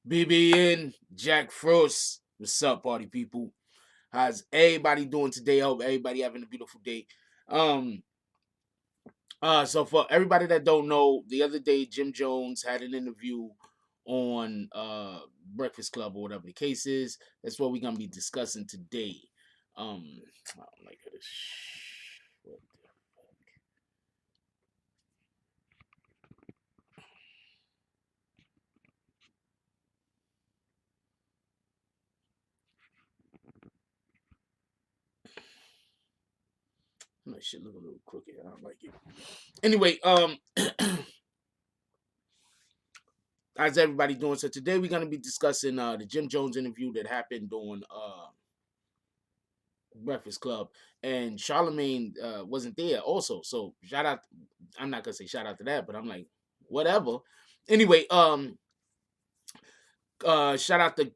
BBN, Jack Frost. What's up, party people? How's everybody doing today? I hope everybody having a beautiful day. Um, so for everybody that don't know, the other day Jim Jones had an interview on Breakfast Club or whatever the case is. That's what we're gonna be discussing today. I don't like this. What the My shit look a little crooked. I don't like it. Anyway, how's everybody doing? So today we're gonna be discussing the Jim Jones interview that happened on Breakfast Club, and Charlemagne wasn't there also. So shout out. I'm not gonna say shout out to that, but I'm like whatever. Anyway, shout out to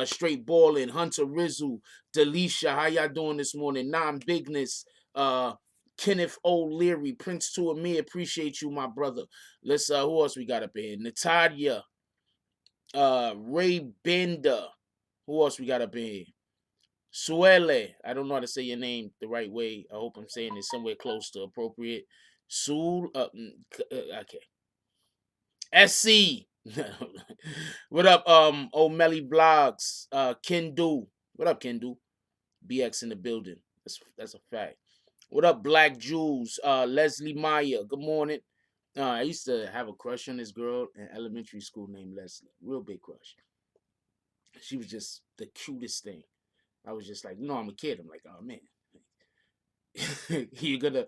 Straight Ballin', Hunter Rizzu, Delisha. How y'all doing this morning? Non Bigness. Kenneth O'Leary, Prince to Amir, appreciate you, my brother. Let's who else we got up in here? Natalia, Ray Bender. Who else we got up in here? Suele. I don't know how to say your name the right way. I hope I'm saying it somewhere close to appropriate. Sul. Okay. SC. What up, O'Malley Vlogs? Kendu. What up, Kendu? BX in the building. That's a fact. What up, Black Jews? Leslie Meyer. Good morning. I used to have a crush on this girl in elementary school named Leslie. Real big crush. She was just the cutest thing. I was just like, I'm a kid. I'm like, oh man, you're gonna.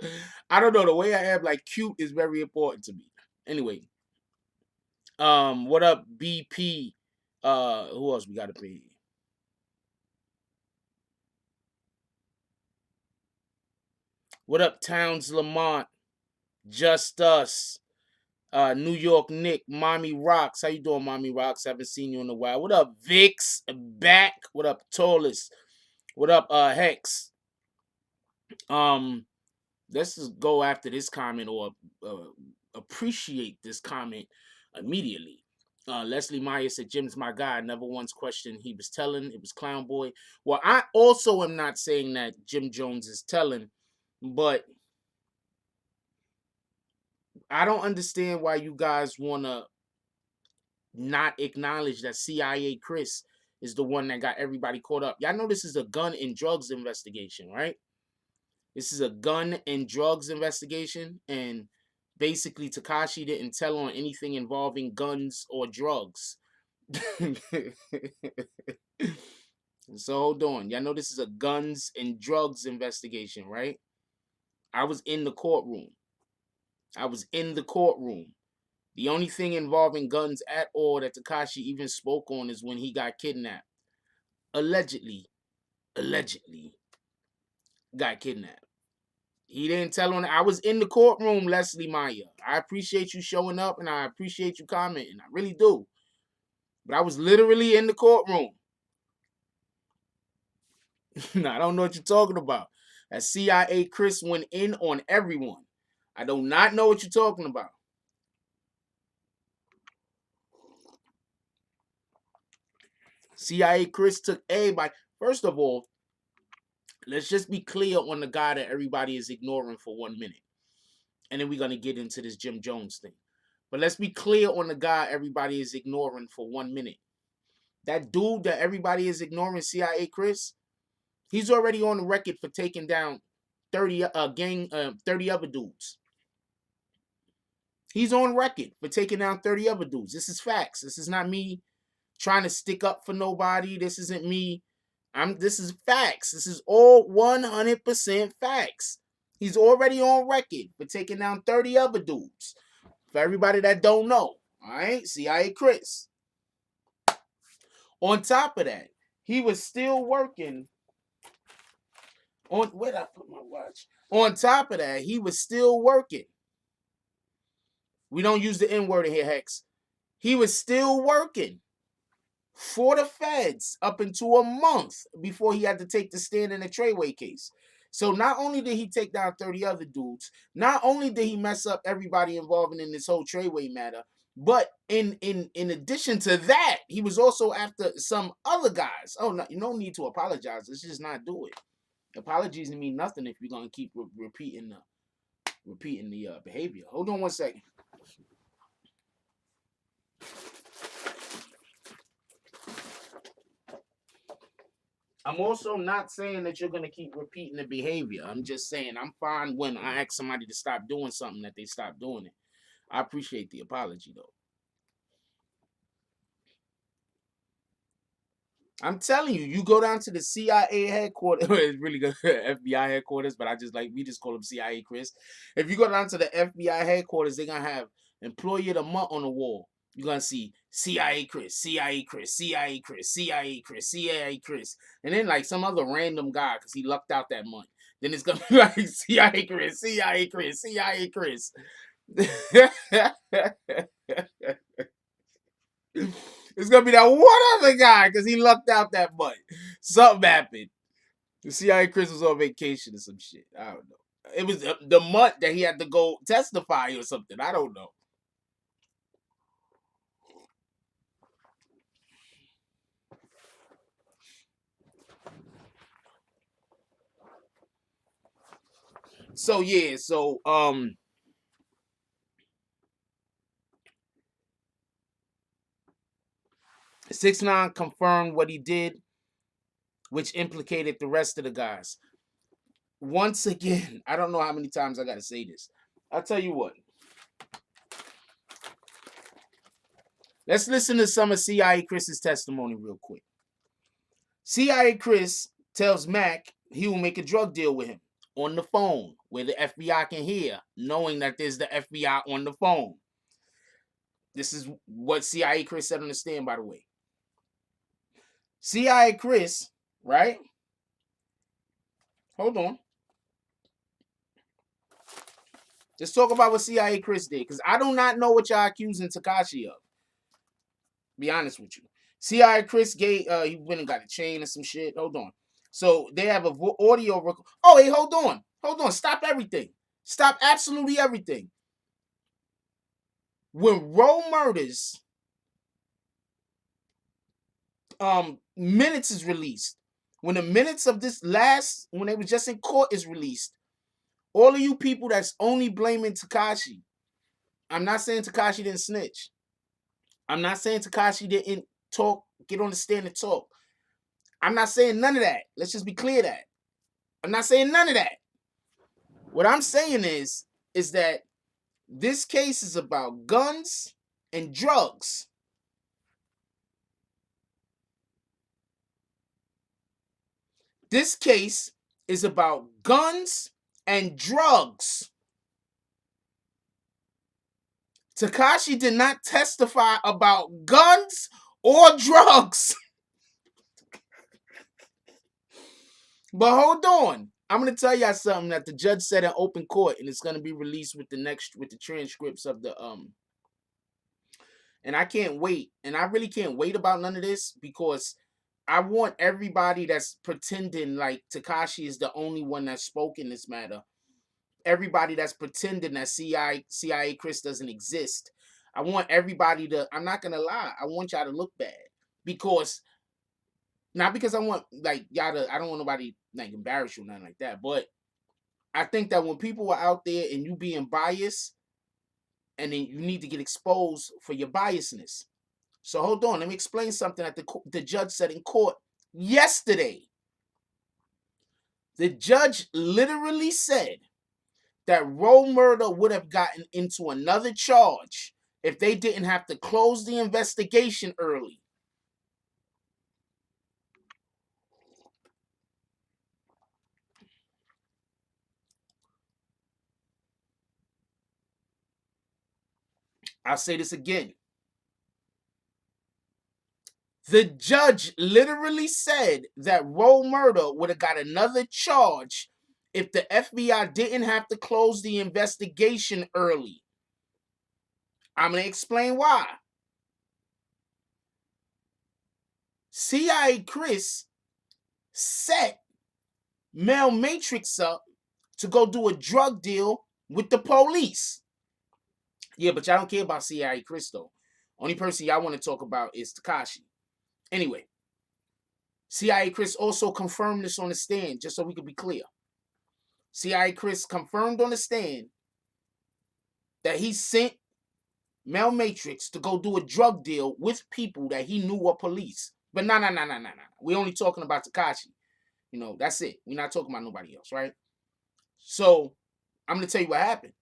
I don't know. The way I am, like, cute is very important to me. Anyway, what up, BP? Who else we got to pay? What up, Towns Lamont? Just Us. New York Nick, Mommy Rocks. How you doing, Mommy Rocks? Haven't seen you in a while. What up, Vix? Back. What up, Tallest? What up, Hex? Let's just go after this comment or appreciate this comment immediately. Leslie Meyer said, Jim's my guy. I never once questioned he was telling. It was Clown Boy. Well, I also am not saying that Jim Jones is telling, but I don't understand why you guys want to not acknowledge that CIA Chris is the one that got everybody caught up. Y'all know this is a gun and drugs investigation, right? This is a gun and drugs investigation, and basically Takashi didn't tell on anything involving guns or drugs. So hold on. Y'all know this is a guns and drugs investigation, right? I was in the courtroom. I was in the courtroom. The only thing involving guns at all that Takashi even spoke on is when he got kidnapped. Allegedly got kidnapped. He didn't tell on it. I was in the courtroom, Leslie Meyer. I appreciate you showing up and I appreciate you commenting. I really do. But I was literally in the courtroom. I don't know what you're talking about. That CIA Chris went in on everyone. I do not know what you're talking about. CIA Chris took everybody. First of all, let's just be clear on the guy that everybody is ignoring for 1 minute. And then we're going to get into this Jim Jones thing. But let's be clear on the guy everybody is ignoring for 1 minute. That dude that everybody is ignoring, CIA Chris, he's already on the record for taking down 30 30 other dudes. He's on record for taking down 30 other dudes. This is facts. This is not me trying to stick up for nobody. This isn't me. This is facts. This is all 100% facts. He's already on record for taking down 30 other dudes. For everybody that don't know, all right? CIA Chris. On top of that, he was still working on, where did I put my watch? On top of that, he was still working. We don't use the N word in here, Hex. He was still working for the feds up into a month before he had to take the stand in the Treyway case. So not only did he take down 30 other dudes, not only did he mess up everybody involved in this whole Treyway matter, But in addition to that, he was also after some other guys. Oh, no, you don't need to apologize. Let's just not do it. Apologies mean nothing if you're gonna keep repeating the behavior. Hold on one second. I'm also not saying that you're gonna keep repeating the behavior. I'm just saying I'm fine when I ask somebody to stop doing something that they stop doing it. I appreciate the apology though. I'm telling you, you go down to the CIA headquarters. It's really good, FBI headquarters, but we just call them CIA Chris. If you go down to the FBI headquarters, they're gonna have employee of the month on the wall. You're gonna see CIA Chris, CIA Chris, CIA Chris, CIA Chris, CIA Chris, and then like some other random guy because he lucked out that month. Then it's gonna be like CIA Chris, CIA Chris, CIA Chris. It's gonna be that one other guy because he lucked out that month. Something happened. The CIA Chris was on vacation or some shit. I don't know. It was the month that he had to go testify or something. I don't know. So yeah, 6ix9ine confirmed what he did, which implicated the rest of the guys. Once again, I don't know how many times I gotta say this. I'll tell you what. Let's listen to some of CIA Chris's testimony real quick. CIA Chris tells Mac he will make a drug deal with him on the phone where the FBI can hear, knowing that there's the FBI on the phone. This is what CIA Chris said on the stand, by the way. CIA Chris, right? Hold on. Let's talk about what CIA Chris did, because I do not know what y'all accusing Tekashi of. Be honest with you. CIA Chris gave he went and got a chain and some shit. Hold on. So they have a audio record. Oh, hey, hold on. Stop everything. Stop absolutely everything. When Roe Murders minutes is released, when the minutes of this when they was just in court is released, all of you people that's only blaming Tekashi, I'm not saying Tekashi didn't snitch. I'm not saying Tekashi didn't get on the stand and talk. I'm not saying none of that. Let's just be clear that. I'm not saying none of that. What I'm saying is that this case is about guns and drugs. This case is about guns and drugs. Tekashi did not testify about guns or drugs. But hold on. I'm going to tell y'all something that the judge said in open court, and it's going to be released with the transcripts of the and I can't wait. And I really can't wait about none of this because I want everybody that's pretending like Tekashi is the only one that spoke in this matter. Everybody that's pretending that CIA Chris doesn't exist. I want everybody to, I'm not gonna lie, I want y'all to look bad. Because not because I want like y'all to, I don't want nobody like embarrass you or nothing like that. But I think that when people are out there and you being biased, and then you need to get exposed for your biasness. So hold on, let me explain something that the judge said in court yesterday. The judge literally said that Roe Murder would have gotten into another charge if they didn't have to close the investigation early. I'll say this again. The judge literally said that Roe Murder would have got another charge if the FBI didn't have to close the investigation early. I'm going to explain why. CIA Chris set Mel Matrix up to go do a drug deal with the police. Yeah, but y'all don't care about CIA Chris though. Only person y'all want to talk about is Takashi. Anyway, CIA Chris also confirmed this on the stand, just so we could be clear. CIA Chris confirmed on the stand that he sent Mel Matrix to go do a drug deal with people that he knew were police. But nah. We only talking about Takashi. You know, that's it. We're not talking about nobody else, right? So I'm gonna tell you what happened.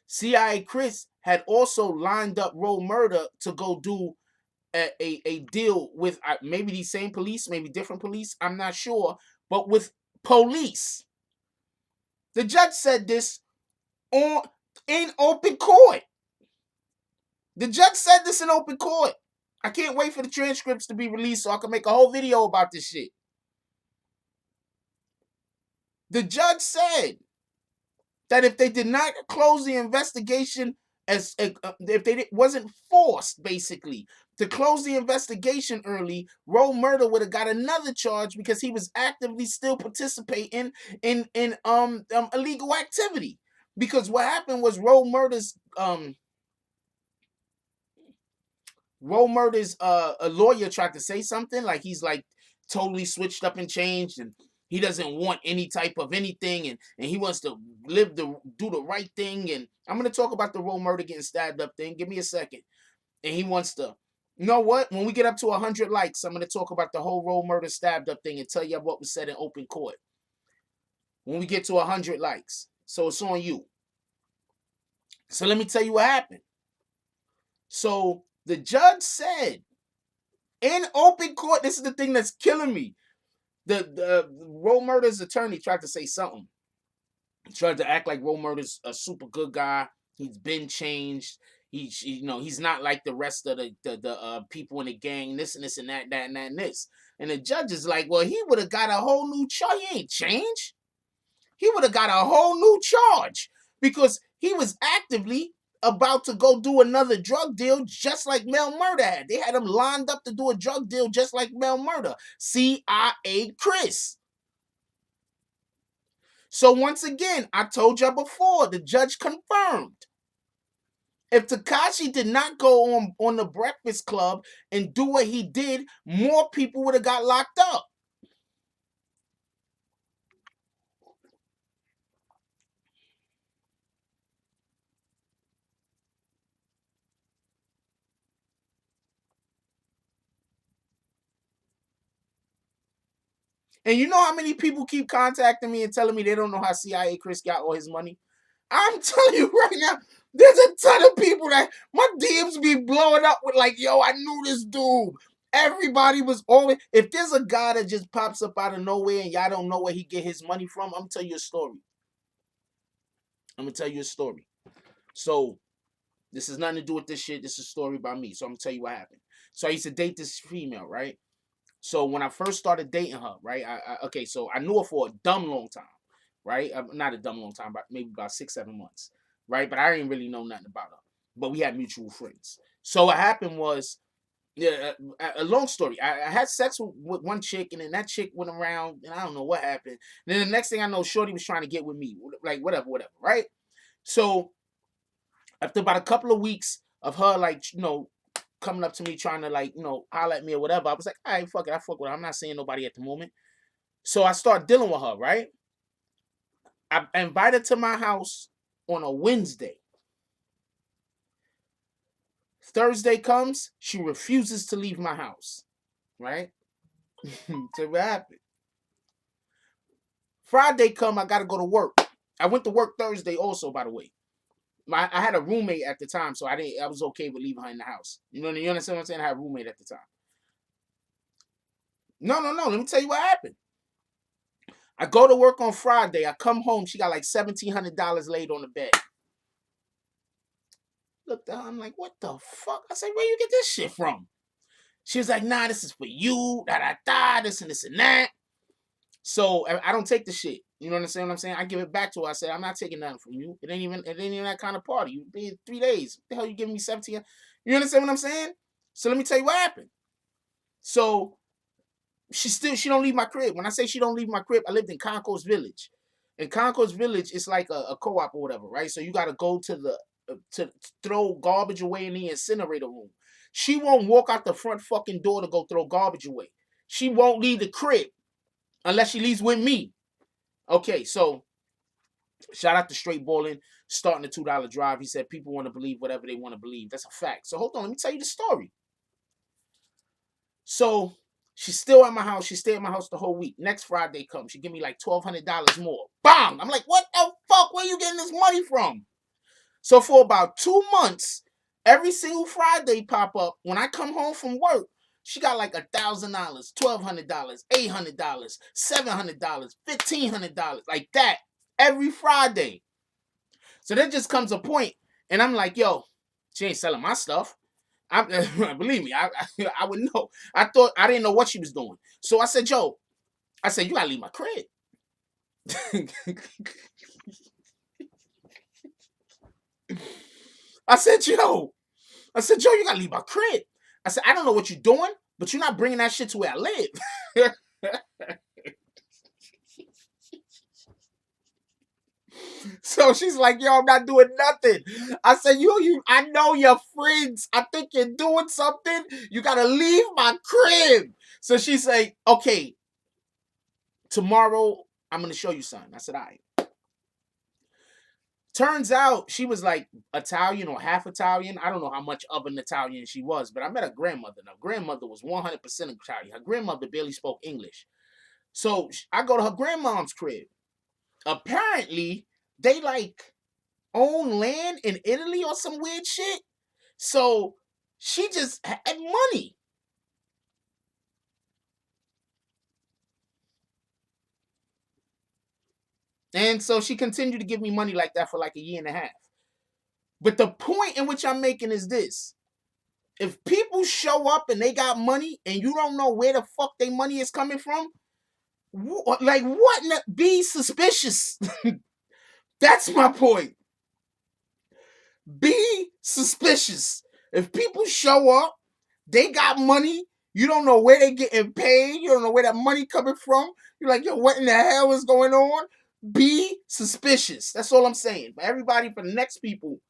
CIA Chris had also lined up Roe Murder to go do a deal with maybe these same police, maybe different police, I'm not sure, but with police. The judge said this in open court. The judge said this in open court. I can't wait for the transcripts to be released so I can make a whole video about this shit. The judge said that if they did not close the investigation, as if they wasn't forced basically to close the investigation early, Roe Murder would have got another charge because he was actively still participating in illegal activity. Because what happened was Roe Murder's a lawyer tried to say something like he's like totally switched up and changed, and he doesn't want any type of anything, and he wants to do the right thing. And I'm gonna talk about the Roe Murder getting stabbed up thing. Give me a second. And he wants to, you know what? When we get up to 100 likes, I'm gonna talk about the whole Roe Murder stabbed up thing and tell you what was said in open court. When we get to 100 likes, so it's on you. So let me tell you what happened. So the judge said in open court, this is the thing that's killing me. The Roe Murder's attorney tried to say something. He tried to act like Roe Murder's a super good guy. He's been changed. He's not like the rest of the people in the gang. This and this and that and this. And the judge is like, well, he would have got a whole new charge. He ain't changed. He would have got a whole new charge because he was actively about to go do another drug deal just like Mel Murder had. They had him lined up to do a drug deal just like Mel Murder. CIA Chris. So once again, I told y'all before, the judge confirmed. If Tekashi did not go on the Breakfast Club and do what he did, more people would have got locked up. And you know how many people keep contacting me and telling me they don't know how CIA Chris got all his money? I'm telling you right now, there's a ton of people that my DMs be blowing up with like, yo, I knew this dude. Everybody was always, if there's a guy that just pops up out of nowhere and y'all don't know where he get his money from, I'm gonna tell you a story. So this has nothing to do with this shit. This is a story about me. So I'm gonna tell you what happened. So I used to date this female, right? So when I first started dating her, right? So I knew her for a dumb long time, right? Not a dumb long time, but maybe about 6-7 months, right? But I didn't really know nothing about her. But we had mutual friends. So what happened was, yeah, a long story. I had sex with one chick, and then that chick went around, and I don't know what happened. And then the next thing I know, Shorty was trying to get with me, like whatever, right? So after about a couple of weeks of her, like, coming up to me trying to, like, holler at me or whatever, I was like, all right, fuck it, I fuck with her. I'm not seeing nobody at the moment. So I start dealing with her, right? I invited her to my house on a Wednesday. Thursday comes, she refuses to leave my house, right? So what happened? Friday come, I gotta go to work. I went to work Thursday also, by the way. I had a roommate at the time, so I was okay with leaving her in the house. You understand what I'm saying? I had a roommate at the time. No. Let me tell you what happened. I go to work on Friday. I come home. She got like $1,700 laid on the bed. Looked at her. I'm like, what the fuck? I said, where you get this shit from? She was like, nah, this is for you. This and this and that. So I don't take the shit. You know what I'm saying? I give it back to her. I said, I'm not taking nothing from you. It ain't even that kind of party. You did 3 days. What the hell you giving me 17? You understand what I'm saying? So let me tell you what happened. So she don't leave my crib. When I say she don't leave my crib, I lived in Concourse Village. In Concourse Village, it's like a co-op or whatever, right? So you got to go to the to throw garbage away in the incinerator room. She won't walk out the front fucking door to go throw garbage away. She won't leave the crib unless she leaves with me. Okay, so shout out to Straight Ballin, starting the $2 drive. He said people want to believe whatever they want to believe. That's a fact. So hold on, let me tell you the story. So she's still at my house. She stayed at my house the whole week. Next Friday comes, she give me like $1,200 more. Bam! I'm like, what the fuck? Where you getting this money from? So for about 2 months, every single Friday pop up. When I come home from work, she got like $1,000, $1,200, $800, $700, $1,500, like that every Friday. So there just comes a point, and I'm like, yo, she ain't selling my stuff. Believe me, I would know. I didn't know what she was doing. So I said, yo, you gotta leave my crib. I said, yo, you gotta leave my crib. I said, I don't know what you're doing, but you're not bringing that shit to where I live. So she's like, yo, I'm not doing nothing. I said, I know your friends. I think you're doing something. You gotta leave my crib. So she's like, okay, tomorrow I'm gonna show you something. I said, all right. Turns out she was like Italian or half Italian. I don't know how much of an Italian she was, but I met her grandmother. Now, grandmother was 100% Italian. Her grandmother barely spoke English. So I go to her grandmom's crib. Apparently, they like own land in Italy or some weird shit. So she just had money. And so she continued to give me money like that for like a year and a half. But the point in which I'm making is this. If people show up and they got money and you don't know where the fuck their money is coming from, like what? Be suspicious. That's my point. Be suspicious. If people show up, they got money, you don't know where they getting paid, you don't know where that money coming from, you're like, yo, what in the hell is going on? Be suspicious. That's all I'm saying. For everybody, for the next people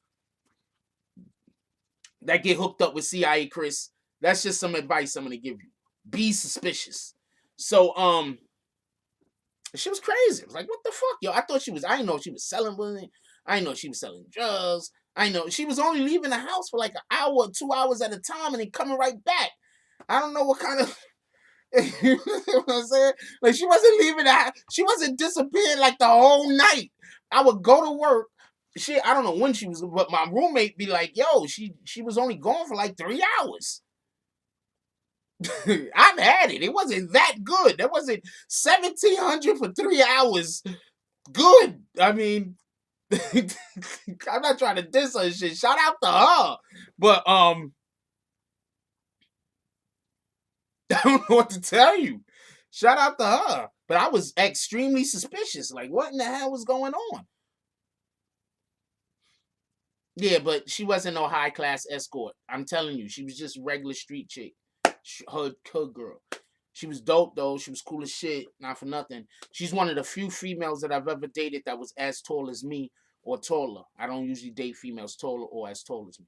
that get hooked up with CIA Chris, that's just some advice I'm gonna give you. Be suspicious. So she was crazy. I was like, what the fuck, yo? I didn't know she was selling women. I didn't know she was selling drugs. I know she was only leaving the house for like an hour or 2 hours at a time and then coming right back. I don't know what kind of you know what I'm saying? Like she wasn't leaving the house. She wasn't disappearing like the whole night. I would go to work. I don't know when she was, but my roommate be like, yo, she was only gone for like 3 hours. I've had it. It wasn't that good. That wasn't 1,700 for 3 hours. Good. I mean, I'm not trying to diss her shit. Shout out to her. But I don't know what to tell you. Shout out to her. But I was extremely suspicious. Like, what in the hell was going on? Yeah, but she wasn't no high class escort. I'm telling you, she was just regular street chick. Her girl. She was dope though. She was cool as shit. Not for nothing. She's one of the few females that I've ever dated that was as tall as me or taller. I don't usually date females taller or as tall as me.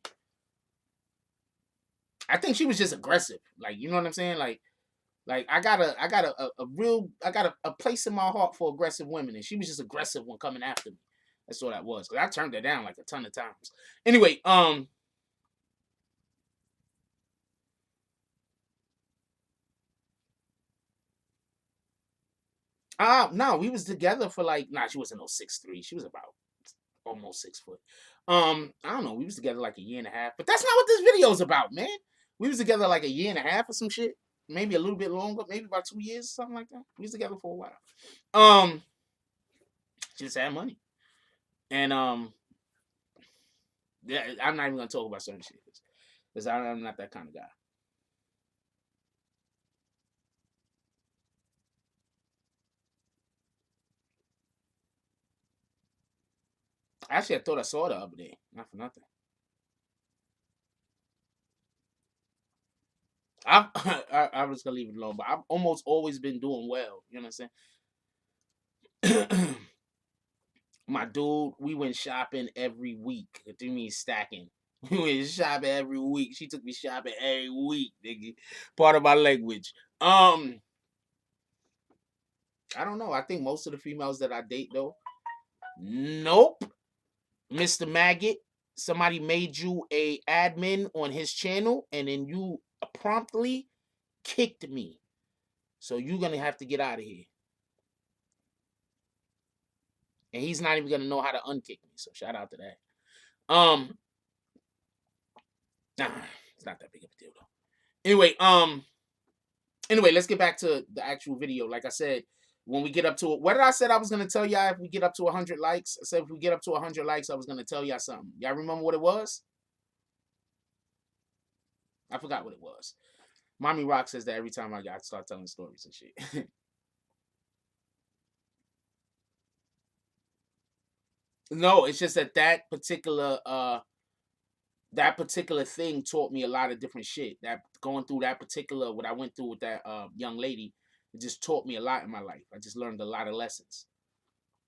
I think she was just aggressive. Like, you know what I'm saying? Like I got a place in my heart for aggressive women, and she was just aggressive when coming after me. That's all that was. Cause I turned her down like a ton of times. Anyway, no, we was together for like, she wasn't no 6'3". She was about almost 6 foot. I don't know. We was together like a year and a half, but that's not what this video is about, man. We was together like a year and a half or some shit. Maybe a little bit longer, maybe about 2 years, something like that. We was together for a while. She just had money, and yeah, I'm not even gonna talk about certain shit because I'm not that kind of guy. Actually, I thought I saw the other day. Not for nothing. I was gonna leave it alone, but I've almost always been doing well. You know what I'm saying? My dude, we went shopping every week. What do you mean stacking? We went shopping every week. She took me shopping every week, nigga. Part of my language. I don't know. I think most of the females that I date though. Nope. Mr. Maggot, somebody made you a admin on his channel and then you promptly kicked me. So you're gonna have to get out of here. And he's not even gonna know how to unkick me. So shout out to that. Nah, it's not that big of a deal though. Anyway, let's get back to the actual video. Like I said, when we get up to it, what did I said I was gonna tell y'all if we get up to 100 likes? I said if we get up to 100 likes, I was gonna tell y'all something. Y'all remember what it was? I forgot what it was. Mommy Rock says that every time I start telling stories and shit. No, it's just that particular thing taught me a lot of different shit. That going through that particular what I went through with that young lady, it just taught me a lot in my life. I just learned a lot of lessons.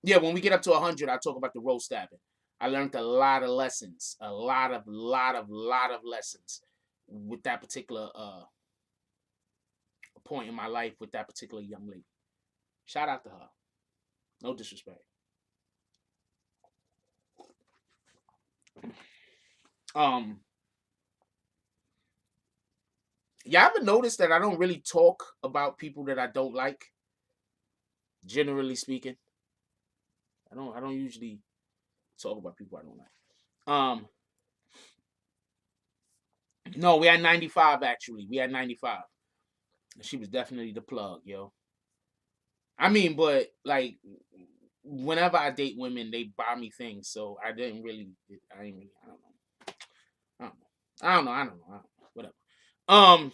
Yeah, when we get up to 100, I talk about the road stabbing. I learned a lot of lessons, a lot of lessons with that particular point in my life with that particular young lady. Shout out to her. No disrespect. Y'all ever notice that I don't really talk about people that I don't like? Generally speaking, I don't usually talk about people I don't like. No, we had 95 actually. We had 95. She was definitely the plug, yo. I mean, but like whenever I date women, they buy me things, so I didn't really I don't know. I don't know. Whatever. Um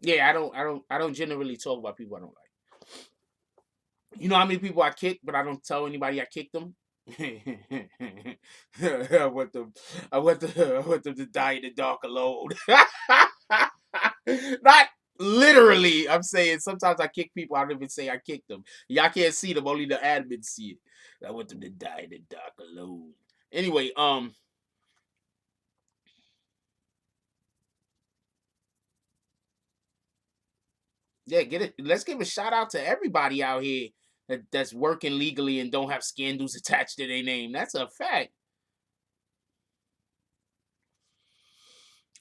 yeah, I don't generally talk about people I don't like. You know how many people I kick, but I don't tell anybody I kicked them? I want them I want them to die in the dark alone. Not literally. I'm saying sometimes I kick people. I don't even say I kicked them. Y'all can't see them. Only the admins see it. I want them to die in the dark alone. Anyway, yeah, get it. Let's give a shout out to everybody out here that's working legally and don't have scandals attached to their name. That's a fact.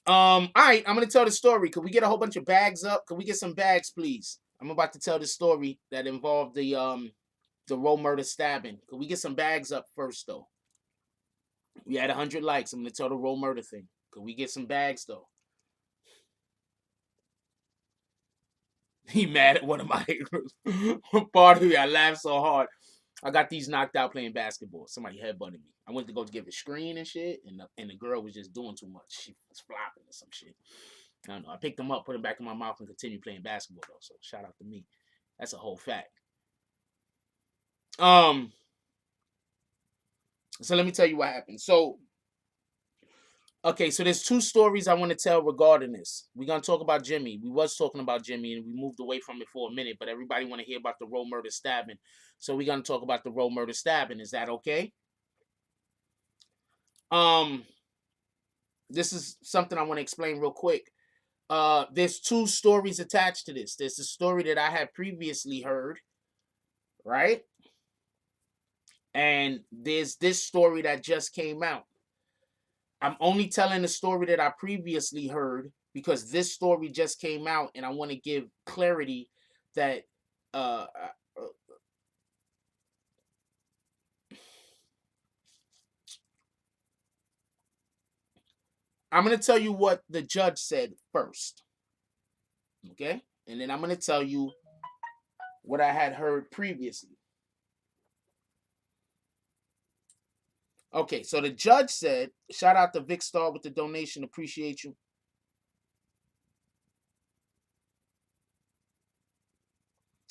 All right, I'm gonna tell the story. Could we get a whole bunch of bags up? Could we get some bags, please? I'm about to tell the story that involved the row murder stabbing. Could we get some bags up first though? We had 100 likes. I'm gonna tell the row murder thing. Could we get some bags though? He mad at one of my part of me. I laughed so hard. I got these knocked out playing basketball. Somebody headbutted me. I went to go to give a screen and shit, and the girl was just doing too much. She was flopping or some shit. I don't know. I picked them up, put them back in my mouth, and continued playing basketball though. So shout out to me. That's a whole fact. Um. So let me tell you what happened. So okay, so there's two stories I want to tell regarding this. We're gonna talk about Jimmy. We was talking about Jimmy and we moved away from it for a minute, but everybody want to hear about the row murder stabbing. So we're gonna talk about the row murder stabbing. Is that okay? Um, this is something I want to explain real quick. There's two stories attached to this. There's a story that I had previously heard, right? And there's this story that just came out. I'm only telling the story that I previously heard because this story just came out and I want to give clarity that uh, uh I'm going to tell you what the judge said first. Okay? And then I'm going to tell you what I had heard previously. Okay, so the judge said, shout out to Vic Star with the donation, appreciate you.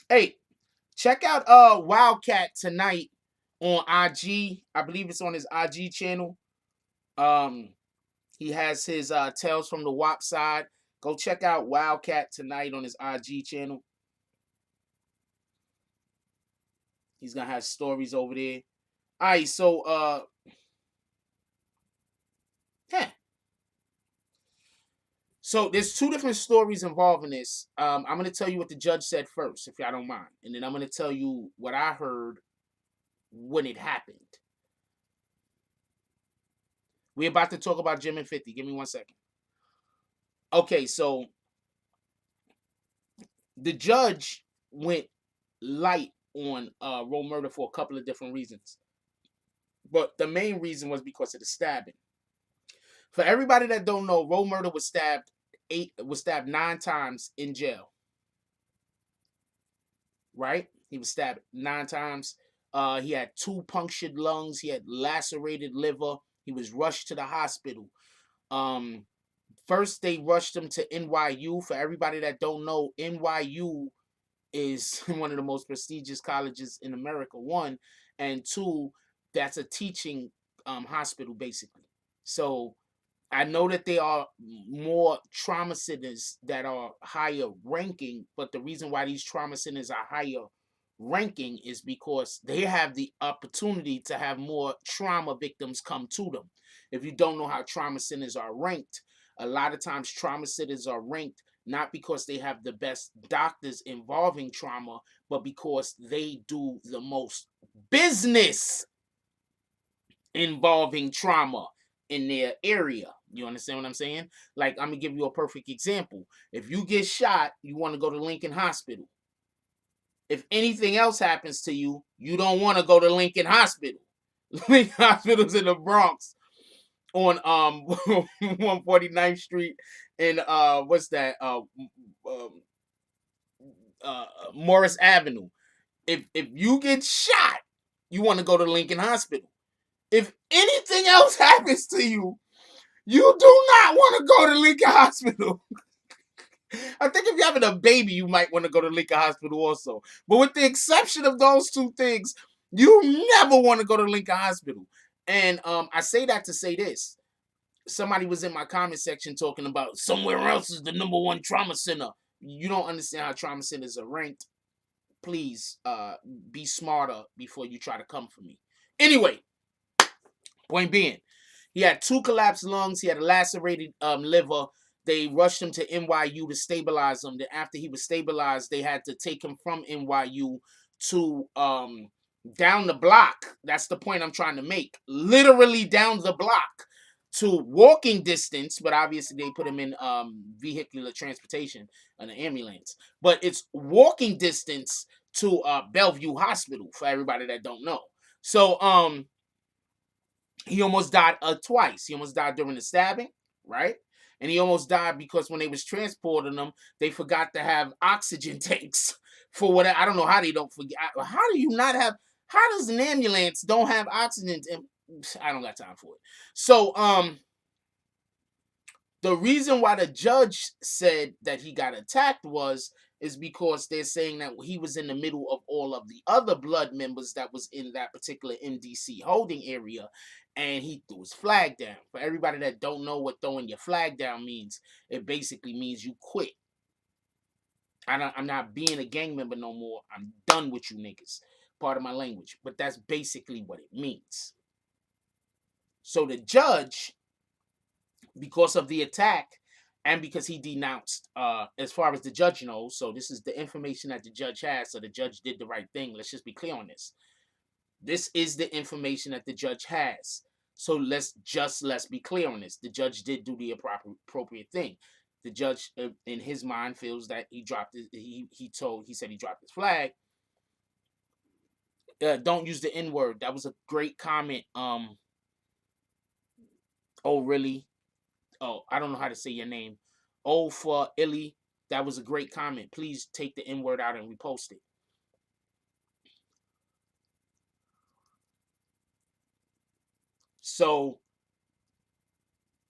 Hey, check out Wildcat tonight on IG. I believe it's on his IG channel. He has his Tales from the WAP side. Go check out Wildcat tonight on his IG channel. He's gonna have stories over there. All right, so yeah. So there's two different stories involving this. I'm gonna tell you what the judge said first, if y'all don't mind, and then I'm gonna tell you what I heard when it happened. We're about to talk about Jim and 50. Give me 1 second. Okay, so the judge went light on Roe Murder for a couple of different reasons. But the main reason was because of the stabbing. For everybody that don't know, Roe Murder was stabbed 9 times in jail. Right? He was stabbed 9 times. He had 2 punctured lungs. He had lacerated liver. He was rushed to the hospital. First, they rushed him to NYU. For everybody that don't know, NYU is one of the most prestigious colleges in America, 1. And 2, that's a teaching hospital, basically. So I know that there are more trauma centers that are higher ranking, but the reason why these trauma centers are higher ranking is because they have the opportunity to have more trauma victims come to them. If you don't know how trauma centers are ranked, a lot of times trauma centers are ranked not because they have the best doctors involving trauma, but because they do the most business involving trauma in their area. You understand what I'm saying? Like, I'm gonna give you a perfect example. If you get shot, you want to go to Lincoln Hospital. If anything else happens to you, you don't want to go to Lincoln Hospital. Lincoln Hospital's in the Bronx on 149th Street and what's that? Morris Avenue. If you get shot, you want to go to Lincoln Hospital. If anything else happens to you, you do not want to go to Lincoln Hospital. I think if you're having a baby, you might want to go to Lincoln Hospital also. But with the exception of those 2 things, you never want to go to Lincoln Hospital. And I say that to say this. Somebody was in my comment section talking about somewhere else is the #1 trauma center. You don't understand how trauma centers are ranked. Please be smarter before you try to come for me. Anyway, point being, he had 2 collapsed lungs. He had a lacerated liver. They rushed him to NYU to stabilize him. Then after he was stabilized, they had to take him from NYU to down the block. That's the point I'm trying to make. Literally down the block to walking distance, but obviously they put him in vehicular transportation, an ambulance. But it's walking distance to Bellevue Hospital for everybody that don't know. So he almost died twice. He almost died during the stabbing, right? And he almost died because when they was transporting him, they forgot to have oxygen tanks for what I don't know how they don't forget. How do you not have? How does an ambulance don't have oxygen? I don't got time for it. So the reason why the judge said that he got attacked is because they're saying that he was in the middle of all of the other blood members that was in that particular MDC holding area, and he threw his flag down. For everybody that don't know what throwing your flag down means, it basically means you quit. I'm not being a gang member no more. I'm done with you niggas. Part of my language. But that's basically what it means. So the judge, because of the attack and because he denounced, as far as the judge knows, so this is the information that the judge has, so the judge did the right thing. Let's just be clear on this. This is the information that the judge has. So let's be clear on this. The judge did do the appropriate thing. The judge, in his mind, feels that he dropped his, he said he dropped his flag. Don't use the N-word. That was a great comment. Oh, really? Oh, I don't know how to say your name. Oh, for Illy. That was a great comment. Please take the N-word out and repost it. So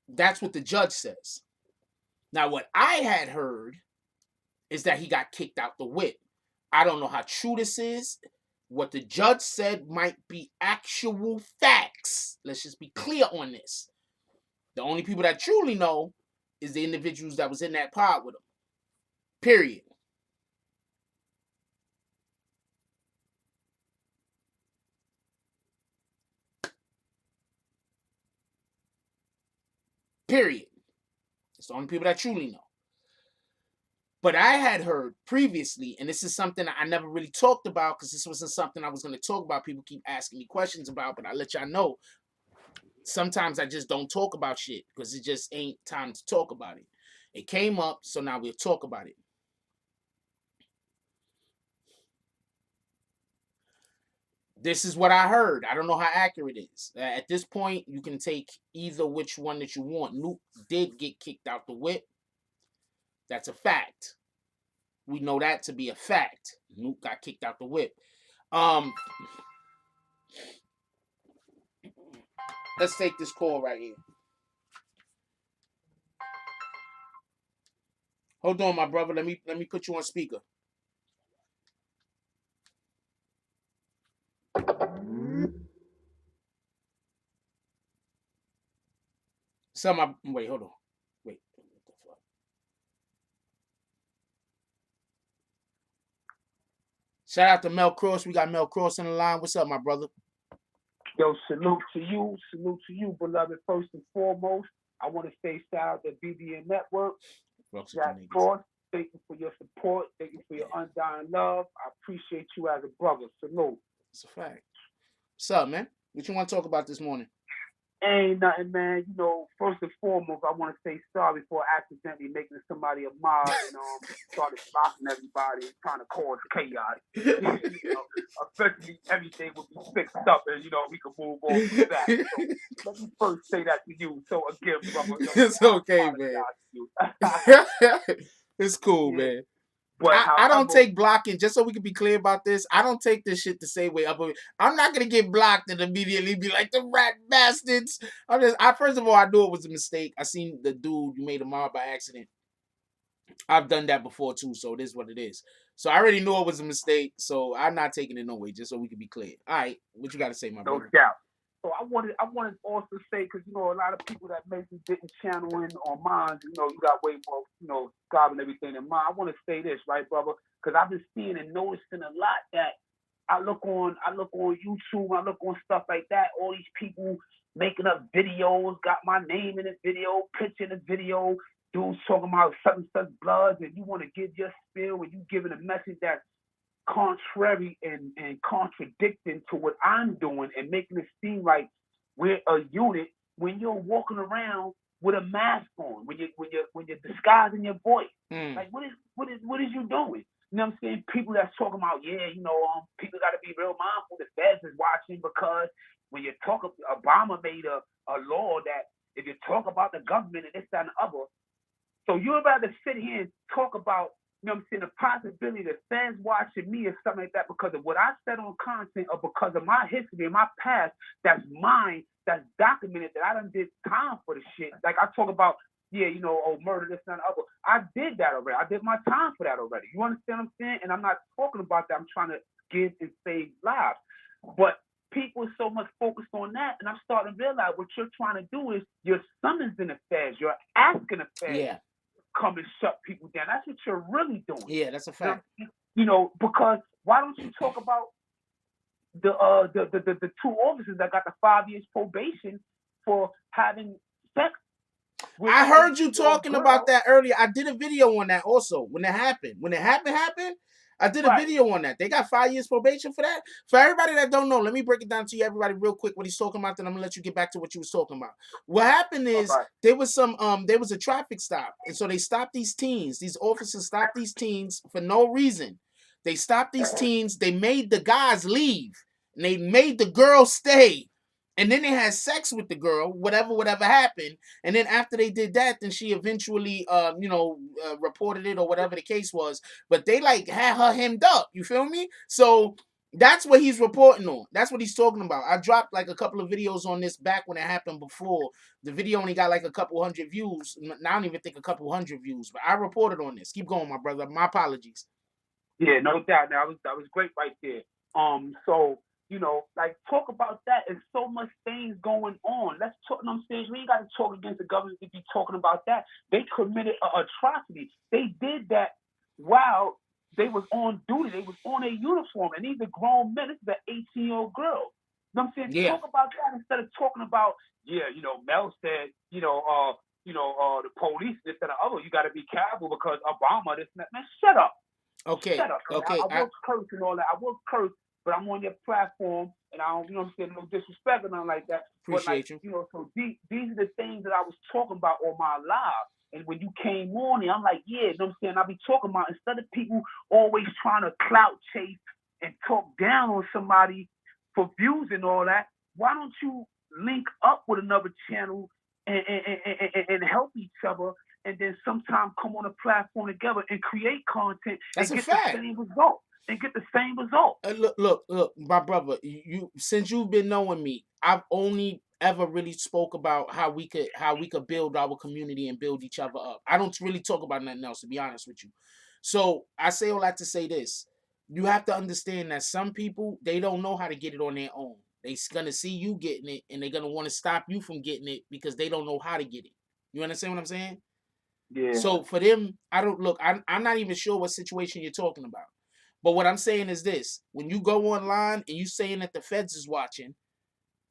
that's what the judge says. Now, what I had heard is that he got kicked out the whip. I don't know how true this is. What the judge said might be actual facts. Let's just be clear on this. The only people that truly know is the individuals that was in that pod with him. Period. Period. It's the only people that truly know. But I had heard previously, and this is something I never really talked about because this wasn't something I was going to talk about. People keep asking me questions about, but I let y'all know. Sometimes I just don't talk about shit because it just ain't time to talk about it. It came up, so now we'll talk about it. This is what I heard. I don't know how accurate it is. At this point, you can take either which one that you want. Luke did get kicked out the whip. That's a fact. We know that to be a fact. Luke got kicked out the whip. Let's take this call right here. Hold on, my brother. Let me put you on speaker. Wait, hold on. Wait. What the fuck? Shout out to Mel Kross. We got Mel Kross on the line. What's up, my brother? Yo, salute to you, beloved. First and foremost, I want to say shout out to BBNNETWORK. Jack Cross, thank you for your support. Thank you for your undying love. I appreciate you as a brother. Salute. It's a fact. What's up, man? What you want to talk about this morning? Ain't nothing, man. You know, first and foremost, I want to say sorry for accidentally making somebody a mod and started blocking everybody and trying to cause chaos. Eventually everything will be fixed up and we can move on from that. So let me first say that to you. So again, brother, it's okay, man. It's cool, man. But I don't take blocking, just so we can be clear about this. I don't take this shit the same way. I'm not gonna get blocked and immediately be like the rat bastards. First of all, I knew it was a mistake. I seen the dude you made a mob by accident. I've done that before too, so it is what it is. So I already knew it was a mistake, so I'm not taking it no way, just so we can be clear. All right, what you got to say, my brother? No doubt. So I wanted to also say, because a lot of people that maybe didn't channel in on mine, you got way more, God and everything in mind. I want to say this, right, brother? Because I've been seeing and noticing a lot that I look on YouTube, I look on stuff like that. All these people making up videos, got my name in the video, picture in the video, dudes talking about such and such bloods, and you want to give your spill and you giving a message that's contrary and contradicting to what I'm doing and making it seem like we're a unit when you're walking around with a mask on, when you're disguising your voice. Like what is you doing? You know what I'm saying? People that's talking about, people got to be real mindful. The feds is watching because when you talk, Obama made a law that if you talk about the government and this, that, and the other, so you're about to sit here and talk about, the possibility that fans watching me or something like that because of what I said on content or because of my history and my past that's mine, that's documented, that I done did time for the shit. Like I talk about, murder, this, and the other. I did that already. I did my time for that already. You understand what I'm saying? And I'm not talking about that. I'm trying to give and save lives. But people are so much focused on that, and I'm starting to realize what you're trying to do is you're summoning the feds. You're asking the feds come and shut people down. That's what you're really doing. Yeah, that's a fact. Because why don't you talk about the two officers that got the 5 years probation for having sex? I heard you talking about that earlier. I did a video on that also when it happened. When it happened, I did a video on that. They got 5 years probation for that. For everybody that don't know, let me break it down to you, everybody, real quick. What he's talking about, then I'm gonna let you get back to what you was talking about. What happened is there was a traffic stop, and so they stopped these teens. These officers stopped these teens for no reason. They stopped these teens. They made the guys leave, and they made the girls stay. And then they had sex with the girl, whatever happened. And then after they did that, then she eventually, reported it or whatever the case was. But they had her hemmed up. You feel me? So that's what he's reporting on. That's what he's talking about. I dropped a couple of videos on this back when it happened before. The video only got a couple hundred views. I don't even think a couple hundred views, but I reported on this. Keep going, my brother. My apologies. Yeah, no doubt. Now that was great right there. So, like, talk about that. There's so much things going on. Let's talk. You know what I'm saying? We ain't got to talk against the government to be talking about that. They committed an atrocity. They did that while they was on duty. They was on a uniform, and these are grown men. This is an 18-year-old girl. You know what I'm saying? Yeah. Talk about that instead of talking about, Mel said, the police, this and the other. You got to be careful because Obama, this and that. Man, shut up. Okay. Shut up. Okay. I will curse and all that. I will curse, but I'm on your platform, and I don't, you know what I'm saying, no disrespect or nothing like that. But, like, Appreciate you. so these are the things that I was talking about on my live. And when you came on here, I'm like, yeah, you know what I'm saying? I'll be talking about, instead of people always trying to clout chase and talk down on somebody for views and all that, why don't you link up with another channel and help each other, and then sometime come on a platform together and create content That's and a get the fact. same result. Look, my brother. You since you've been knowing me, I've only ever really spoke about how we could build our community and build each other up. I don't really talk about nothing else, to be honest with you. So I say all that to say this: you have to understand that some people, they don't know how to get it on their own. They're gonna see you getting it, and they're gonna want to stop you from getting it because they don't know how to get it. You understand what I'm saying? Yeah. So for them, I don't look. I'm not even sure what situation you're talking about. But what I'm saying is this: when you go online and you saying that the feds is watching,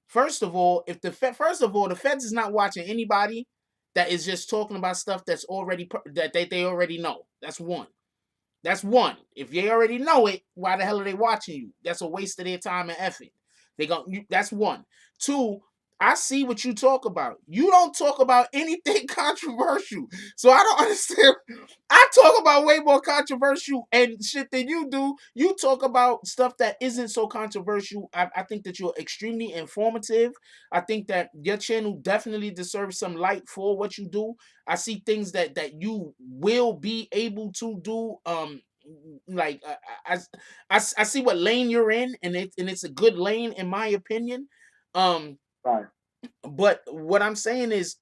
first of all, the feds is not watching anybody that is just talking about stuff that's already that they already know. That's one. That's one. If they already know it, why the hell are they watching you? That's a waste of their time and effort. That's one. Two, I see what you talk about. You don't talk about anything controversial. So I don't understand. I talk about way more controversial and shit than you do. You talk about stuff that isn't so controversial. I think that you're extremely informative. I think that your channel definitely deserves some light for what you do. I see things that you will be able to do. Like I see what lane you're in, and it's a good lane in my opinion. Right. But what I'm saying is,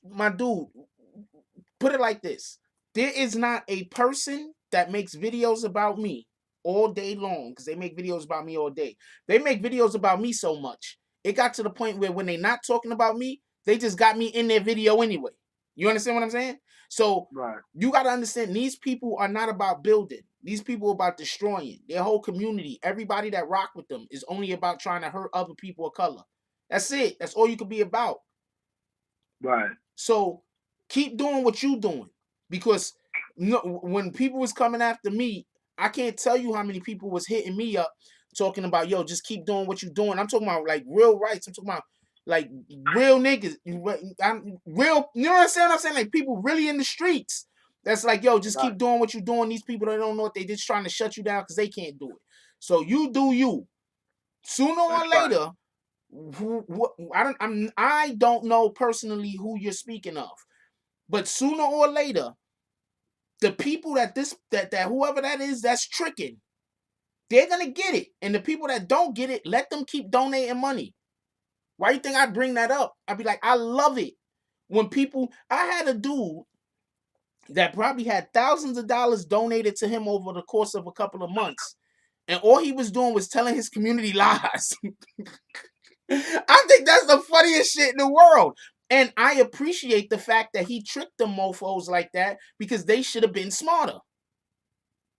my dude, put it like this: there is not a person that makes videos about me all day long, because they make videos about me all day. They make videos about me so much, it got to the point where when they not talking about me, they just got me in their video anyway. You understand what I'm saying? So Right. you got to understand, these people are not about building. These people are about destroying their whole community. Everybody that rock with them is only about trying to hurt other people of color. That's it. That's all you could be about. Right. So keep doing what you doing, because when people was coming after me, I can't tell you how many people was hitting me up talking about, yo, just keep doing what you doing. I'm talking about like real rights. I'm talking about like real niggas. Real, you know what I'm saying? Like people really in the streets. That's like, yo, just Right. keep doing what you're doing. These people, they don't know what they just trying to shut you down because they can't do it. So you do you. Sooner That's or right. later, I don't know personally who you're speaking of, but sooner or later, the people that whoever that is that's tricking, they're gonna get it, and the people that don't get it, let them keep donating money. Why you think I bring that up? I'd be like, I love it when people. I had a dude that probably had thousands of dollars donated to him over the course of a couple of months, and all he was doing was telling his community lies. I think that's the funniest shit in the world. And I appreciate the fact that he tricked them mofos like that, because they should have been smarter.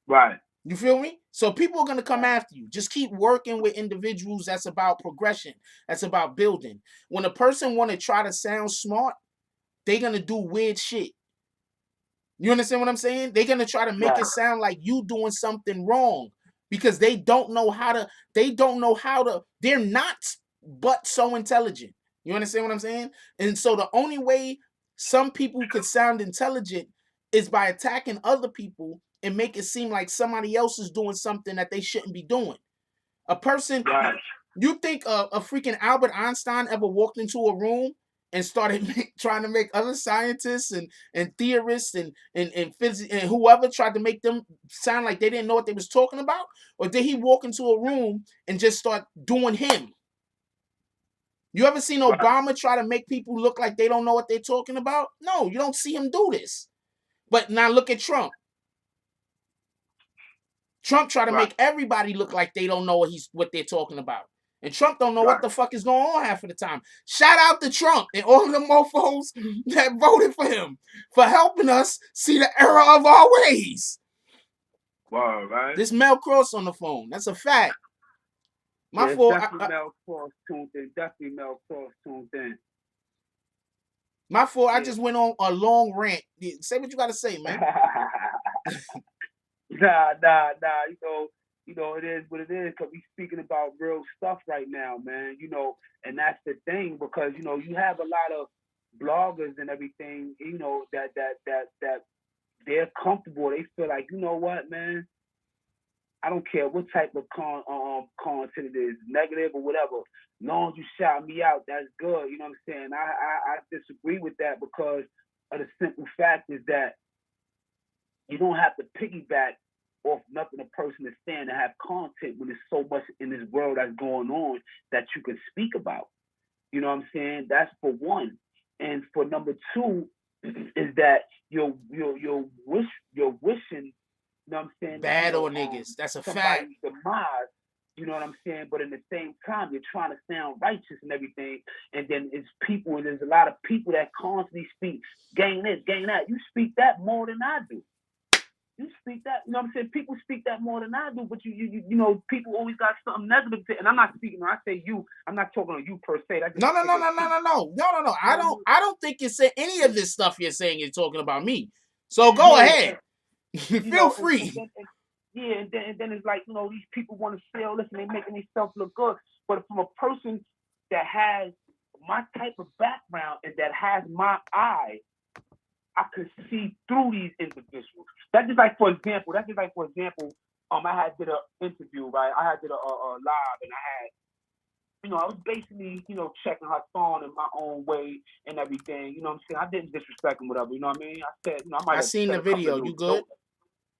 Right. You feel me? So people are gonna come Right. after you. Just keep working with individuals that's about progression. That's about building. When a person wanna try to sound smart, they're gonna do weird shit. You understand what I'm saying? They're gonna try to make Right. it sound like you doing something wrong, because they don't know how to, they're not but so intelligent. You understand what I'm saying? And so the only way some people could sound intelligent is by attacking other people and make it seem like somebody else is doing something that they shouldn't be doing. A person, Right. you think a freaking Albert Einstein ever walked into a room and started trying to make other scientists and theorists and physics and whoever, tried to make them sound like they didn't know what they was talking about? Or did he walk into a room and just start doing him? You ever seen Right. Obama try to make people look like they don't know what they're talking about? No, you don't see him do this. But now look at Trump. Trump try to Right. make everybody look like they don't know what they're talking about. And Trump don't know Right. what the fuck is going on half of the time. Shout out to Trump and all of the mofos that voted for him for helping us see the error of our ways. Wow, right. This Mel Kross on the phone. That's a fact. My Yeah, fault. definitely Mel Kross tuned in. Definitely Mel Kross tuned in. My fault. I Yeah. just went on a long rant. Say what you got to say, man. Nah. You know, it is what it is because we speaking about real stuff right now, man. You know, and that's the thing because you know you have a lot of bloggers and everything. You know that they're comfortable. They feel like, you know what, man. I don't care what type of content it is, negative or whatever. As long as you shout me out, that's good. You know what I'm saying? I disagree with that because of the simple fact is that you don't have to piggyback off nothing a person is saying to have content when there's so much in this world that's going on that you can speak about. You know what I'm saying? That's for one. And for number two is that you're wishing, you know what I'm saying? Bad on niggas. That's a fact. Somebody's demise, you know what I'm saying? But in the same time, you're trying to sound righteous and everything. And then it's people, and there's a lot of people that constantly speak, gain this, gain that. You speak that more than I do. You speak that, you know what I'm saying? People speak that more than I do, but you know, people always got something negative to, and I'm not speaking, when I say you, I'm not talking to you per se. No. I don't think you said any of this stuff you're saying. You're talking about me. So go ahead. Feel free. And then it's like, you know, these people want to sell, listen, they're making themselves look good. But from a person that has my type of background and that has my eye, I could see through these individuals. That's just like, for example, I had did an interview, right? I had did a live, and I had, you know, I was basically, you know, checking her phone in my own way and everything. You know what I'm saying? I didn't disrespect him, whatever. You know what I mean? I said, you know, I might have seen said the video. You good?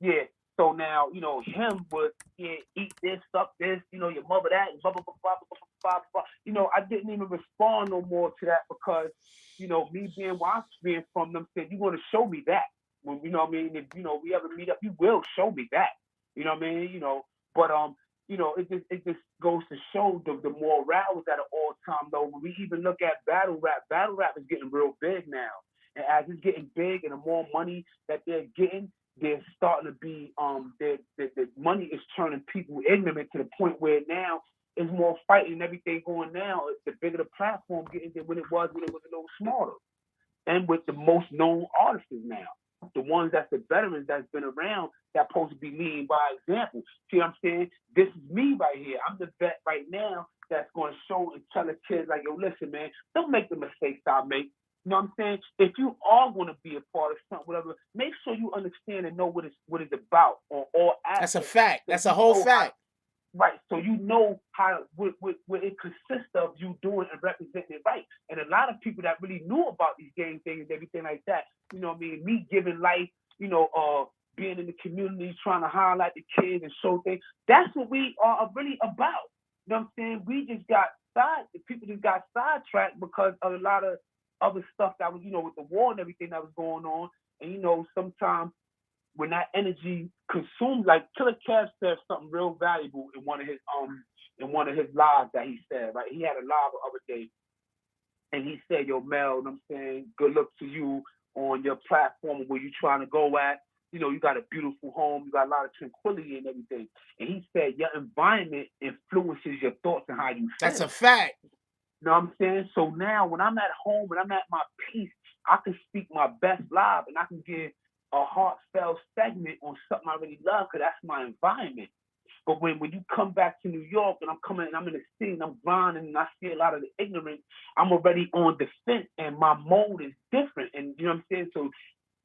Yeah. So now, you know, him would eat this, suck this, you know, your mother that, and blah, blah, blah, blah, blah, blah, blah. You know, I didn't even respond no more to that because, you know, me being where I'm being from, them said, you want to show me that. When, you know what I mean? If, you know, we ever meet up, you will show me that. You know what I mean? You know, but, you know, it just goes to show the morale is at an all-time low. When we even look at battle rap is getting real big now. And as it's getting big and the more money that they're getting, they're starting to be the money is turning people ignorant to the point where now there's more fighting and everything going now. The bigger the platform getting than when it was a little smaller. And with the most known artists now. The ones that's the veterans that's been around that's supposed to be leading by example. See what I'm saying? This is me right here. I'm the vet right now that's going to show and tell the kids like, yo, listen, man, don't make the mistakes I make. You know what I'm saying? If you are going to be a part of something, whatever, make sure you understand and know what it's about on all aspects. That's a fact. That's a whole fact. Right. So you know what it consists of you doing and representing it right. And a lot of people that really knew about these game things and everything like that, you know what I mean, me giving life, you know, being in the community, trying to highlight the kids and show things, that's what we are really about. You know what I'm saying? People just got sidetracked because of a lot of other stuff that was, you know, with the war and everything that was going on. And, you know, sometimes when that energy consumed, like Killer Kev said something real valuable in one of his lives that he said, right? He had a live the other day, and he said, yo, Mel, you know what I'm saying, good luck to you on your platform where you're trying to go at. You know, you got a beautiful home, you got a lot of tranquility and everything. And he said, your environment influences your thoughts and how you feel. That's a fact. You know what I'm saying? So now when I'm at home and I'm at my peace, I can speak my best live and I can give a heartfelt segment on something I really love because that's my environment. But when you come back to New York and I'm in the city and I'm grinding and I see a lot of the ignorance, I'm already on defense and my mode is different. And you know what I'm saying? So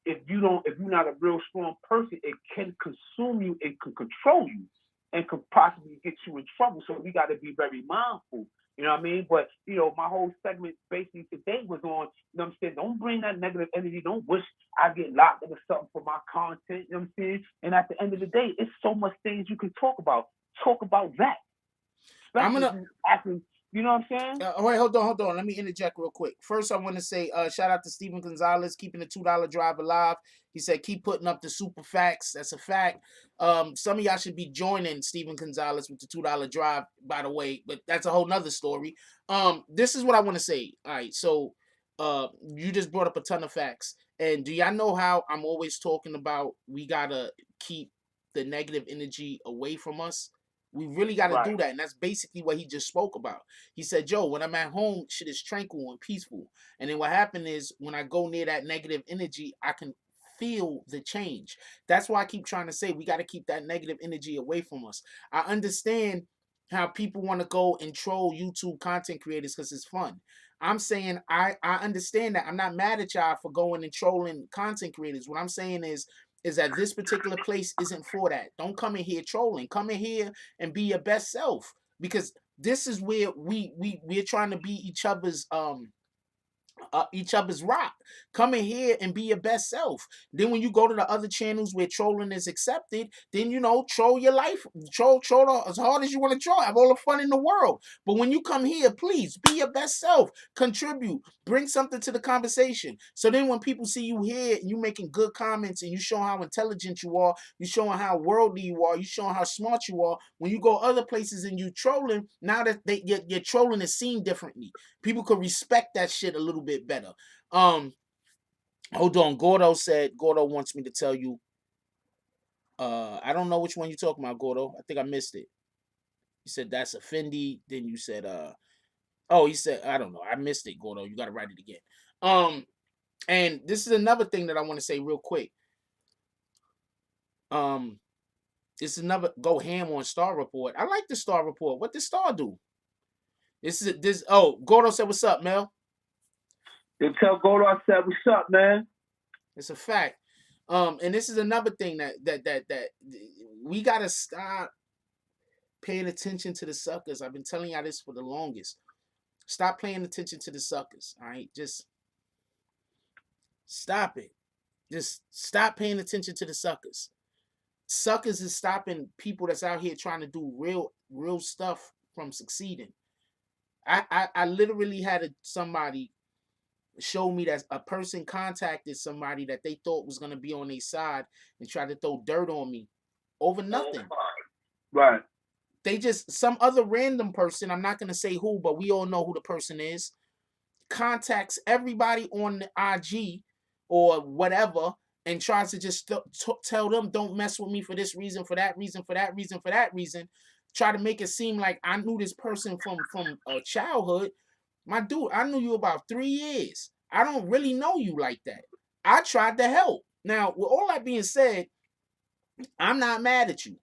if you're not a real strong person, it can consume you, it can control you, and could possibly get you in trouble. So we got to be very mindful. You know what I mean? But, you know, my whole segment basically today was on, you know what I'm saying, don't bring that negative energy. Don't wish I get locked into something for my content. You know what I'm saying? And at the end of the day, it's so much things you can talk about. Talk about that. Especially You know what I'm saying? Wait, hold on. Let me interject real quick. First, I want to say shout out to Steven Gonzalez, keeping the $2 drive alive. He said, keep putting up the super facts. That's a fact. Some of y'all should be joining Steven Gonzalez with the $2 drive, by the way, but that's a whole nother story. This is what I want to say. All right, so you just brought up a ton of facts. And do y'all know how I'm always talking about we gotta keep the negative energy away from us? We really got to do that. And that's basically what he just spoke about. He said, Joe, when I'm at home, shit is tranquil and peaceful. And then what happened is when I go near that negative energy, I can feel the change. That's why I keep trying to say we got to keep that negative energy away from us. I understand how people want to go and troll YouTube content creators because it's fun. I'm saying I understand that. I'm not mad at y'all for going and trolling content creators. What I'm saying is that this particular place isn't for that. Don't come in here trolling. Come in here and be your best self, because this is where we're trying to be each other's rock. Come in here and be your best self. Then when you go to the other channels where trolling is accepted, then troll your life, troll as hard as you want to troll. Have all the fun in the world. But when you come here, please be your best self. Contribute. Bring something to the conversation. So then when people see you here and you making good comments and you showing how intelligent you are, you showing how worldly you are, you showing how smart you are. When you go other places and you trolling, now that your trolling is seen differently. People could respect that shit a little bit better. Hold on. Gordo wants me to tell you. I don't know which one you're talking about, Gordo. I think I missed it. You said that's a Fendi. Then you said he said, I don't know. I missed it, Gordo. You gotta write it again. And this is another thing that I want to say real quick. This is another go ham on Star Report. I like the Star Report. What did Star do? Gordo said, what's up, Mel? They tell Gordo I said, what's up, man? It's a fact. And this is another thing that we gotta stop paying attention to the suckers. I've been telling y'all this for the longest. Stop paying attention to the suckers. All right, just stop it. Just stop paying attention to the suckers. Suckers is stopping people that's out here trying to do real stuff from succeeding. I literally had somebody show me that a person contacted somebody that they thought was gonna be on their side and tried to throw dirt on me over nothing. Right. They just some other random person, I'm not gonna say who, but we all know who the person is, contacts everybody on the IG or whatever and tries to just tell them don't mess with me for this reason, for that reason, for that reason, for that reason. Try to make it seem like I knew this person from childhood. My dude, I knew you about 3 years. I don't really know you like that. I tried to help. Now, with all that being said, I'm not mad at you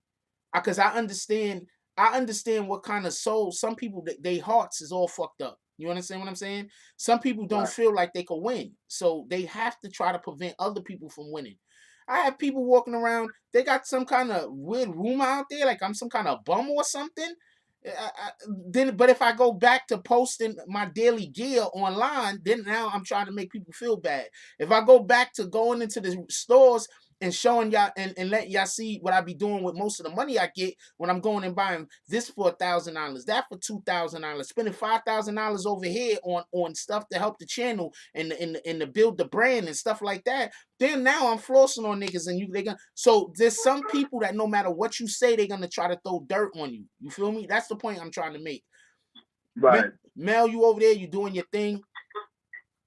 because I understand. I understand what kind of soul some people, they hearts is all fucked up. You understand what I'm saying? Some people don't feel like they can win, so they have to try to prevent other people from winning. I have people walking around. They got some kind of weird rumor out there, like I'm some kind of bum or something. But if I go back to posting my daily gear online, then now I'm trying to make people feel bad. If I go back to going into the stores and showing y'all and letting y'all see what I be doing with most of the money I get when I'm going and buying this for $1,000, that for $2,000, spending $5,000 over here on stuff to help the channel and to build the brand and stuff like that. Then now I'm flossing on niggas and so there's some people that no matter what you say, they're gonna try to throw dirt on you. You feel me? That's the point I'm trying to make. Right. Mel, you over there, you doing your thing.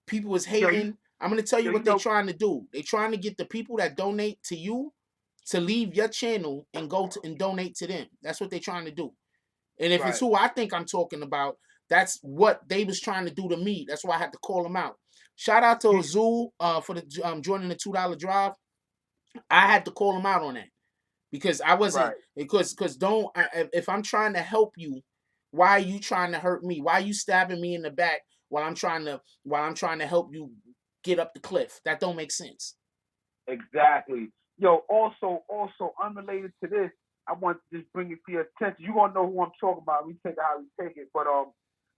People is hating. I'm gonna tell you what they're trying to do. They're trying to get the people that donate to you to leave your channel and go to and donate to them. That's what they're trying to do. And if it's who I think I'm talking about, that's what they was trying to do to me. That's why I had to call them out. Shout out to Azul for the joining the $2 drive. I had to call him out on that because I wasn't because if I'm trying to help you, why are you trying to hurt me? Why are you stabbing me in the back while I'm trying to help you get up the cliff? That don't make sense. Exactly. Yo, also unrelated to this, I want to just bring it to your attention. You gonna know who I'm talking about. We take it how we take it. But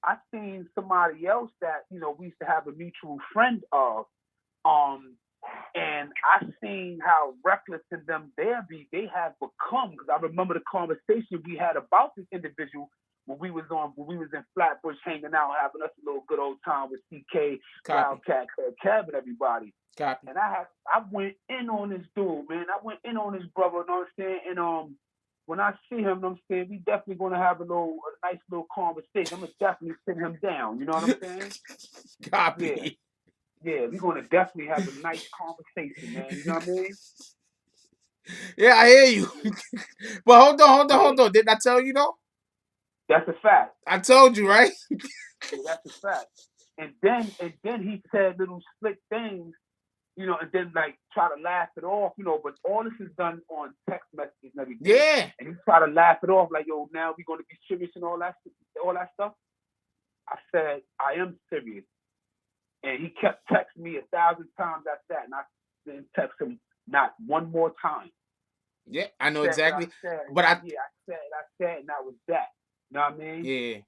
I seen somebody else that we used to have a mutual friend of, and I seen how reckless in them they have become. Because I remember the conversation we had about this individual when we was in Flatbush hanging out, having us a little good old time with CK, Copy. Wildcat, Kev, and everybody. Copy. And I went in on this dude, man. I went in on this brother, you know what I'm saying? And when I see him, you know what I'm saying, we definitely gonna have a nice little conversation. I'm gonna definitely sit him down, you know what I'm saying? Yeah. Copy. Yeah, we're gonna definitely have a nice conversation, man. You know what I mean? Yeah, I hear you. But hold on. Didn't I tell you though? That's a fact. I told you, right? Yeah, that's a fact. And then he said little slick things, you know, and then like try to laugh it off, you know. But all this is done on text messages and everything. Yeah. And he try to laugh it off like, yo, now we're gonna be serious and all that stuff. I said, I am serious. And he kept texting me 1,000 times after that, and I didn't text him not one more time. Yeah, I know exactly. But I said, and that was that. You know what I mean? Yeah.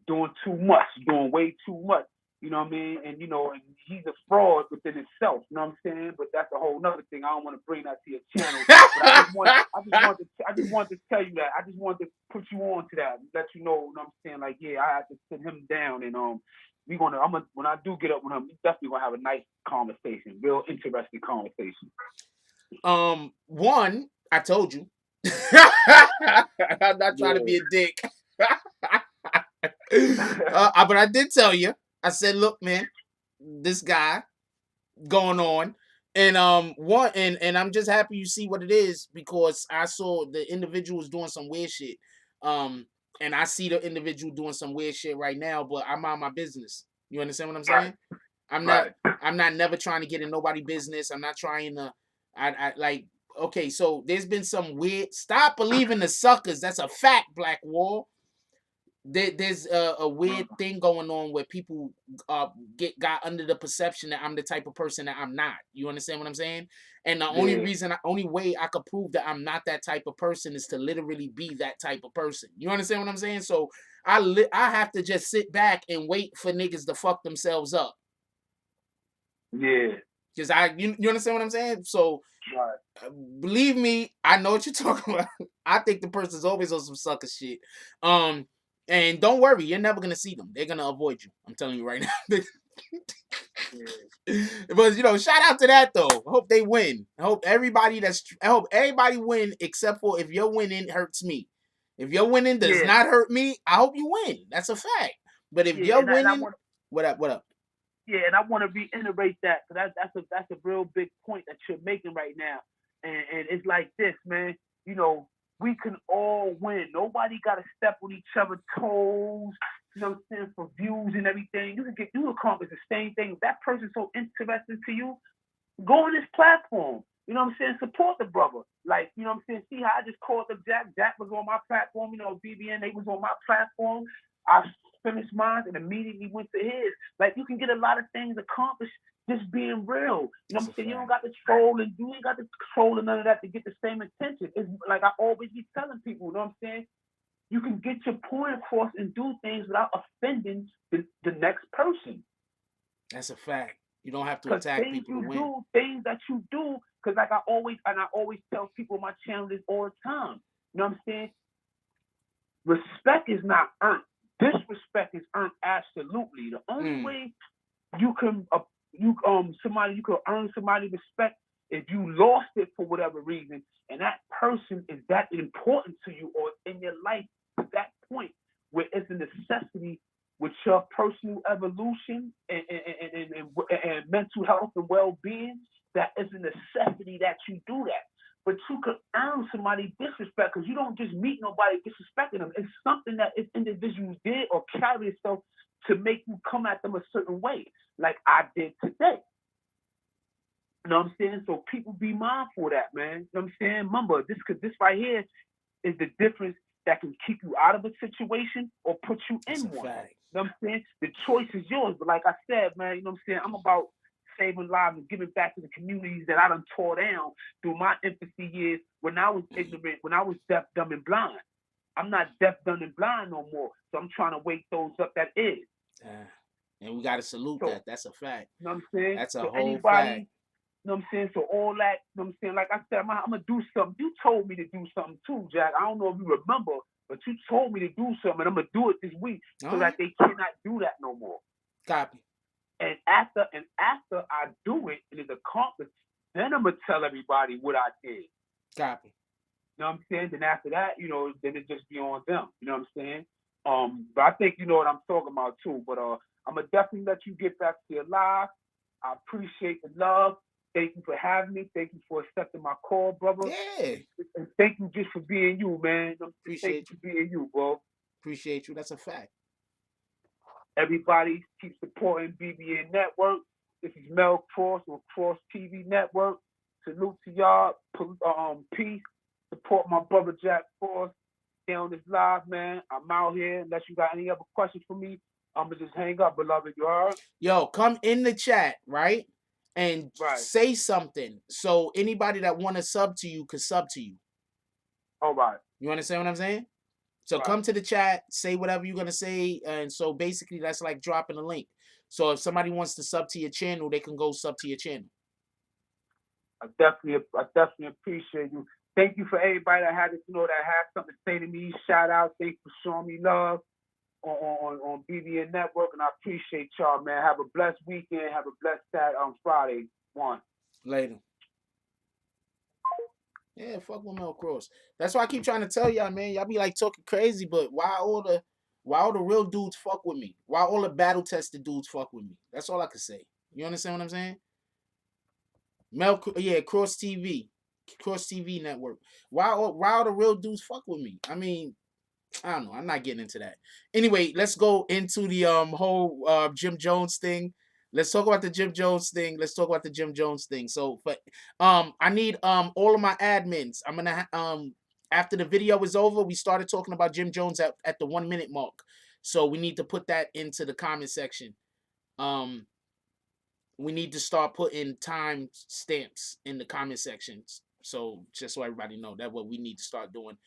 Doing too much, doing way too much. You know what I mean? And you know, and he's a fraud within himself. You know what I'm saying? But that's a whole nother thing. I don't want to bring that to your channel. But I just want to tell you that. I just wanted to put you on to that and let you know. You know what I'm saying? Like, yeah, I had to sit him down, and when I do get up with him, we definitely gonna have a nice conversation, real interesting conversation. One, I told you. I'm not trying to be a dick. But I did tell you. I said, look, man, this guy going on. And and I'm just happy you see what it is, because I saw the individual was doing some weird shit. And I see the individual doing some weird shit right now, but I'm on my business. You understand what I'm saying? Right. I'm not never trying to get in nobody's business. I'm not trying to I like, okay, so there's been some weird, stop believing the suckers. That's a fact, Black Wall. There's a weird thing going on where people got under the perception that I'm the type of person that I'm not. You understand what I'm saying? And the only way I could prove that I'm not that type of person is to literally be that type of person. You understand what I'm saying? So I have to just sit back and wait for niggas to fuck themselves up. Yeah. Because you understand what I'm saying? So believe me, I know what you're talking about. I think the person's always on some sucker shit. And don't worry, you're never gonna see them. They're gonna avoid you. I'm telling you right now. But you know, shout out to that though. I hope they win. I hope everybody win, except for if your winning hurts me. If your winning does not hurt me, I hope you win. That's a fact. But if you're winning, what up? Yeah, and I want to reiterate that, because that's a real big point that you're making right now. And it's like this, man. You know, we can all win. Nobody got to step on each other's toes, you know what I'm saying, for views and everything. You accomplish the same thing. If that person's so interesting to you, go on this platform. You know what I'm saying? Support the brother. Like, you know what I'm saying? See how I just called up Jack? Jack was on my platform. You know, BBN, they was on my platform. I finished mine and immediately went to his. Like, you can get a lot of things accomplished just being real. You know what I'm saying? You don't got to troll, and you ain't got to troll and none of that to get the same attention. It's like I always be telling people, you know what I'm saying? You can get your point across and do things without offending the next person. That's a fact. You don't have to attack people to win. Things that you do, because like I always tell people on my channel this all the time. You know what I'm saying? Respect is not earned. Disrespect is earned absolutely. The only way you can you can earn somebody's respect if you lost it for whatever reason, and that person is that important to you or in your life to that point where it's a necessity with your personal evolution and mental health and well-being, that is a necessity that you do that. But you could earn somebody disrespect, because you don't just meet nobody disrespecting them. It's something that if individuals did or carry themselves to make you come at them a certain way, like I did today. You know what I'm saying? So people be mindful of that, man. You know what I'm saying? Remember, this right here is the difference that can keep you out of a situation or put you in one. Fact. You know what I'm saying? The choice is yours. But like I said, man, you know what I'm saying? I'm about saving lives and giving back to the communities that I done tore down through my infancy years when I was ignorant, when I was deaf, dumb, and blind. I'm not deaf, dumb, and blind no more. So I'm trying to wake those up that is. And we got to salute that. That's a fact. You know what I'm saying? That's a whole fact. You know what I'm saying? So all that, you know what I'm saying? Like I said, I'm going to do something. You told me to do something too, Jack. I don't know if you remember, but you told me to do something, and I'm gonna do it this week, so that they cannot do that no more. Copy. And after I do it and it's accomplished, then I'm gonna tell everybody what I did. Copy. You know what I'm saying? Then after that, then it just be on them. You know what I'm saying? But I think you know what I'm talking about too. But I'm gonna definitely let you get back to your live. I appreciate the love. Thank you for having me. Thank you for accepting my call, brother. Yeah. And thank you just for being you, man. Appreciate you for being you, bro. Appreciate you. That's a fact. Everybody keep supporting BBN Network. This is Mel Kross on Kross TV Network. Salute to y'all. Peace. Support my brother Jack Kross. Stay on this live, man. I'm out here. Unless you got any other questions for me, I'm going to just hang up, beloved. You heard? Yo, come in the chat, right? And say something. So anybody that want to sub to you could sub to you. All right. You understand what I'm saying? So come to the chat, say whatever you're going to say. And so basically that's like dropping a link. So if somebody wants to sub to your channel, they can go sub to your channel. I definitely appreciate you. Thank you for everybody that had something to say to me. Shout out. Thanks for showing me love on BBN Network, and I appreciate y'all, man. Have a blessed weekend. Have a blessed Friday. Later. Yeah, fuck with Mel Kross. That's why I keep trying to tell y'all, man. Y'all be like talking crazy, but why all the real dudes fuck with me? Why all the battle tested dudes fuck with me? That's all I can say. You understand what I'm saying? Kross TV Network. Why all the real dudes fuck with me? I mean, I don't know. I'm not getting into that. Anyway, let's go into the whole Jim Jones thing. Let's talk about the Jim Jones thing. So, but I need all of my admins. I'm gonna after the video is over, we started talking about Jim Jones at the 1 minute mark. So we need to put that into the comment section. We need to start putting time stamps in the comment sections. So just so everybody know, that's what we need to start doing.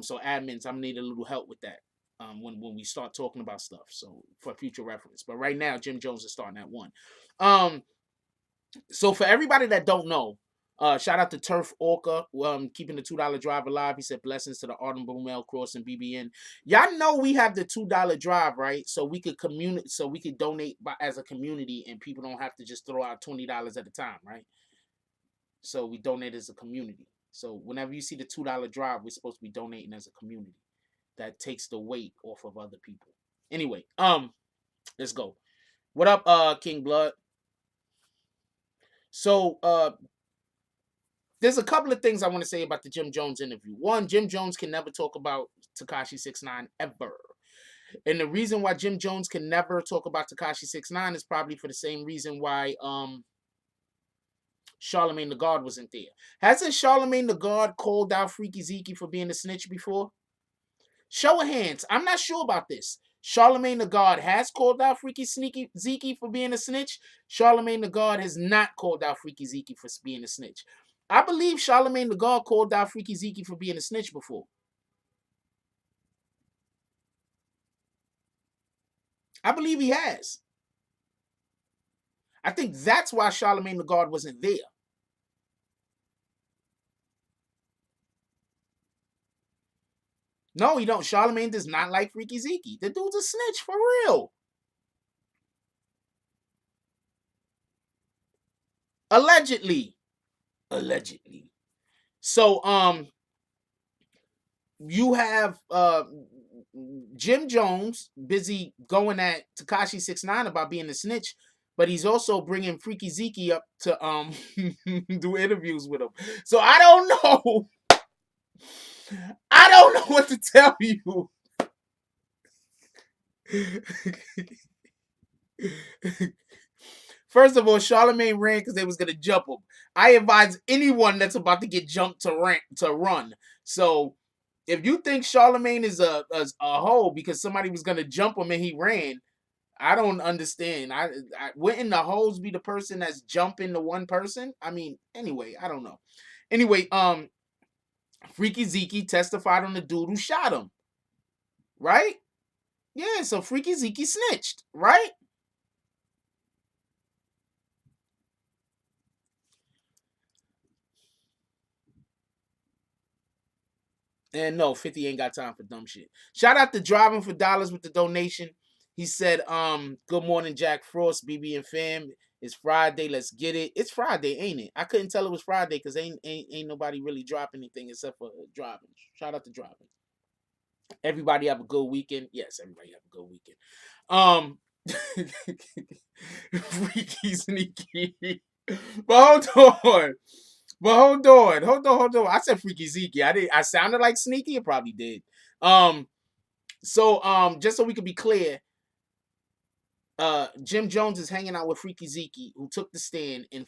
So admins, I'm gonna need a little help with that. When we start talking about stuff, so for future reference. But right now, Jim Jones is starting at 1. So for everybody that don't know, shout out to Turf Orca, keeping the $2 drive alive. He said blessings to the Audible Mel Kross and BBN. Y'all know we have the $2 drive, right? So we could donate as a community, and people don't have to just throw out $20 at a time, right? So we donate as a community. So whenever you see the $2 drive, we're supposed to be donating as a community. That takes the weight off of other people. Anyway, let's go. What up, King Blood? So there's a couple of things I want to say about the Jim Jones interview. One, Jim Jones can never talk about Tekashi 6ix9ine ever. And the reason why Jim Jones can never talk about Tekashi 6ix9ine is probably for the same reason why Charlemagne the God wasn't there. Hasn't Charlemagne the God called out Freaky Zeke for being a snitch before? Show of hands. I'm not sure about this. Charlemagne the God has called out Freaky Zeke for being a snitch. Charlemagne the God has not called out Freaky Zeke for being a snitch. I believe Charlemagne the God called out Freaky Zeke for being a snitch before. I believe he has. I think that's why Charlemagne the God wasn't there. No, he don't. Charlemagne does not like Freaky Zeke. The dude's a snitch for real. Allegedly. So, you have Jim Jones busy going at Tekashi 6ix9ine about being a snitch, but he's also bringing Freaky Zeke up to do interviews with him. So I don't know. I don't know what to tell you. First of all, Charlemagne ran because they was gonna jump him. I advise anyone that's about to get jumped to run. So if you think Charlemagne is a hoe because somebody was gonna jump him and he ran, I don't understand. Wouldn't the hoes be the person that's jumping the one person? I mean, anyway, I don't know. Anyway, Freaky Zeke testified on the dude who shot him. Right? Yeah, so Freaky Zeke snitched, right? And no, 50 ain't got time for dumb shit. Shout out to Driving for Dollars with the donation. He said, good morning, Jack Frost, BB and fam. It's Friday. Let's get it. It's Friday, ain't it? I couldn't tell it was Friday because ain't nobody really dropping anything except for driving. Shout out to driving. Everybody have a good weekend. Yes, everybody have a good weekend. Freaky sneaky. But hold on. Hold on. I said freaky Zeke. I sounded like sneaky. It probably did. So just so we could be clear, Jim Jones is hanging out with Freaky Zeke, who took the stand and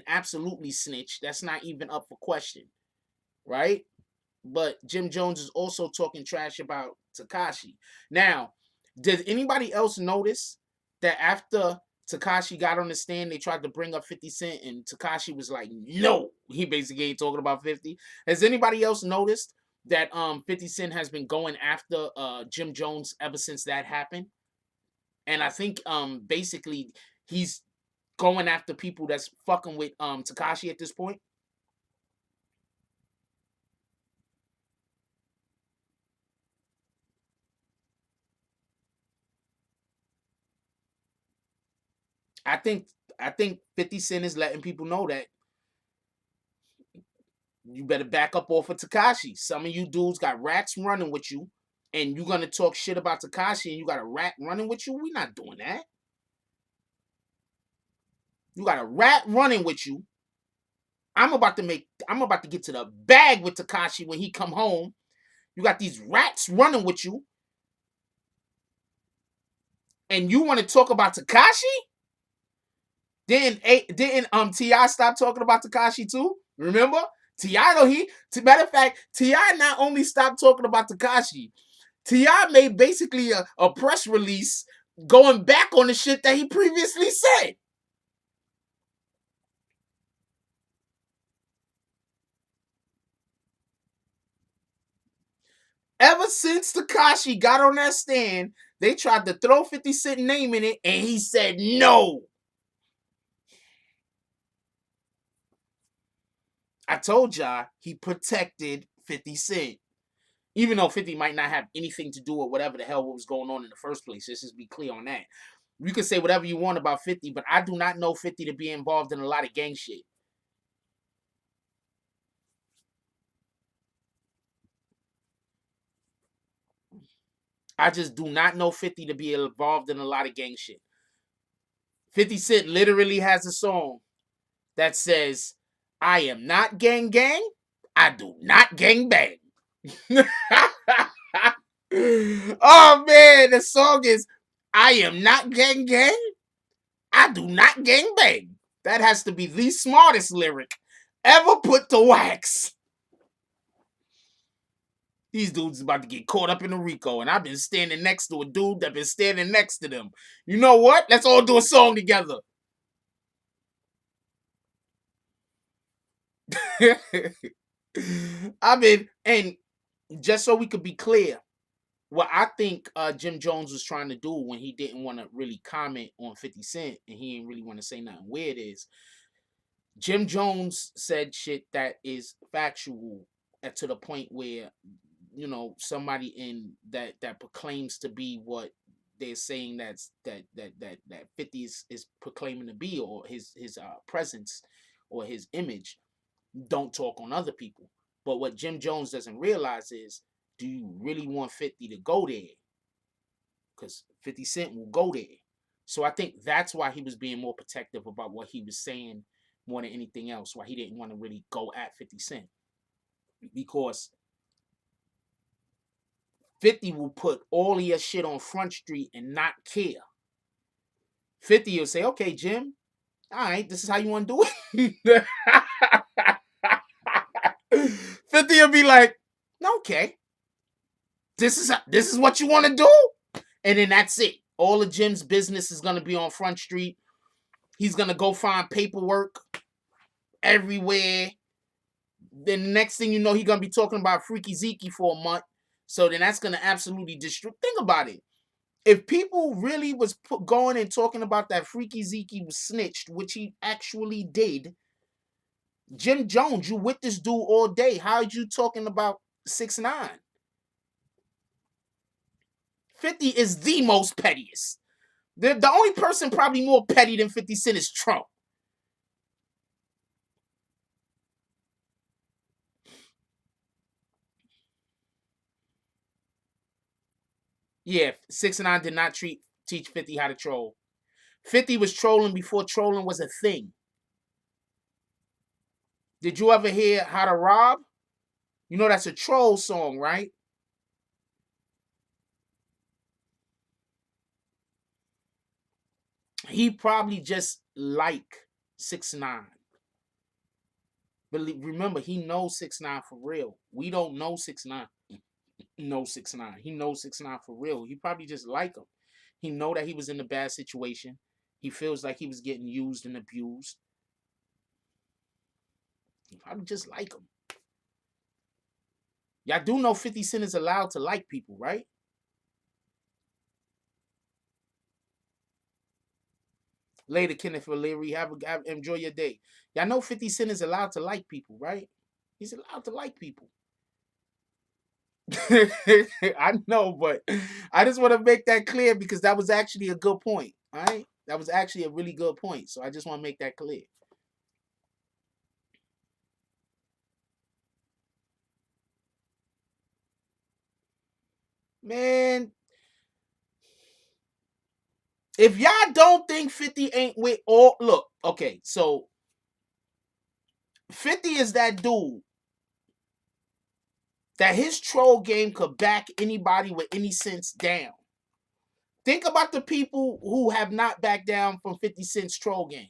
absolutely snitched. That's not even up for question, right? But Jim Jones is also talking trash about Tekashi. Now, did anybody else notice that after Tekashi got on the stand, they tried to bring up 50 Cent and Tekashi was like, no, he basically ain't talking about 50. Has anybody else noticed that 50 Cent has been going after Jim Jones ever since that happened? And I think basically he's going after people that's fucking with Tekashi at this point. I think 50 Cent is letting people know that you better back up off of Tekashi. Some of you dudes got rats running with you, and you gonna talk shit about Tekashi, and you got a rat running with you. We not doing that. You got a rat running with you. I'm about to get to the bag with Tekashi when he come home. You got these rats running with you, and you want to talk about Tekashi? Didn't Ti stop talking about Tekashi too? Remember? Ti though matter of fact, Ti not only stopped talking about Tekashi, Ti made basically a press release going back on the shit that he previously said. Ever since Tekashi got on that stand, they tried to throw 50 Cent name in it, and he said no. I told y'all he protected 50 Cent. Even though 50 might not have anything to do with whatever the hell was going on in the first place. Let's just be clear on that. You can say whatever you want about 50, but I do not know 50 to be involved in a lot of gang shit. I just do not know 50 to be involved in a lot of gang shit. 50 Cent literally has a song that says, I am not gang gang, I do not gang bang. Oh man, the song is I am not gang gang, I do not gang bang. That has to be the smartest lyric ever put to wax. These dudes about to get caught up in a RICO, and I've been standing next to a dude that been standing next to them. You know what? Let's all do a song together. I mean, and just so we could be clear, what I think Jim Jones was trying to do when he didn't want to really comment on 50 Cent and he didn't really want to say nothing weird is Jim Jones said shit that is factual to the point where somebody in that proclaims to be what they're saying that 50 is proclaiming to be, or his presence or his image, don't talk on other people. But what Jim Jones doesn't realize is, do you really want 50 to go there? Because 50 Cent will go there. So I think that's why he was being more protective about what he was saying more than anything else, why he didn't want to really go at 50 Cent. Because 50 will put all of your shit on Front Street and not care. 50 will say, okay, Jim, all right, this is how you want to do it. 50 will be like, okay, this is what you want to do? And then that's it. All of Jim's business is going to be on Front Street. He's going to go find paperwork everywhere. Then the next thing you know, he's going to be talking about Freaky Zeke for a month. So then that's going to absolutely destroy. Think about it. If people really was going and talking about that Freaky Zeke was snitched, which he actually did, Jim Jones, you with this dude all day. How are you talking about 6ix9ine. 50 is the most pettiest. The only person probably more petty than 50 Cent is Trump. Yeah, 6ix9ine did not teach 50 how to troll. 50 was trolling before trolling was a thing. Did you ever hear How to Rob? You know that's a troll song, right? He probably just like 6ix9ine. But remember, he knows 6ix9ine for real. We don't know 6ix9ine. Know 6ix9ine. He knows 6ix9ine for real. He probably just like him. He know that he was in a bad situation. He feels like he was getting used and abused. He probably just like him. Y'all do know 50 Cent is allowed to like people, right? Later, Kenneth O'Leary. Enjoy your day. Y'all know 50 Cent is allowed to like people, right? He's allowed to like people. I know, but I just want to make that clear because that was actually a good point. All right? That was actually a really good point. So I just want to make that clear. Man, if y'all don't think 50 ain't with all, look, okay, so 50 is that dude that his troll game could back anybody with any sense down. Think about the people who have not backed down from 50 Cent's troll game.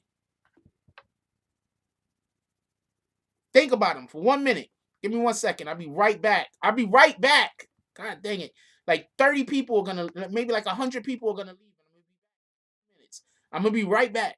Think about them for 1 minute. Give me 1 second. I'll be right back. I'll be right back. God dang it. Like 30 people are gonna, maybe like 100 people are gonna leave. I'm gonna be right back.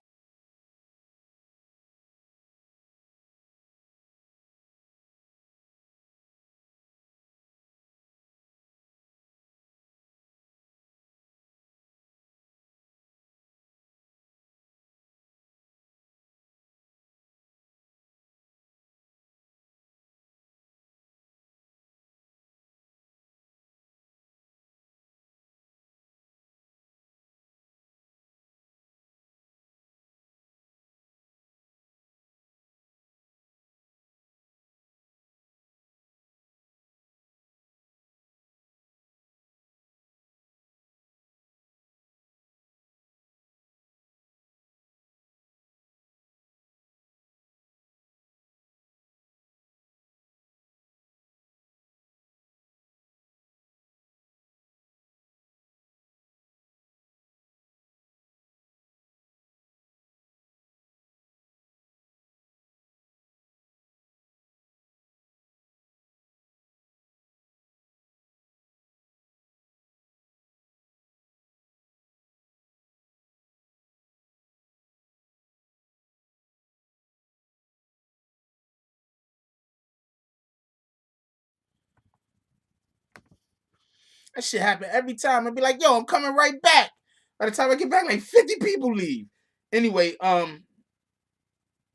That shit happen every time. I'd be like, yo, I'm coming right back. By the time I get back, like 50 people leave. Anyway,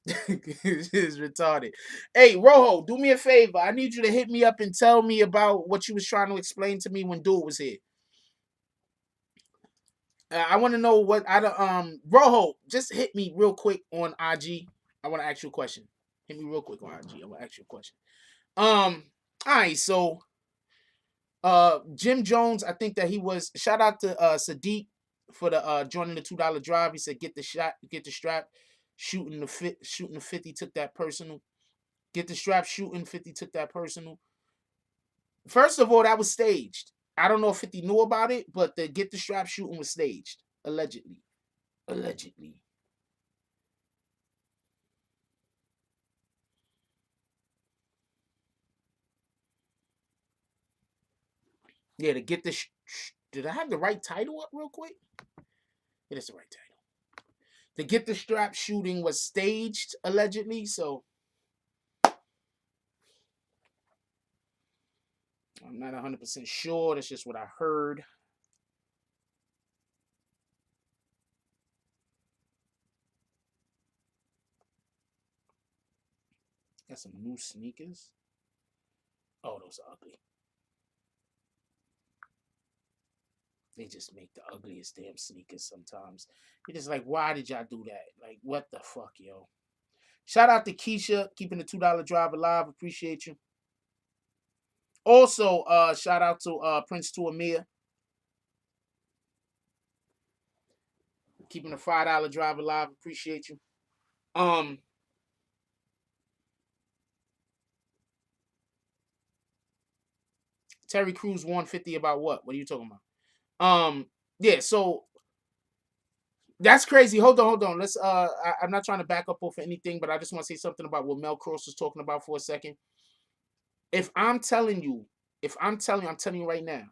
it's retarded. Hey, Rojo, do me a favor. I need you to hit me up and tell me about what you was trying to explain to me when Dude was here. I want to know what I Rojo, just hit me real quick on IG. I want to ask you a question. Hit me real quick on IG. I want to ask you a question. All right, so Jim Jones, I think that he was shout out to Sadiq for the joining the $2 drive. He said get the shot, get the strap, shooting the 50 took that personal. Get the strap shooting 50 took that personal. First of all, that was staged. I don't know if 50 knew about it, but the get the strap shooting was staged. Allegedly. Allegedly. Yeah, to get the did I have the right title up real quick? It is the right title. The get the strap shooting was staged, allegedly, so I'm not 100% sure. That's just what I heard. Got some new sneakers. Oh, those are ugly. They just make the ugliest damn sneakers sometimes. You're just like, why did y'all do that? Like, what the fuck, yo? Shout out to Keisha, keeping the $2 drive alive. Appreciate you. Also, shout out to Prince to Amir, keeping the $5 drive alive. Appreciate you. Terry Crews 150 about what? What are you talking about? Yeah, so that's crazy. Hold on. Let's I'm not trying to back up off anything, but I just want to say something about what Mel Kross was talking about for a second. If I'm telling you, I'm telling you right now,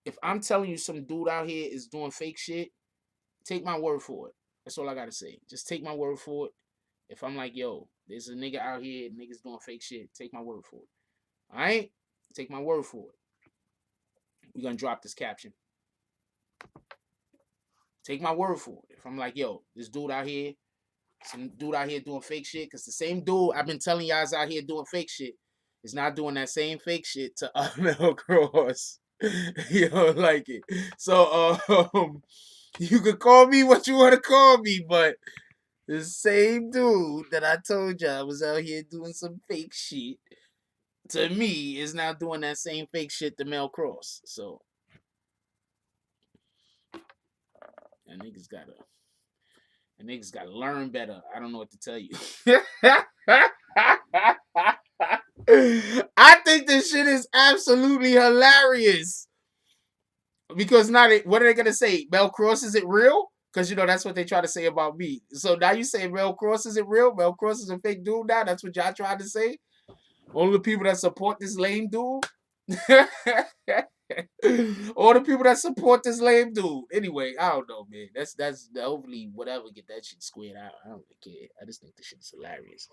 if I'm telling you some dude out here is doing fake shit, take my word for it. That's all I gotta say. Just take my word for it. If I'm like, yo, there's a nigga out here, niggas doing fake shit, take my word for it. Alright? Take my word for it. We're gonna drop this caption. Take my word for it. If I'm like, yo, this dude out here, some dude out here doing fake shit, because the same dude I've been telling y'all is out here doing fake shit is not doing that same fake shit to Mel Kross. You don't like it. So you could call me what you want to call me, but the same dude that I told y'all was out here doing some fake shit to me is now doing that same fake shit to Mel Kross. So that niggas gotta learn better. I don't know what to tell you. I think this shit is absolutely hilarious. Because now what are they gonna say? Mel Kross, is it real? Because you know that's what they try to say about me. So now you say Mel Kross, is it real? Mel Kross is a fake dude now? That's what y'all trying to say? All the people that support this lame dude? All the people that support this lame dude. Anyway, I don't know, man. That's hopefully whatever get that shit squared out. I don't really care. I just think this shit is hilarious.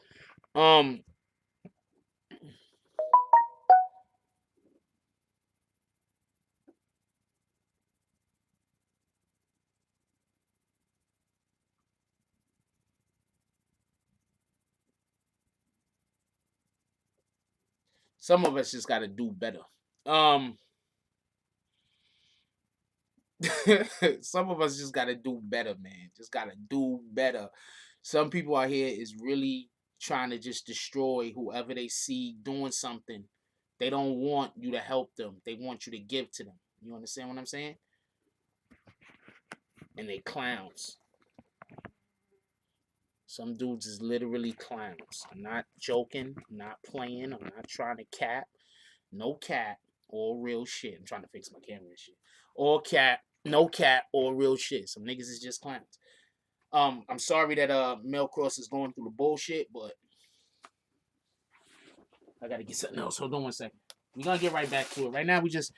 Some of us just gotta do better. Some of us just gotta do better, man. Just gotta do better. Some people out here is really trying to just destroy whoever they see doing something. They don't want you to help them. They want you to give to them. You understand what I'm saying? And they clowns. Some dudes is literally clowns. I'm not joking. I'm not playing. I'm not trying to cap. No cap. All real shit. I'm trying to fix my camera and shit. All cap. No cap. All real shit. Some niggas is just clowns. I'm sorry that Mel Kross is going through the bullshit, but I gotta get something else. Hold on 1 second. We're gonna get right back to it. Right now we just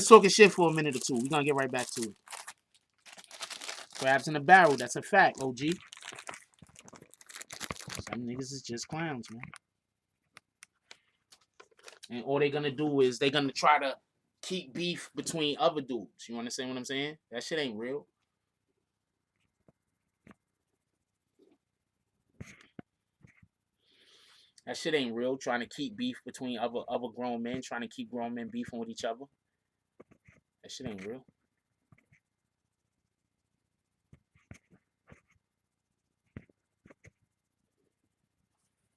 talking shit for a minute or two. We're gonna get right back to it. Crabs in the barrel, that's a fact, OG. Some niggas is just clowns, man. And all they're gonna do is they're gonna try to keep beef between other dudes. You understand what I'm saying? That shit ain't real. That shit ain't real. Trying to keep beef between other grown men, trying to keep grown men beefing with each other. That shit ain't real.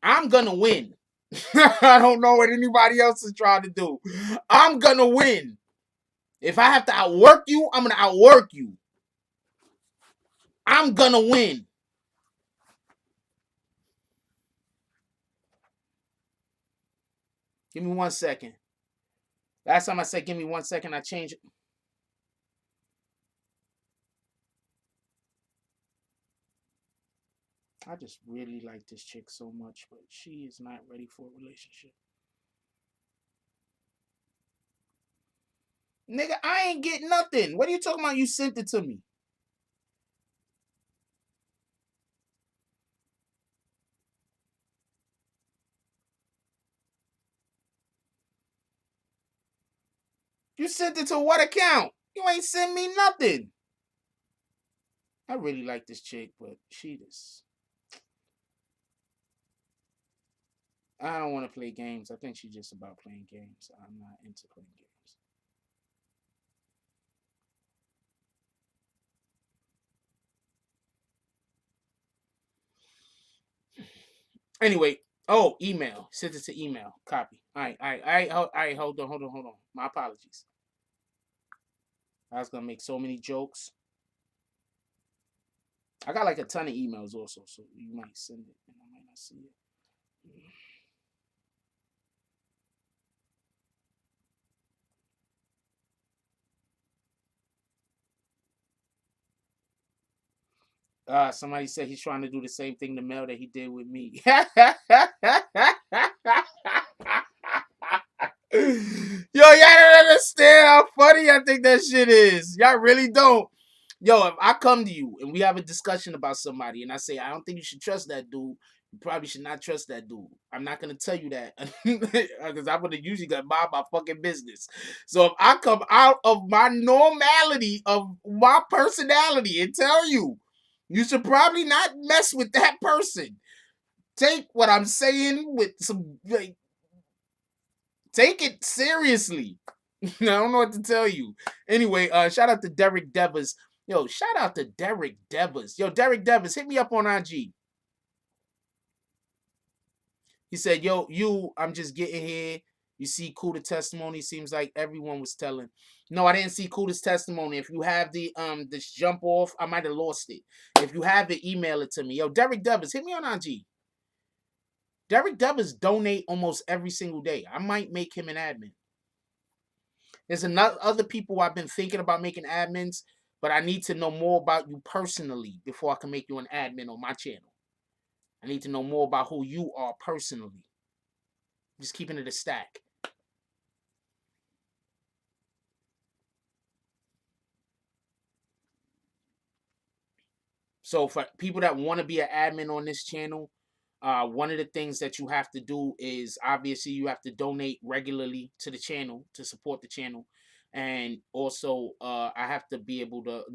I'm gonna win. I don't know what anybody else is trying to do. I'm gonna win. If I have to outwork you, I'm gonna outwork you. I'm gonna win. Give me 1 second. Last time I said give me 1 second, I changed it. I just really like this chick so much, but she is not ready for a relationship. Nigga, I ain't getting nothing. What are you talking about? You sent it to me. You sent it to what account? You ain't sent me nothing. I really like this chick, but she just... I don't want to play games. I think she's just about playing games. I'm not into playing games. Anyway, oh, email. Send it to email. Copy. All right. Hold on. My apologies. I was gonna make so many jokes. I got like a ton of emails also, so you might send it and I might not see it. Somebody said he's trying to do the same thing to Mel that he did with me. Yo, y'all don't understand how funny I think that shit is. Y'all really don't. Yo, if I come to you and we have a discussion about somebody and I say, I don't think you should trust that dude, you probably should not trust that dude. I'm not going to tell you that because I'm going to usually get mind my fucking business. So if I come out of my normality of my personality and tell you, you should probably not mess with that person. Take what I'm saying with some, like, take it seriously. I don't know what to tell you. Anyway, shout out to Derek Devers. Yo, shout out to Derek Devers. Yo, Derek Devers, hit me up on IG. He said, yo, I'm just getting here. You see Kuda testimony. Seems like everyone was telling. No, I didn't see Kuda's testimony. If you have this jump off, I might have lost it. If you have it, email it to me. Yo, Derek Devers, hit me on IG. Derek Devers donate almost every single day. I might make him an admin. There's another other people I've been thinking about making admins, but I need to know more about you personally before I can make you an admin on my channel. I need to know more about who you are personally. Just keeping it a stack. So for people that want to be an admin on this channel, one of the things that you have to do is obviously you have to donate regularly to the channel to support the channel, and also I have to be able to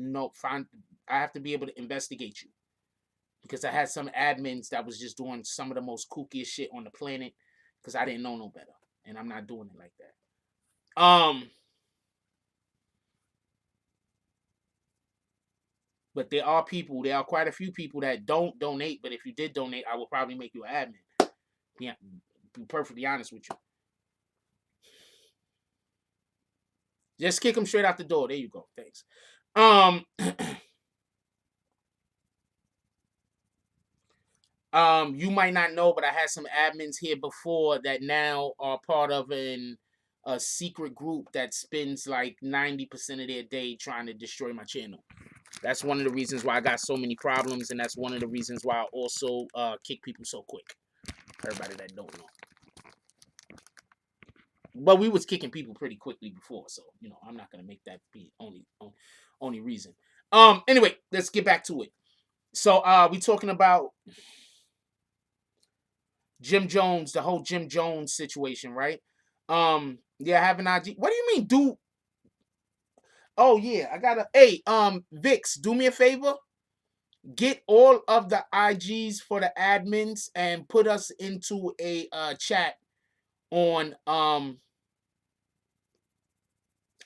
I have to be able to investigate you because I had some admins that was just doing some of the most kookiest shit on the planet because I didn't know no better, and I'm not doing it like that. But there are quite a few people that don't donate. But if you did donate, I would probably make you an admin. Yeah, be perfectly honest with you. Just kick them straight out the door. There you go. Thanks. Um, you might not know, but I had some admins here before that now are part of a secret group that spends like 90% of their day trying to destroy my channel. That's one of the reasons why I got so many problems, and that's one of the reasons why I also kick people so quick. Everybody that don't know. But we was kicking people pretty quickly before, so I'm not gonna make that be only reason. Anyway, let's get back to it. So we talking about Jim Jones, the whole Jim Jones situation, right? Yeah, I have an IG. What do you mean, do? Oh yeah, I gotta. Hey, Vix, do me a favor. Get all of the IGs for the admins and put us into a chat on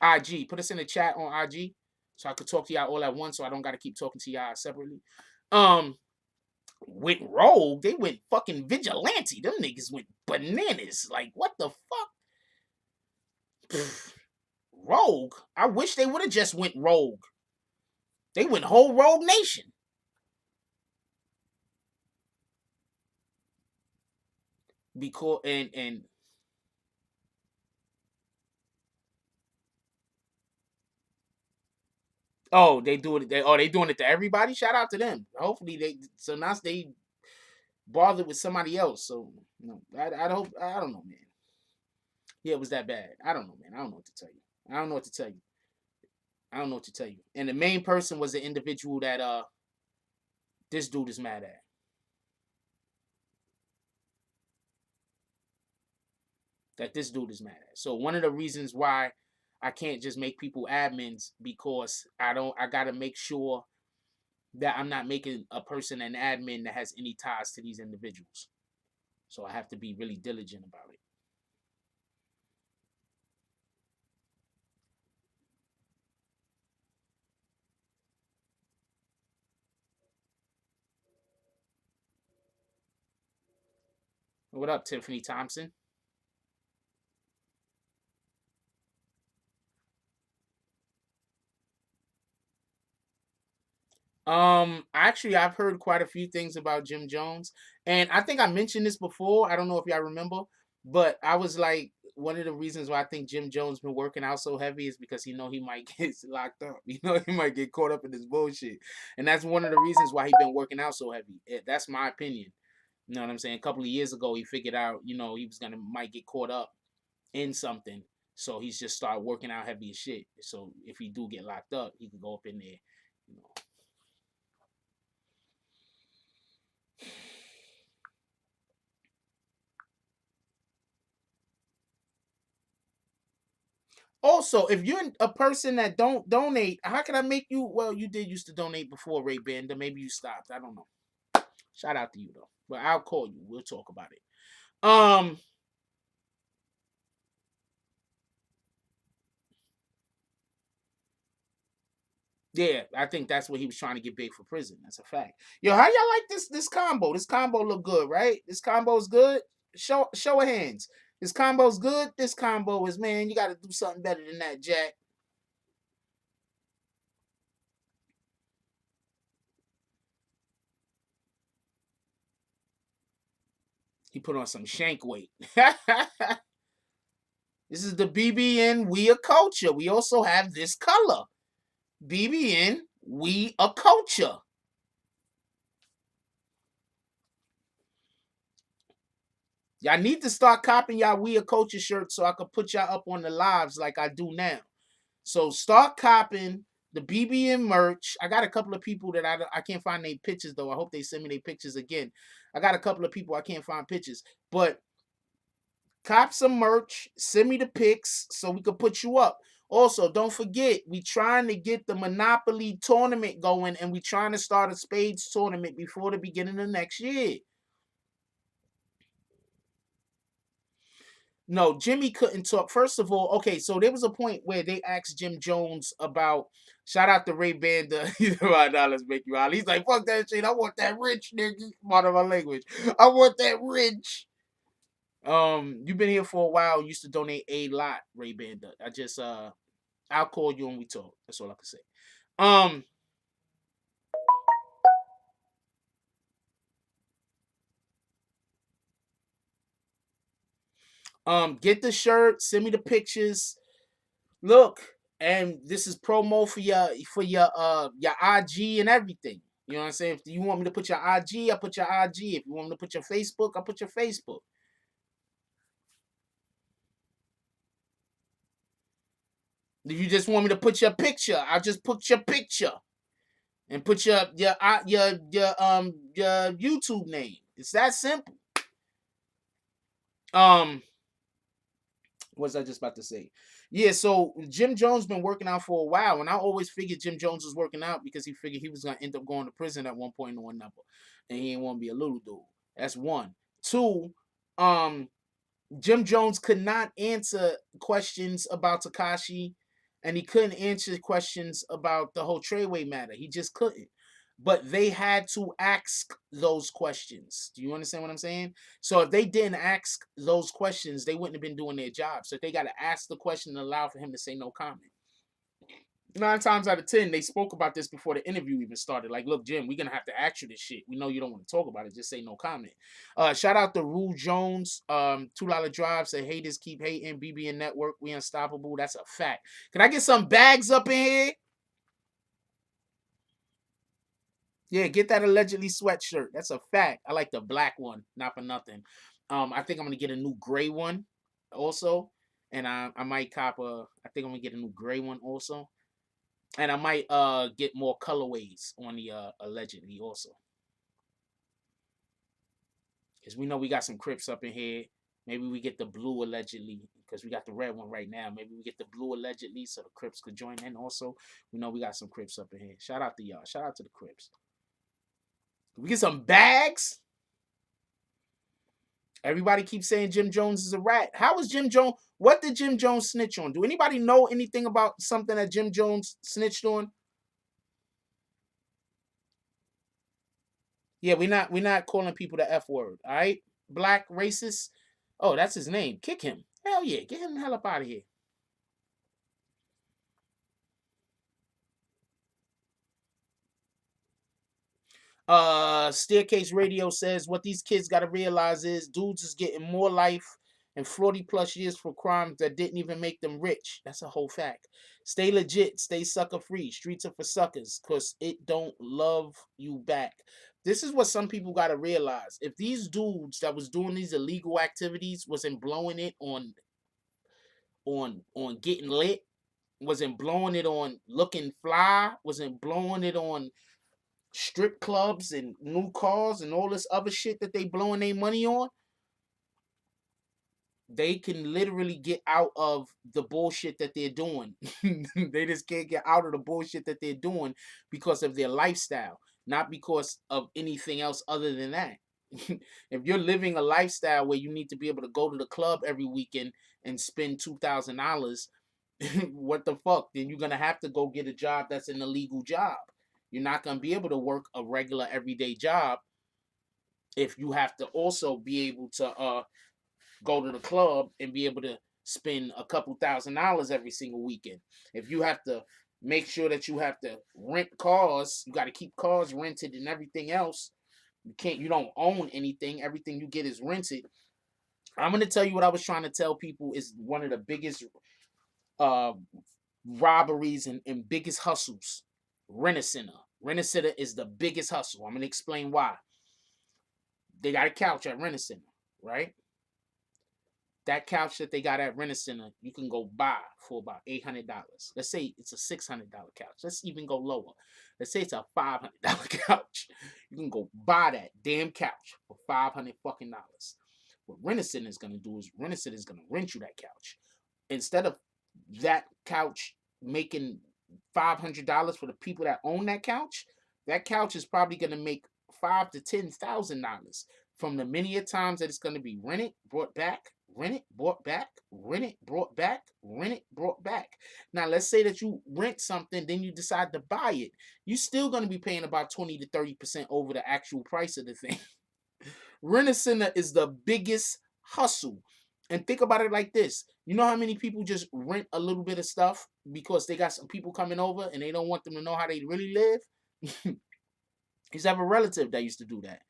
IG. Put us in the chat on IG so I could talk to y'all all at once, so I don't gotta keep talking to y'all separately. Went rogue. They went fucking vigilante. Them niggas went bananas. Like, what the fuck? Rogue. I wish they would have just went rogue. They went whole rogue nation. Because and oh, they do it. They doing it to everybody. Shout out to them. Hopefully now they bothered with somebody else. So I don't know, man. Yeah, it was that bad. I don't know, man. I don't know what to tell you. I don't know what to tell you. I don't know what to tell you. And the main person was the individual that this dude is mad at. That this dude is mad at. So one of the reasons why I can't just make people admins because I gotta make sure that I'm not making a person an admin that has any ties to these individuals. So I have to be really diligent about it. What up, Tiffany Thompson? Actually, I've heard quite a few things about Jim Jones, and I think I mentioned this before. I don't know if y'all remember, but I was like, one of the reasons why I think Jim Jones been working out so heavy is because he might get locked up. He might get caught up in this bullshit, and that's one of the reasons why he been working out so heavy. That's my opinion. You know what I'm saying? A couple of years ago, he figured out, he was gonna might get caught up in something, so he's just started working out heavy as shit. So if he do get locked up, he can go up in there, you know. Also, if you're a person that don't donate, how can I make you? Well, you did used to donate before, Ray Banda. Maybe you stopped. I don't know. Shout out to you though. But I'll call you. We'll talk about it. Um, yeah, I think that's what he was trying to get big for prison. That's a fact. Yo, how y'all like this combo? This combo look good, right? This combo is good. Show of hands. This combo's good. This combo is, man. You got to do something better than that, Jack. He put on some shank weight. This is the BBN We a Culture. We also have this color. BBN We a Culture. Y'all need to start copying y'all We a Culture shirts so I could put y'all up on the lives like I do now. So start copying the BBN merch. I got a couple of people that I can't find their pictures though. I hope they send me their pictures again. I got a couple of people I can't find pictures, but cop some merch, send me the pics so we can put you up. Also, don't forget, we trying to get the Monopoly tournament going, and we trying to start a spades tournament before the beginning of next year. No, Jimmy couldn't talk. First of all, okay, so there was a point where they asked Jim Jones about, shout out to Ray Banda, he's about dollars make you out. He's like, fuck that shit. I want that rich nigga. Part of my language. I want that rich. You've been here for a while. You used to donate a lot, Ray Banda. I'll call you when we talk. That's all I can say. Um, get the shirt, send me the pictures. Look, and this is promo for your IG and everything. You know what I'm saying? If you want me to put your IG, I put your IG. If you want me to put your Facebook, I put your Facebook. If you just want me to put your picture, I'll just put your picture and put your YouTube name. It's that simple. Um, what was I just about to say? Yeah, so Jim Jones been working out for a while, and I always figured Jim Jones was working out because he figured he was gonna end up going to prison at one point or another, and he didn't want to be a little dude. That's one. Two, um, Jim Jones could not answer questions about Takashi, and he couldn't answer questions about the whole Treyway matter. He just couldn't. But they had to ask those questions. Do you understand what I'm saying? So if they didn't ask those questions, they wouldn't have been doing their job. So they got to ask the question and allow for him to say no comment. 9 times out of 10, they spoke about this before the interview even started. Like, look, Jim, we're gonna have to ask you this shit. We know you don't want to talk about it. Just say no comment. Shout out to Rue Jones. $2 drive said haters keep hating. BBN Network, we unstoppable. That's a fact. Can I get some bags up in here? Yeah, get that allegedly sweatshirt. That's a fact. I like the black one, not for nothing. I think I'm gonna get a new gray one also. And I might cop a I think I'm gonna get a new gray one also. And I might get more colorways on the allegedly also. Because we know we got some Crips up in here. Maybe we get the blue allegedly because we got the red one right now. Maybe we get the blue allegedly so the Crips could join in also. We know we got some Crips up in here. Shout out to y'all. Shout out to the Crips. We get some bags. Everybody keeps saying Jim Jones is a rat. How is Jim Jones? What did Jim Jones snitch on? Do anybody know anything about something that Jim Jones snitched on? Yeah, we're not calling people the F word. All right, black racist. Oh, that's his name. Kick him. Hell yeah, get him the hell up out of here. Staircase Radio says what these kids got to realize is dudes is getting more life and 40 plus years for crimes that didn't even make them rich. That's a whole fact. Stay legit, stay sucker free. Streets are for suckers because it don't love you back. This is what some people got to realize. If these dudes that was doing these illegal activities wasn't blowing it on getting lit, wasn't blowing it on looking fly, wasn't blowing it on strip clubs and new cars and all this other shit that they blowing their money on, they can literally get out of the bullshit that they're doing. They just can't get out of the bullshit that they're doing because of their lifestyle, not because of anything else other than that. If you're living a lifestyle where you need to be able to go to the club every weekend and spend $2,000, what the fuck? Then you're gonna have to go get a job that's an illegal job. You're not gonna be able to work a regular everyday job if you have to also be able to go to the club and be able to spend a couple $1,000s every single weekend. If you have to make sure that you have to rent cars, you got to keep cars rented and everything else. You don't own anything. Everything you get is rented. I'm gonna tell you what I was trying to tell people is one of the biggest uh robberies and biggest hustles. Rent a center. Rent a center is the biggest hustle. I'm gonna explain why. They got a couch at Rent a Center, right? That couch that they got at Rent a Center, you can go buy for about $800. Let's say it's a $600 couch. Let's even go lower. Let's say it's a $500 couch. You can go buy that damn couch for $500 fucking dollars. What Rent a Center is gonna do is Rent a Center is gonna rent you that couch. Instead of that couch making $500 for the people that own that couch is probably gonna make $5,000 to $10,000 from the many a times that it's gonna be rented, brought back, rented, brought back, rented, brought back, rented, brought back. Now let's say that you rent something, then you decide to buy it. You're still gonna be paying about 20 to 30% over the actual price of the thing. Rent a Center is the biggest hustle. And think about it like this. You know how many people just rent a little bit of stuff because they got some people coming over and they don't want them to know how they really live? Used to have a relative that used to do that.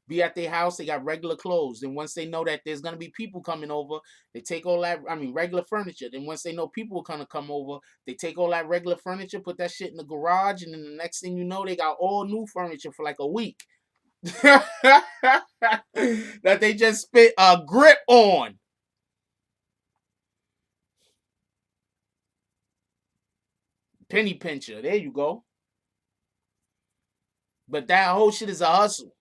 Be at their house, they got regular clothes. Then once they know that there's gonna be people coming over, they take all that, regular furniture. Then once they know people are gonna come over, they take all that regular furniture, put that shit in the garage, and then the next thing you know, they got all new furniture for like a week. That they just spit a grip on. Penny pincher. There you go. But that whole shit is a hustle.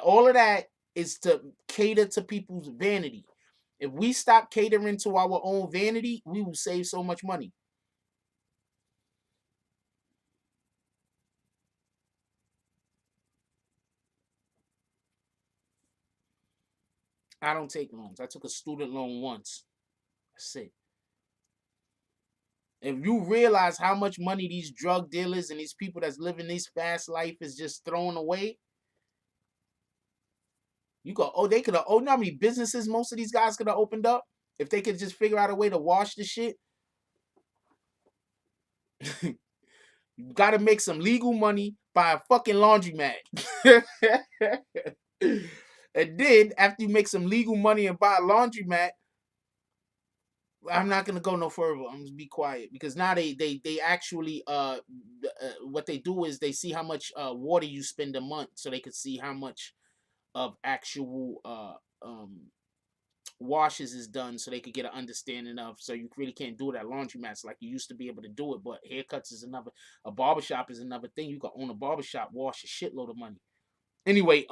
All of that is to cater to people's vanity. If we stop catering to our own vanity, we will save so much money. I don't take loans. I took a student loan once. That's it. If you realize how much money these drug dealers and these people that's living this fast life is just throwing away, you go, oh, they could have, oh, you know how many businesses most of these guys could have opened up if they could just figure out a way to wash the shit. You got to make some legal money, buy a fucking laundromat. And then after you make some legal money and buy a laundromat, I'm not gonna go no further. I'm gonna be quiet because now they actually what they do is they see how much water you spend a month, so they could see how much of actual washes is done, so they could get an understanding of. So you really can't do it at laundromats like you used to be able to do it. But haircuts is another. A barbershop is another thing. You can own a barbershop, wash a shitload of money. Anyway,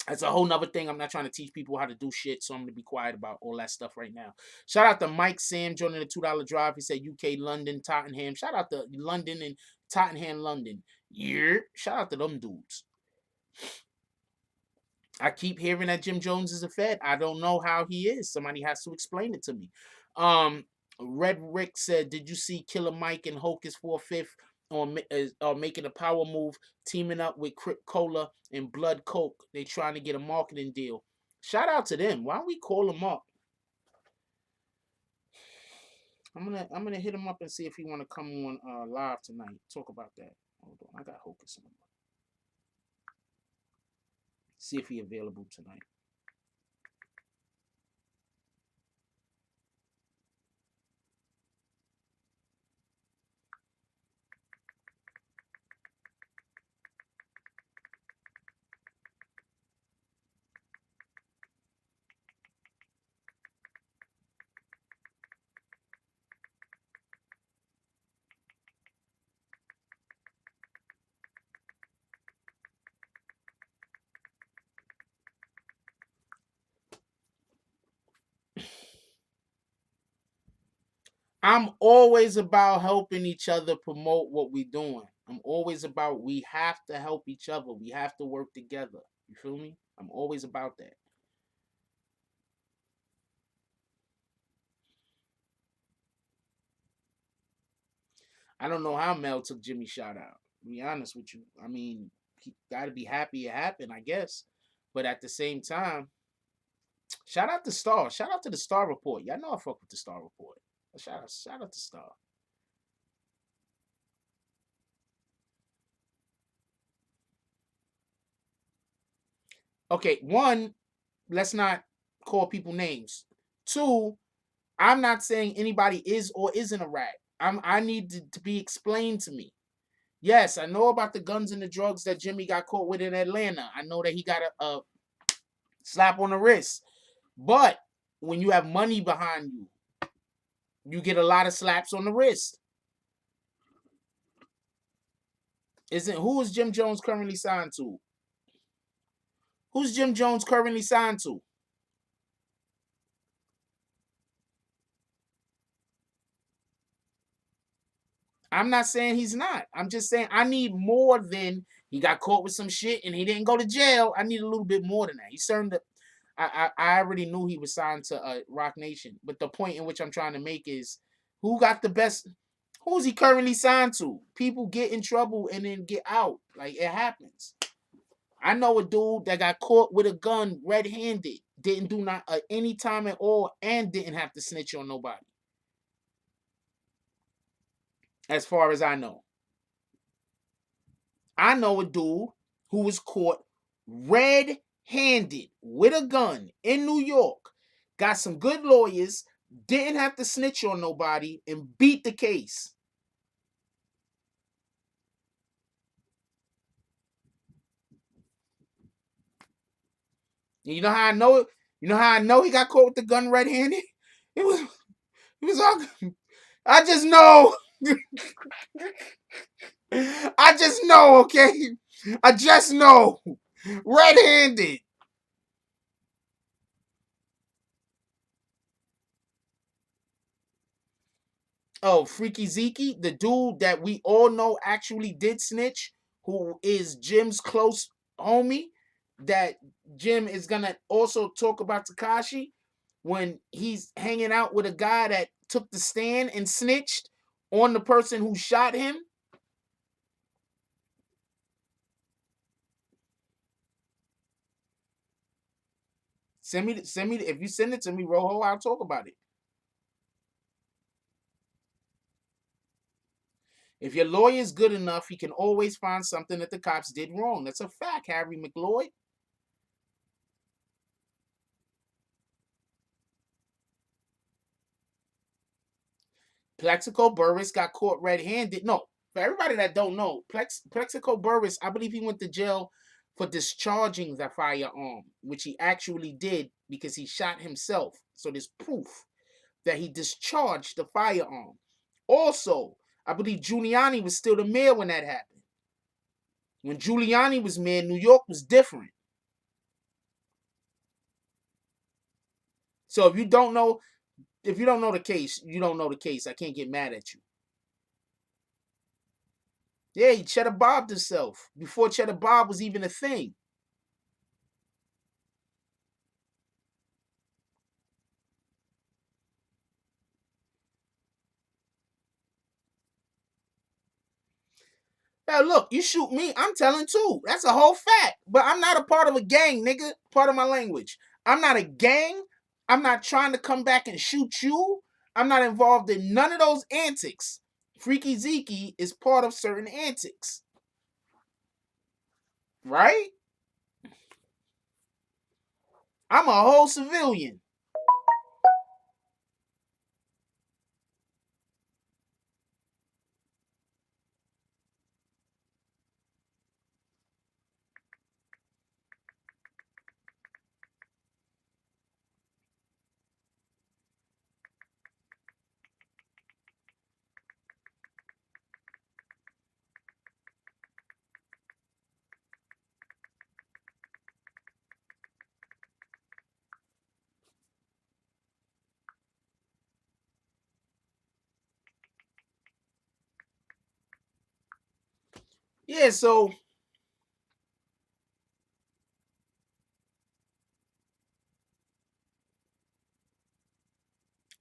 that's a whole nother thing. I'm not trying to teach people how to do shit, so I'm gonna be quiet about all that stuff right now. Shout out to Mike Sam joining the $2 drive. He said UK, London, Tottenham. Shout out to London and Tottenham, London. Yeah. Shout out to them dudes. I keep hearing that Jim Jones is a Fed. I don't know how he is. Somebody has to explain it to me. Um, Red Rick said, "Did you see Killer Mike and Hocus 4/5 on making a power move, teaming up with Crip Cola and Blood Coke? They trying to get a marketing deal. Shout out to them. Why don't we call them up? I'm gonna hit him up and see if he want to come on live tonight. Talk about that. Hold on, I got Hocus on. See if he available tonight." I'm always about helping each other promote what we're doing. I'm always about we have to help each other. We have to work together. You feel me? I'm always about that. I don't know how Mel took Jimmy shout out. To be honest with you. I mean, he gotta be happy it happened, I guess. But at the same time, shout out to Star. Shout out to the Star Report. Y'all know I fuck with the Star Report. Shout out to Star. Okay, one, let's not call people names. Two, I'm not saying anybody is or isn't a rat. I need to be explained to me. Yes, I know about the guns and the drugs that Jimmy got caught with in Atlanta. I know that he got a slap on the wrist. But when you have money behind you, you get a lot of slaps on the wrist. Isn't who is Jim Jones currently signed to? Who's Jim Jones currently signed to? I'm not saying he's not. I'm just saying I need more than he got caught with some shit and he didn't go to jail. I need a little bit more than that. He served. I already knew he was signed to Rock Nation, but the point in which I'm trying to make is who got the best. Who's he currently signed to? People get in trouble and then get out. Like it happens. I know a dude that got caught with a gun red-handed, didn't do not any time at all, and didn't have to snitch on nobody. As far as I know. I know a dude who was caught red-handed with a gun in New York, got some good lawyers, didn't have to snitch on nobody, and beat the case. And you know how I know it? You know how I know he got caught with the gun red-handed? It was all I just know. I just know, okay? I just know. Red-handed. Oh, Freaky Zeke, the dude that we all know actually did snitch, who is Jim's close homie, that Jim is gonna also talk about Takashi when he's hanging out with a guy that took the stand and snitched on the person who shot him. Send me if you send it to me, Rojo, I'll talk about it. If your lawyer is good enough, he can always find something that the cops did wrong. That's a fact, Harry McLeod. Plexico Burris got caught red-handed. No, for everybody that don't know, Plexico Burris, I believe he went to jail for discharging the firearm, which he actually did because he shot himself. So there's proof that he discharged the firearm. Also, I believe Giuliani was still the mayor when that happened. When Giuliani was mayor, New York was different. So if you don't know the case, you don't know the case. I can't get mad at you. Yeah, he Cheddar Bobbed himself before Cheddar Bob was even a thing. Now look, you shoot me, I'm telling too. That's a whole fact. But I'm not a part of a gang, nigga. Part of my language. I'm not a gang. I'm not trying to come back and shoot you. I'm not involved in none of those antics. Freaky Zeke is part of certain antics. Right? I'm a whole civilian. Yeah, so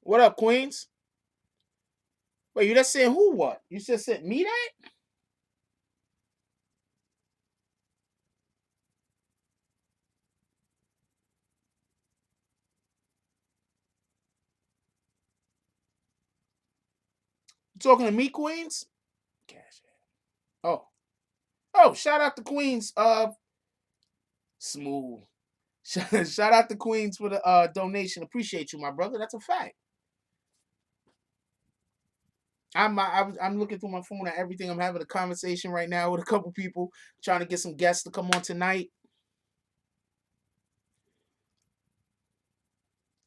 what up, Queens? Wait, you just saying who what? You just said me that? You talking to me, Queens? Cash. Oh. Oh, shout out to Queens. Smooth. Shout out to Queens for the donation. Appreciate you, my brother. That's a fact. I'm looking through my phone at everything. I'm having a conversation right now with a couple people, trying to get some guests to come on tonight.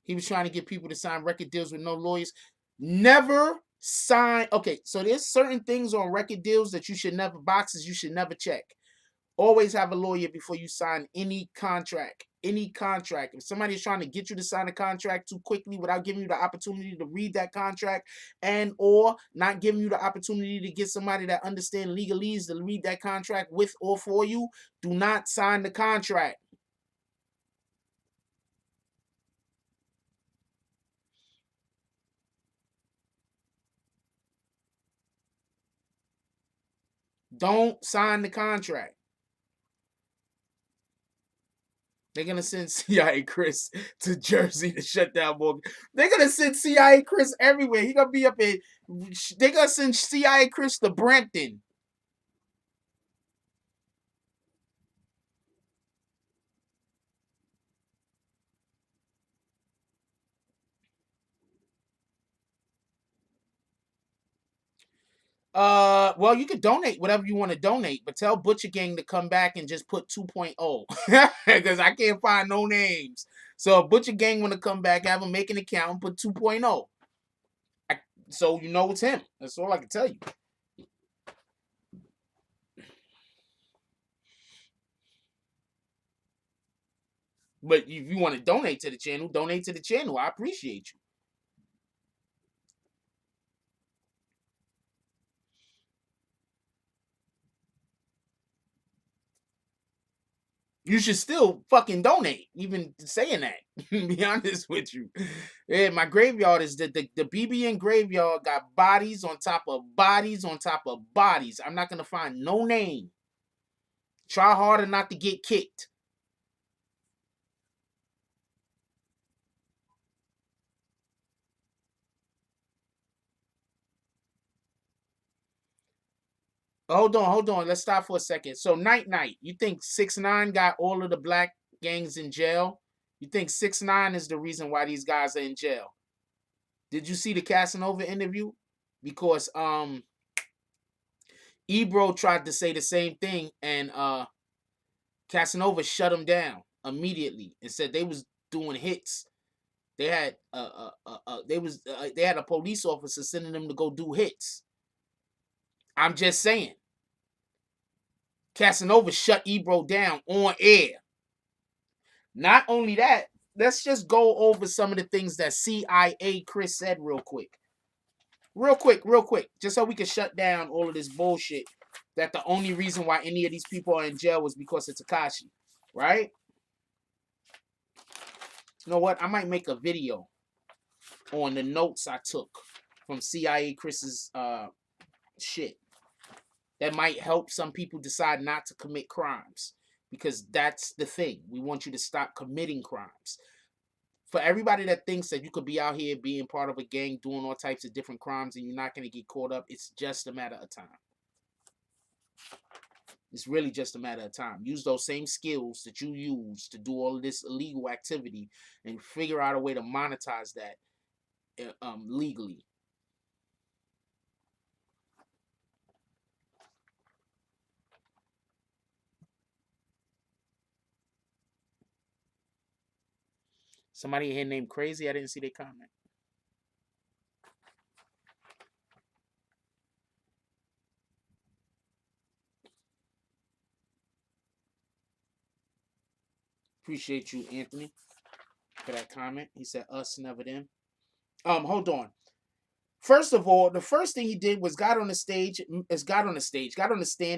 He was trying to get people to sign record deals with no lawyers. Never sign. Okay, so there's certain things on record deals that you should never, boxes you should never check. Always have a lawyer before you sign any contract. Any contract. If somebody is trying to get you to sign a contract too quickly without giving you the opportunity to read that contract, and or not giving you the opportunity to get somebody that understands legalese to read that contract with or for you, do not sign the contract. Don't sign the contract. They're gonna send CIA Chris to Jersey to shut down Morgan. They're gonna send CIA Chris everywhere. He gonna be up in. They're gonna send CIA Chris to Brampton. Well, you could donate whatever you want to donate, but tell Butcher Gang to come back and just put 2.0 because I can't find no names. So if Butcher Gang want to come back, have them make an account and put 2.0. So you know it's him. That's all I can tell you. But if you want to donate to the channel, donate to the channel. I appreciate you. You should still fucking donate, even saying that. Be honest with you. Yeah, my graveyard is the BBN graveyard got bodies on top of bodies on top of bodies. I'm not gonna find no name. Try harder not to get kicked. Hold on. Let's stop for a second. So Night Night, you think 6ix9ine got all of the black gangs in jail? You think 6ix9ine is the reason why these guys are in jail? Did you see the Casanova interview? Because Ebro tried to say the same thing, and Casanova shut him down immediately and said they was doing hits. They had they had a police officer sending them to go do hits. I'm just saying. Casanova shut Ebro down on air. Not only that, let's just go over some of the things that CIA Chris said real quick. Real quick, just so we can shut down all of this bullshit that the only reason why any of these people are in jail was because of Tekashi, right? You know what? I might make a video on the notes I took from CIA Chris's shit. that might help some people decide not to commit crimes, because that's the thing. We want you to stop committing crimes. For everybody that thinks that you could be out here being part of a gang doing all types of different crimes and you're not going to get caught up, it's just a matter of time. It's really just a matter of time. Use those same skills that you use to do all of this illegal activity and figure out a way to monetize that legally. Somebody here named Crazy, I didn't see their comment. Appreciate you, Anthony, for that comment. He said us, never them. Hold on. First of all, the first thing he did was got on the stand,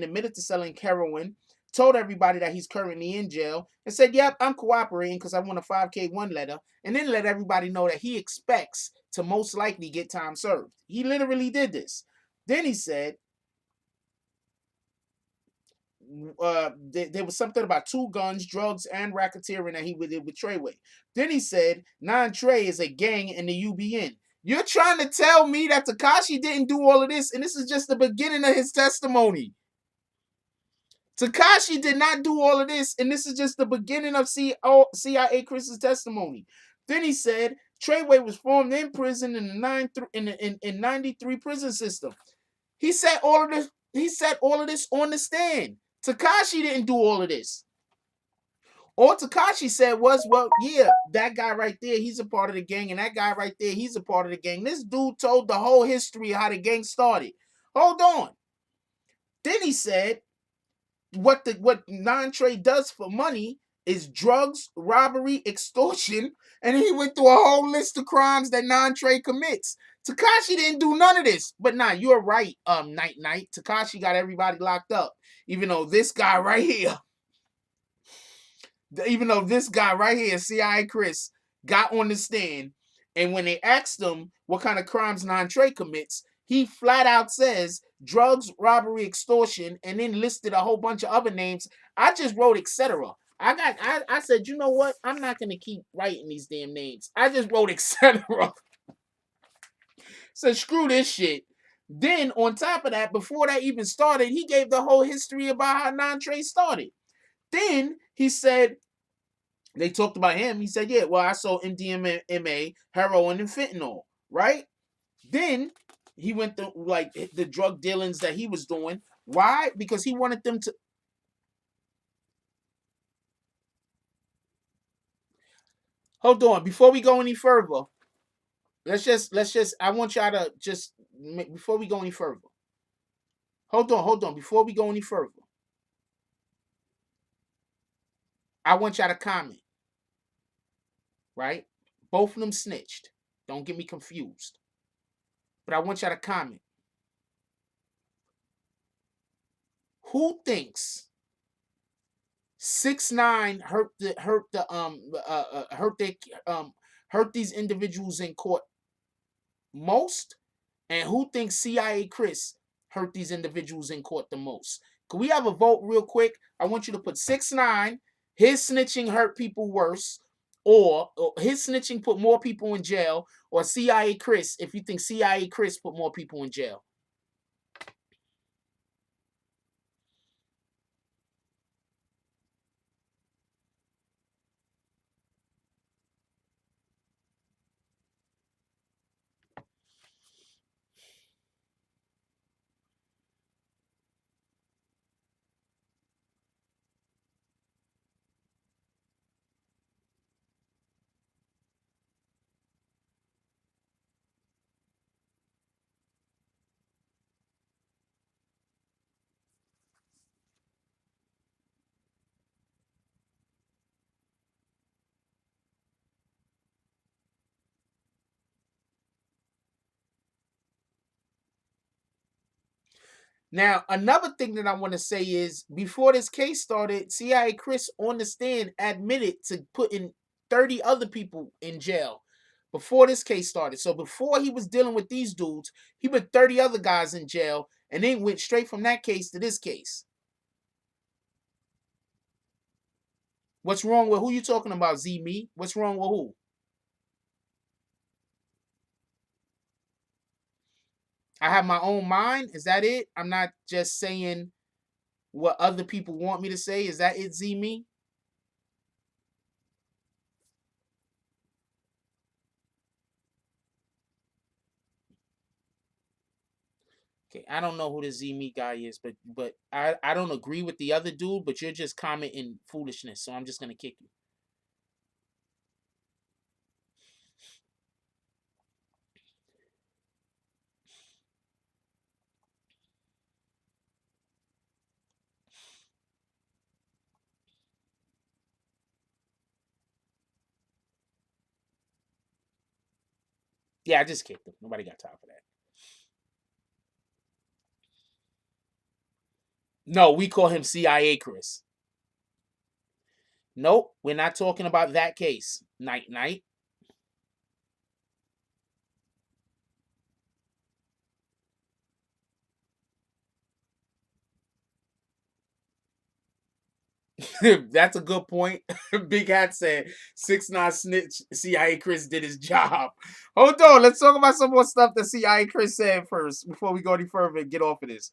admitted to selling heroin, told everybody that he's currently in jail, and said, yep, I'm cooperating because I want a 5K1 letter, and then let everybody know that he expects to most likely get time served. He literally did this. Then he said, there was something about 2 guns, drugs, and racketeering that he did with Treyway. Then he said, Trey is a gang in the UBN. You're trying to tell me that Tekashi didn't do all of this, and this is just the beginning of his testimony. Tekashi did not do all of this, and this is just the beginning of CIA Chris's testimony. Then he said Treyway was formed in prison in the 93 prison system. He said all of this. He said all of this on the stand. Tekashi didn't do all of this. All Tekashi said was, well, yeah, that guy right there, he's a part of the gang, and that guy right there, he's a part of the gang. This dude told the whole history of how the gang started. Hold on. Then he said what Trey does for money is drugs, robbery, extortion, and he went through a whole list of crimes that Trey commits. Tekashi didn't do none of this. But nah, you're right, Night. Tekashi got everybody locked up. Even though this guy right here, CIA Chris, got on the stand, and when they asked him what kind of crimes Trey commits, he flat out says drugs, robbery, extortion, and then listed a whole bunch of other names. I just wrote etc. I said, you know what? I'm not gonna keep writing these damn names. I just wrote etc. So screw this shit. Then on top of that, before that even started, he gave the whole history about how Trey started. Then he said, they talked about him. He said, yeah, well, I sold MDMA, heroin, and fentanyl, right? Then he went through like the drug dealings that he was doing. Why? Because he wanted them to. Hold on, before we go any further, let's just. I want y'all to just before we go any further. Hold on. Before we go any further, I want y'all to comment. Right? Both of them snitched. Don't get me confused. But I want y'all to comment. Who thinks 6ix9ine hurt these individuals in court most, and who thinks CIA Chris hurt these individuals in court the most? Can we have a vote real quick? I want you to put 6ix9ine, his snitching hurt people worse, or his snitching put more people in jail, or CIA Chris if you think CIA Chris put more people in jail. Now, another thing that I want to say is before this case started, CIA Chris on the stand admitted to putting 30 other people in jail before this case started. So before he was dealing with these dudes, he put 30 other guys in jail. and then went straight from that case to this case. What's wrong with who you talking about, Z me? What's wrong with who? I have my own mind. Is that it? I'm not just saying what other people want me to say. Is that it, Z me? Okay, I don't know who the Z me guy is, but I don't agree with the other dude, but you're just commenting foolishness, so I'm just gonna kick you. Yeah, I just kicked him. Nobody got time for that. No, we call him CIA Chris. Nope, we're not talking about that case. Night night. That's a good point. Big Hat said 6ix9ine snitch. CIA Chris did his job. Hold on, let's talk about some more stuff that CIA Chris said first before we go any further and get off of this.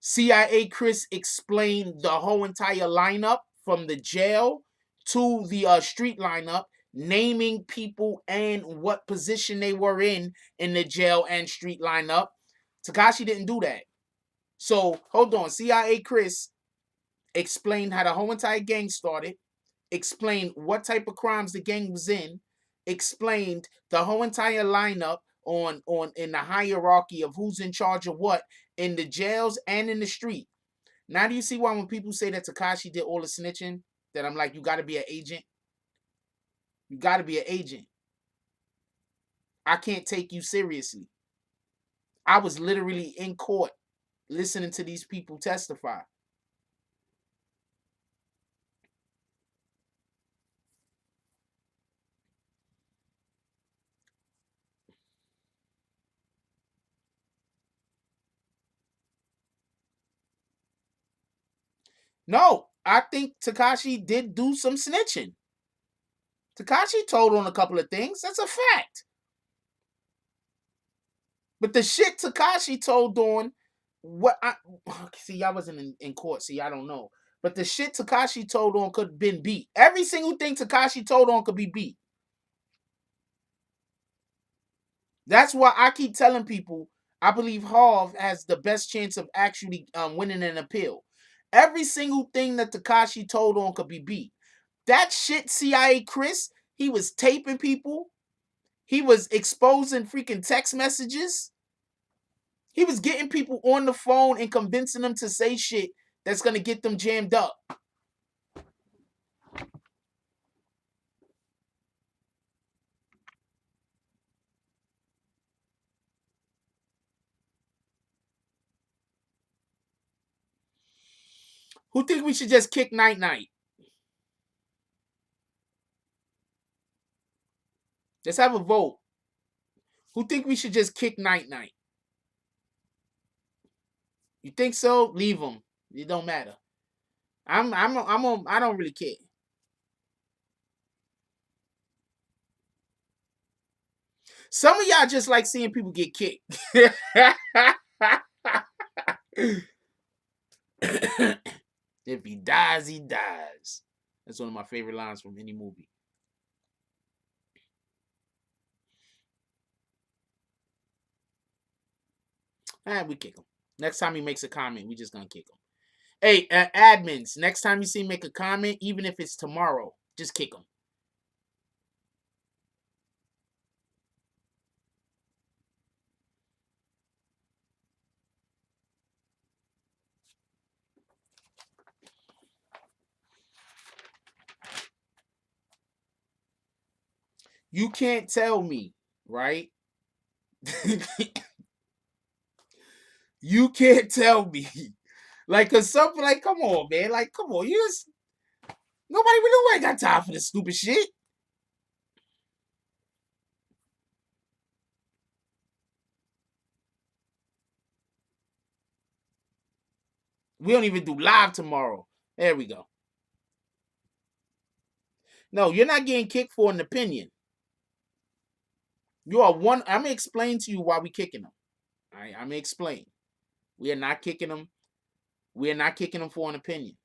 CIA Chris explained the whole entire lineup from the jail to the street lineup, naming people and what position they were in the jail and street lineup. Tekashi didn't do that. So hold on, CIA Chris explained how the whole entire gang started, explained what type of crimes the gang was in, explained the whole entire lineup on in the hierarchy of who's in charge of what in the jails and in the street. Now do you see why when people say that Tekashi did all the snitching, that I'm like, you gotta be an agent? You gotta be an agent. I can't take you seriously. I was literally in court listening to these people testify. No, I think Tekashi did do some snitching. Tekashi told on a couple of things. That's a fact. But the shit Tekashi told on, what I see, I wasn't in court. See, I don't know. But the shit Tekashi told on could have been beat. Every single thing Tekashi told on could be beat. That's why I keep telling people I believe Harv has the best chance of actually winning an appeal. Every single thing that Tekashi told on could be beat. That shit, CIA Chris, he was taping people. He was exposing freaking text messages. He was getting people on the phone and convincing them to say shit that's gonna get them jammed up. Who think we should just kick Night Night? Let's have a vote. Who think we should just kick Night Night? You think so? Leave him. It don't matter. I don't really care. Some of y'all just like seeing people get kicked. If he dies, he dies. That's one of my favorite lines from any movie. We kick him. Next time he makes a comment, we just gonna kick him. Hey, admins, next time you see him make a comment, even if it's tomorrow, just kick him. You can't tell me, right? You can't tell me. Like, cause something like, come on, man. Like, come on. You just nobody really ain't got time for this stupid shit. We don't even do live tomorrow. There we go. No, you're not getting kicked for an opinion. You are one. I'm gonna explain to you why we kicking them. All right, I'm gonna explain. We are not kicking them. We are not kicking them for an opinion.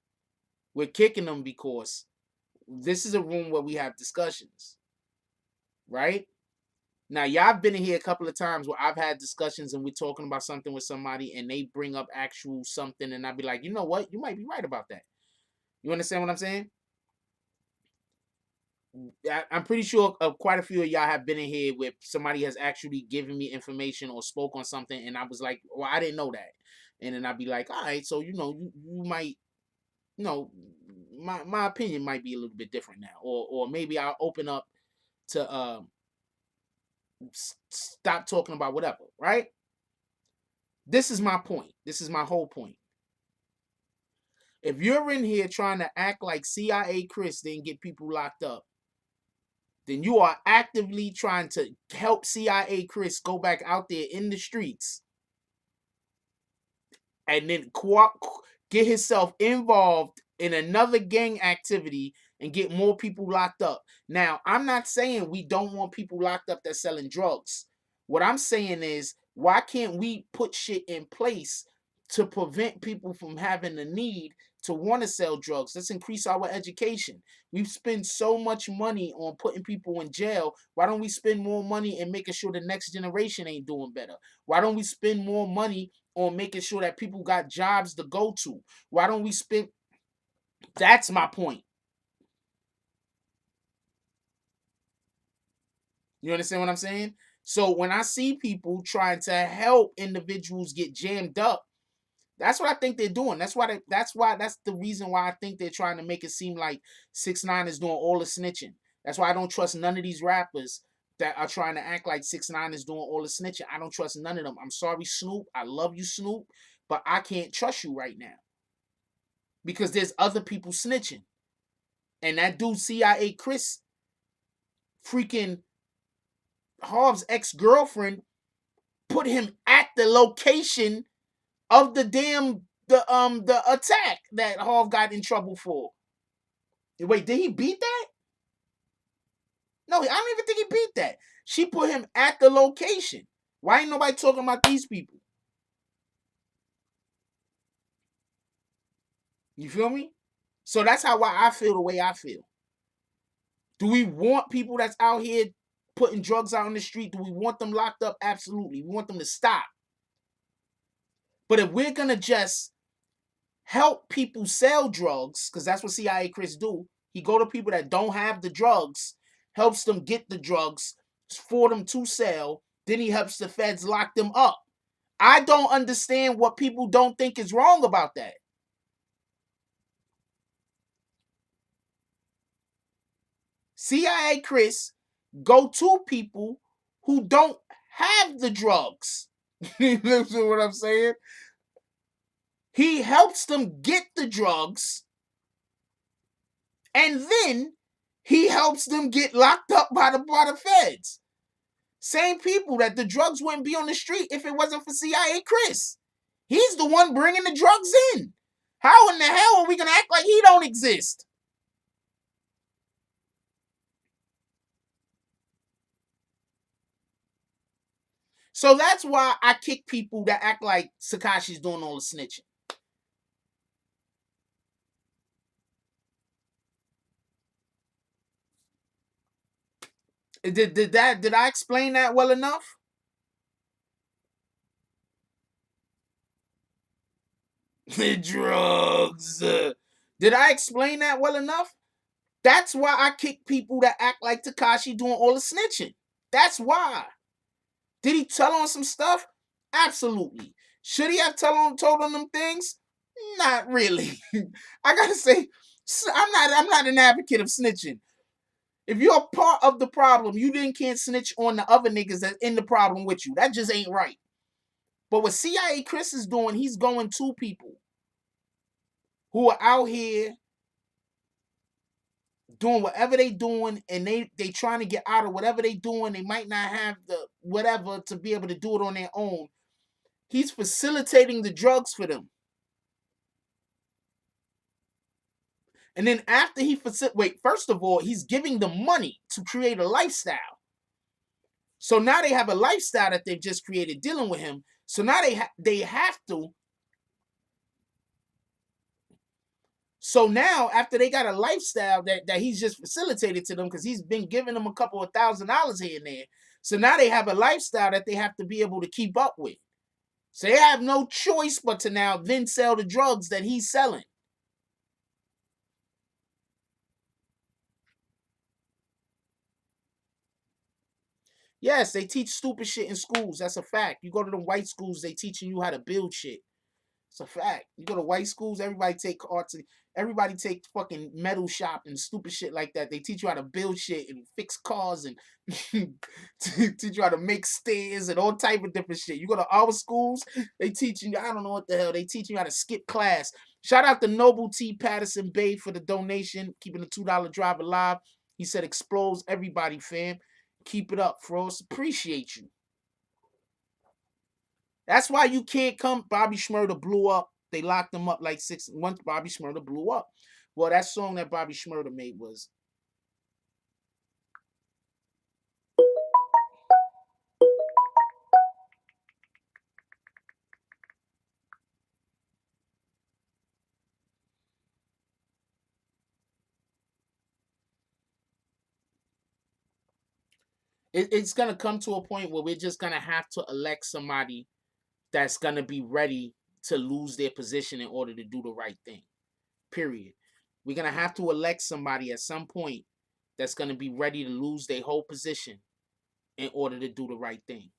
We're kicking them because this is a room where we have discussions, right? Now, y'all been in here a couple of times where I've had discussions and we're talking about something with somebody and they bring up actual something and I'd be like, you know what? You might be right about that. You understand what I'm saying? I'm pretty sure quite a few of y'all have been in here where somebody has actually given me information or spoke on something and I was like, well, I didn't know that. And then I'd be like, all right, so, you might, my opinion might be a little bit different now. Or maybe I'll open up to stop talking about whatever, right? This is my point. This is my whole point. If you're in here trying to act like CIA Chris didn't get people locked up, then you are actively trying to help CIA Chris go back out there in the streets and then get himself involved in another gang activity and get more people locked up. Now, I'm not saying we don't want people locked up that's selling drugs. What I'm saying is, why can't we put shit in place to prevent people from having the need to want to sell drugs? Let's increase our education. We've spent so much money on putting people in jail. Why don't we spend more money in making sure the next generation ain't doing better? Why don't we spend more money on making sure that people got jobs to go to? Why don't we spend... That's my point. You understand what I'm saying? So when I see people trying to help individuals get jammed up, that's what I think they're doing. That's the reason why I think they're trying to make it seem like 6ix9ine is doing all the snitching. That's why I don't trust none of these rappers that are trying to act like 6ix9ine is doing all the snitching. I don't trust none of them. I'm sorry, Snoop. I love you, Snoop, but I can't trust you right now because there's other people snitching. And that dude CIA Chris, freaking Harv's ex-girlfriend, put him at the location of the attack that Harv got in trouble for. Wait, did he beat that? No, I don't even think he beat that. She put him at the location. Why ain't nobody talking about these people? You feel me? So that's why I feel the way I feel. Do we want people that's out here putting drugs out on the street? Do we want them locked up? Absolutely. We want them to stop. But if we're going to just help people sell drugs, because that's what CIA Chris do, he go to people that don't have the drugs, helps them get the drugs for them to sell, then he helps the feds lock them up. I don't understand what people don't think is wrong about that. CIA Chris go to people who don't have the drugs. You know what I'm saying? He helps them get the drugs, and then he helps them get locked up by the feds. Same people that the drugs wouldn't be on the street if it wasn't for CIA Chris. He's the one bringing the drugs in. How in the hell are we going to act like he don't exist? So that's why I kick people that act like Sakashi's doing all the snitching. Did I explain that well enough? The drugs. Did I explain that well enough? That's why I kick people that act like Tekashi doing all the snitching. That's why. Did he tell on some stuff? Absolutely. Should he have told on them things? Not really. I gotta say, I'm not an advocate of snitching. If you're a part of the problem, you then can't snitch on the other niggas that's in the problem with you. That just ain't right. But what CIA Chris is doing, he's going to people who are out here doing whatever they doing, and they trying to get out of whatever they doing. They might not have the whatever to be able to do it on their own. He's facilitating the drugs for them. And then after he wait, first of all, he's giving them money to create a lifestyle. So now they have a lifestyle that they've just created dealing with him. So now they have to. So now after they got a lifestyle that he's just facilitated to them because he's been giving them a couple of $1,000 here and there. So now they have a lifestyle that they have to be able to keep up with. So they have no choice but to now then sell the drugs that he's selling. Yes, they teach stupid shit in schools. That's a fact. You go to the white schools, they teaching you how to build shit. It's a fact. You go to white schools, everybody take arts, everybody take fucking metal shop and stupid shit like that. They teach you how to build shit and fix cars and teach you how to make stairs and all type of different shit. You go to our schools, they teach you, I don't know what the hell, they teach you how to skip class. Shout out to Noble T. Patterson Bay for the donation, keeping the $2 drive alive. He said, explodes everybody, fam. Keep it up, Frost. Appreciate you. That's why you can't come. Bobby Shmurda blew up. They locked him up like 6 once Bobby Shmurda blew up. Well, that song that Bobby Shmurda made was it's gonna come to a point where we're just gonna have to elect somebody that's gonna be ready to lose their position in order to do the right thing. Period. We're gonna have to elect somebody at some point that's gonna be ready to lose their whole position in order to do the right thing.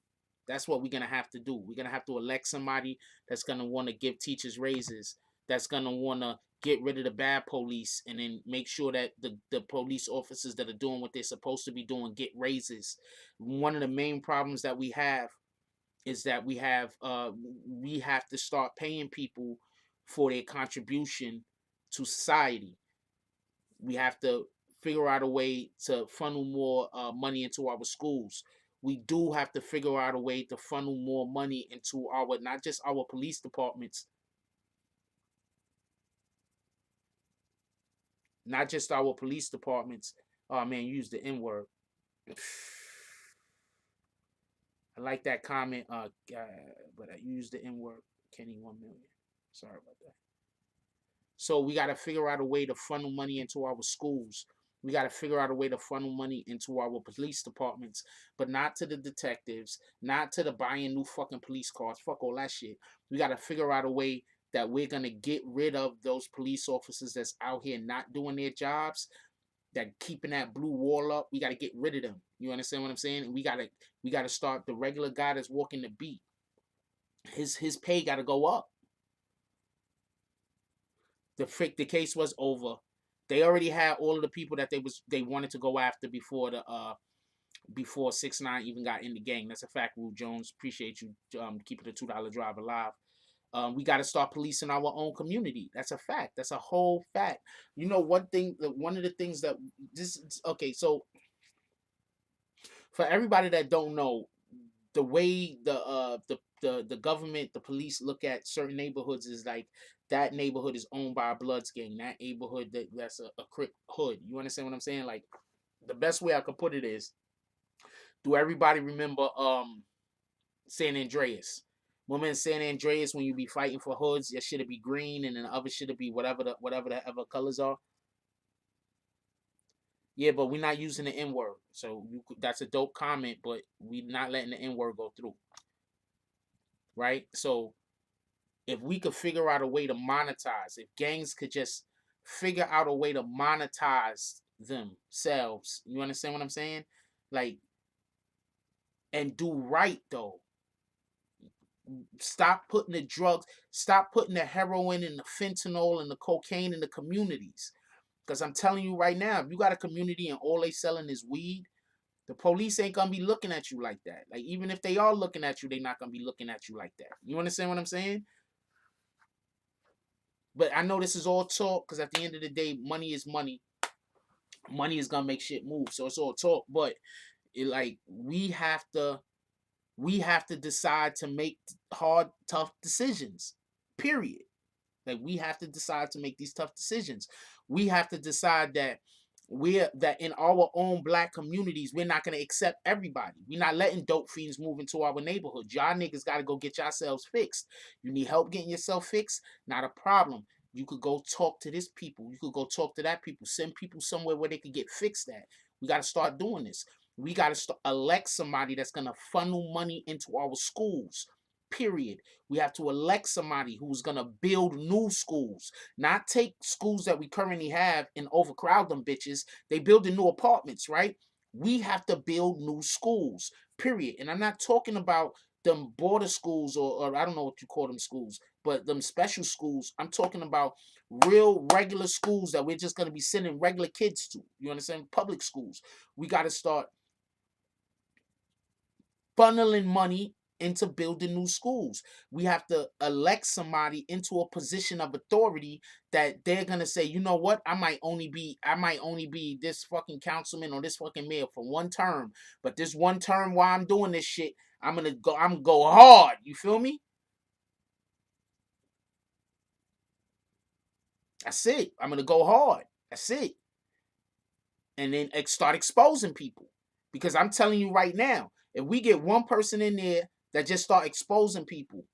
That's what we're gonna have to do. We're gonna have to elect somebody that's gonna want to give teachers raises, that's gonna want to get rid of the bad police, and then make sure that the police officers that are doing what they're supposed to be doing get raises. One of the main problems that we have is that we have to start paying people for their contribution to society. We have to figure out a way to funnel more money into our schools. We do have to figure out a way to funnel more money into our, not just our police departments, not just our police departments. Oh man, use the N word. I like that comment, but I used the N word. Kenny 1 million. Sorry about that. So we got to figure out a way to funnel money into our schools. We got to figure out a way to funnel money into our police departments, but not to the detectives, not to the buying new fucking police cars. Fuck all that shit. We got to figure out a way that we're going to get rid of those police officers that's out here not doing their jobs, that keeping that blue wall up. We got to get rid of them. You understand what I'm saying? And we got to start the regular guy that's walking the beat. His pay got to go up. The case was over. They already had all of the people that they wanted to go after before 6ix9ine even got in the gang. That's a fact, Wu Jones. Appreciate you keeping the $2 drive alive. We got to start policing our own community. That's a fact. That's a whole fact. You know, one of the things that this okay. So for everybody that don't know, the way the government, the police look at certain neighborhoods is like that neighborhood is owned by a Bloods gang. That neighborhood that's a Crip hood. You understand what I'm saying? Like the best way I could put it is, do everybody remember San Andreas? Remember in San Andreas when you be fighting for hoods, your shit'll be green and then the other shit'll be whatever the other colors are. Yeah, but we're not using the N word, so that's a dope comment, but we're not letting the N word go through, right? So if we could figure out a way to monetize, if gangs could just figure out a way to monetize themselves, you understand what I'm saying? Like, and do right though. Stop putting the drugs, stop putting the heroin and the fentanyl and the cocaine in the communities. Because I'm telling you right now, if you got a community and all they selling is weed, the police ain't gonna be looking at you like that. Like, even if they are looking at you, they're not gonna be looking at you like that. You understand what I'm saying? But I know this is all talk because at the end of the day, money is money. Money is gonna make shit move. So it's all talk. But like we have to decide to make hard, tough decisions. Period. Like, we have to decide to make these tough decisions. We have to decide that that in our own black communities, we're not gonna accept everybody. We're not letting dope fiends move into our neighborhood. Y'all niggas gotta go get yourselves fixed. You need help getting yourself fixed? Not a problem. You could go talk to this people. You could go talk to that people. Send people somewhere where they could get fixed at. We gotta start doing this. We gotta elect somebody that's gonna funnel money into our schools. Period. We have to elect somebody who's gonna build new schools, not take schools that we currently have and overcrowd them bitches. They building new apartments, right? We have to build new schools, period. And I'm not talking about them border schools or I don't know what you call them schools, but them special schools. I'm talking about real regular schools that we're just gonna be sending regular kids to. You understand? Public schools. We got to start funneling money into building new schools. We have to elect somebody into a position of authority that they're gonna say, you know what, I might only be this fucking councilman or this fucking mayor for one term, but this one term while I'm doing this shit, I'm gonna go hard. You feel me? That's it. I'm gonna go hard. That's it. And then start exposing people. Because I'm telling you right now, if we get one person in there that just start exposing people,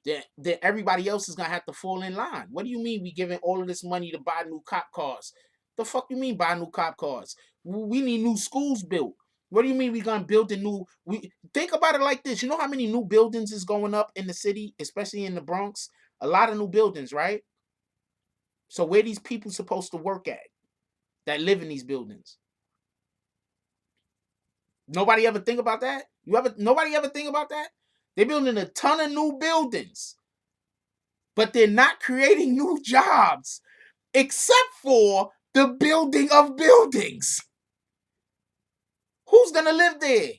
then everybody else is gonna have to fall in line. What do you mean we giving all of this money to buy new cop cars? The fuck you mean buy new cop cars? We need new schools built. What do you mean we gonna build a new? We think about it like this. You know how many new buildings is going up in the city, especially in the Bronx? A lot of new buildings, right? So where these people supposed to work at that live in these buildings? Nobody ever think about that? Nobody ever think about that? They're building a ton of new buildings, but they're not creating new jobs except for the building of buildings. Who's gonna live there?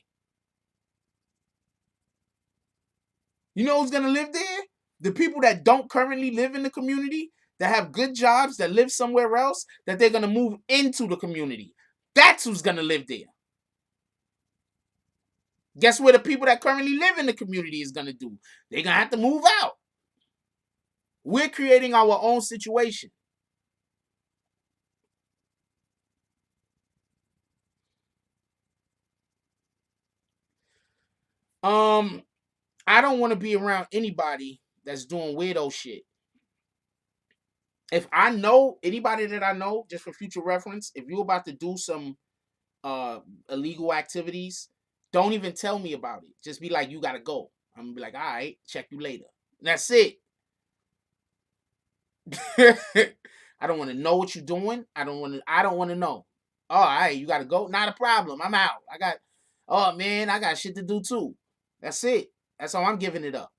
You know who's gonna live there? The people that don't currently live in the community, that have good jobs, that live somewhere else, that they're gonna move into the community. That's who's gonna live there. Guess what the people that currently live in the community is gonna do? They're gonna have to move out. We're creating our own situation. I don't want to be around anybody that's doing weirdo shit. If I know anybody that I know, just for future reference, if you're about to do some illegal activities, don't even tell me about it. Just be like, you gotta go. I'm gonna be like, all right, check you later. That's it. I don't want to know what you're doing. I don't want to know. All right, you gotta go. Not a problem. I'm out. Oh man, I got shit to do too. That's it. That's how I'm giving it up.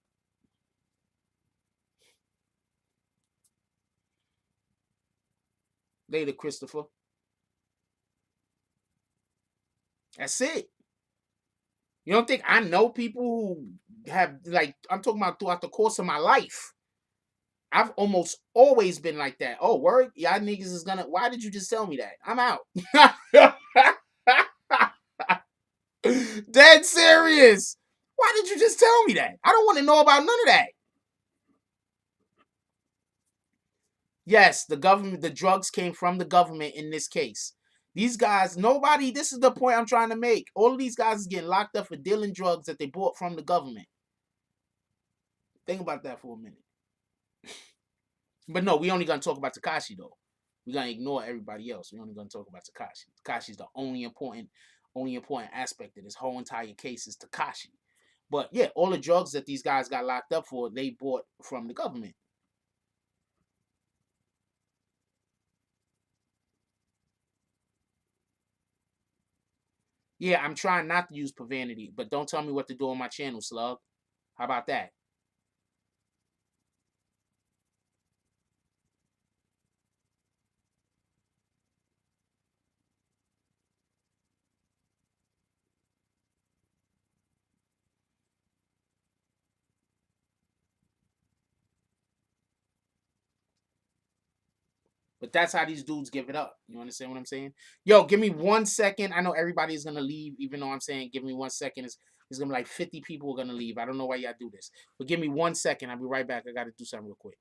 Later, Christopher. That's it. You don't think I know people who have, like, I'm talking about throughout the course of my life. I've almost always been like that. Oh, word? Y'all niggas is gonna, why did you just tell me that? I'm out. Dead serious. Why did you just tell me that? I don't want to know about none of that. Yes, the government, the drugs came from the government in this case. These guys, nobody, this is the point I'm trying to make. All of these guys is getting locked up for dealing drugs that they bought from the government. Think about that for a minute. But no, we only gonna talk about Tekashi though. We're gonna ignore everybody else. We're only gonna talk about Tekashi. Tekashi's the only important aspect of this whole entire case is Tekashi. But yeah, all the drugs that these guys got locked up for, they bought from the government. Yeah, I'm trying not to use profanity, but don't tell me what to do on my channel, slug. How about that? But that's how these dudes give it up. You understand what I'm saying? Yo, give me 1 second. I know everybody's gonna leave, even though I'm saying give me 1 second. It's gonna be like 50 people are gonna leave. I don't know why y'all do this. But give me 1 second. I'll be right back. I gotta do something real quick.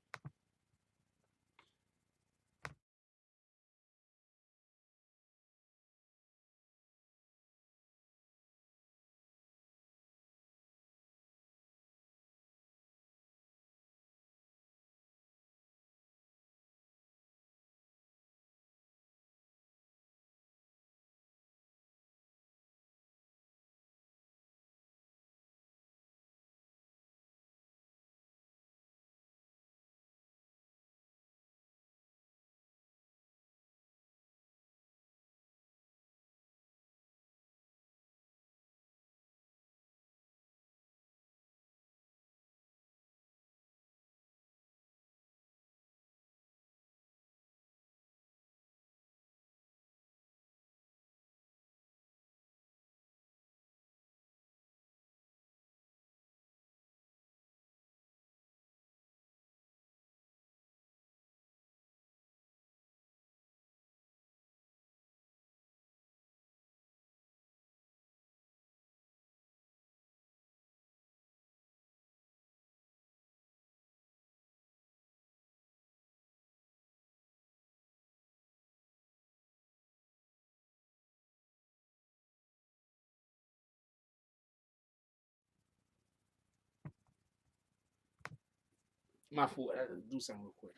My fault. I gotta do something real quick.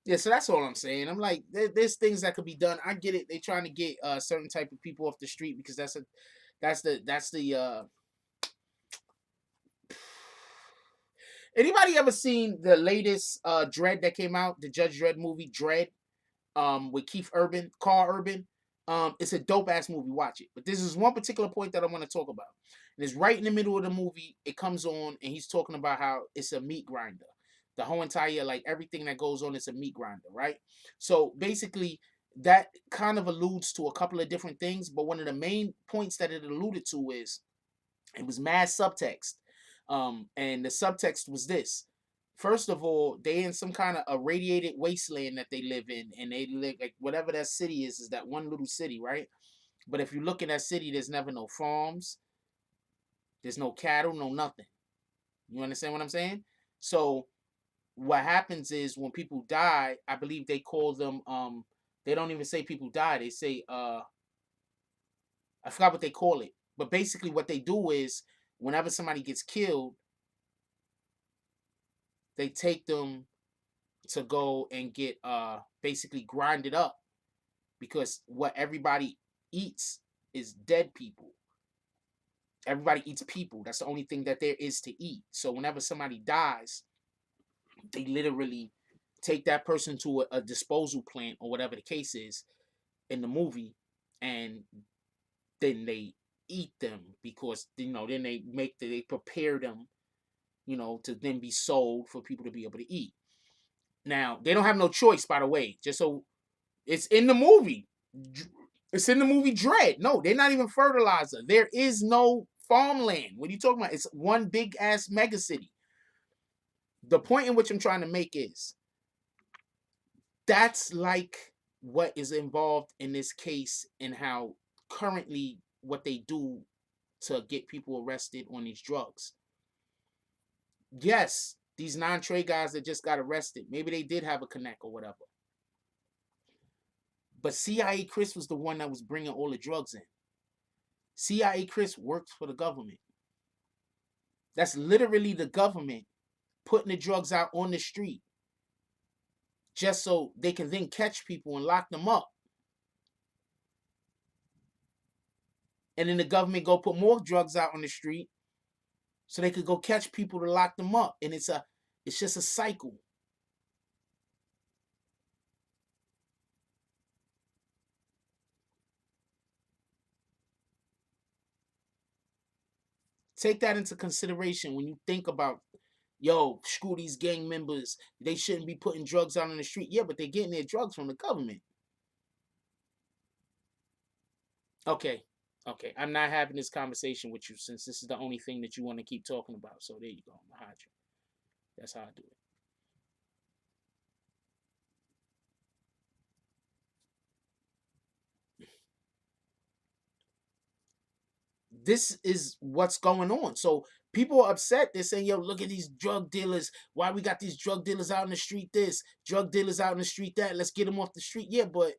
Yeah, so that's all I'm saying. I'm like, there's things that could be done. I get it. They trying to get certain type of people off the street because that's the anybody ever seen the latest Dread that came out, the Judge Dredd movie Dread, with Carl Urban? It's a dope ass movie. Watch it. But this is one particular point that I want to talk about. And it's right in the middle of the movie. It comes on and he's talking about how it's a meat grinder. The whole entire, like, everything that goes on is a meat grinder, right? So basically that kind of alludes to a couple of different things, but one of the main points that it alluded to is it was mad subtext. And the subtext was this. First of all, they in some kind of irradiated wasteland that they live in, and they live like whatever that city is that one little city, right? But if you look in that city, there's never no farms, there's no cattle, no nothing. You understand what I'm saying? So what happens is when people die, I believe they call them they don't even say people die, they say I forgot what they call it. But basically what they do is whenever somebody gets killed, they take them to go and get basically grinded up because what everybody eats is dead people. Everybody eats people. That's the only thing that there is to eat. So whenever somebody dies, they literally take that person to a disposal plant or whatever the case is in the movie, and then they eat them because then they prepare them, to then be sold for people to be able to eat. Now they don't have no choice, by the way. Just so it's in the movie. It's in the movie Dread. No, they're not even fertilizer. There is no farmland. What are you talking about? It's one big ass mega city. The point in which I'm trying to make is that's like what is involved in this case and how currently what they do to get people arrested on these drugs. Yes, these non-trade guys that just got arrested, maybe they did have a connect or whatever. But CIA Chris was the one that was bringing all the drugs in. CIA Chris works for the government. That's literally the government putting the drugs out on the street just so they can then catch people and lock them up. And then the government go put more drugs out on the street so they could go catch people to lock them up. And it's just a cycle. Take that into consideration when you think about, yo, screw these gang members. They shouldn't be putting drugs out on the street. Yeah, but they're getting their drugs from the government. Okay. Okay. I'm not having this conversation with you since this is the only thing that you want to keep talking about. So there you go. I'm gonna hide you. That's how I do it. This is what's going on. So people are upset. They're saying, yo, look at these drug dealers. Why we got these drug dealers out in the street this, drug dealers out in the street that? Let's get them off the street. Yeah, but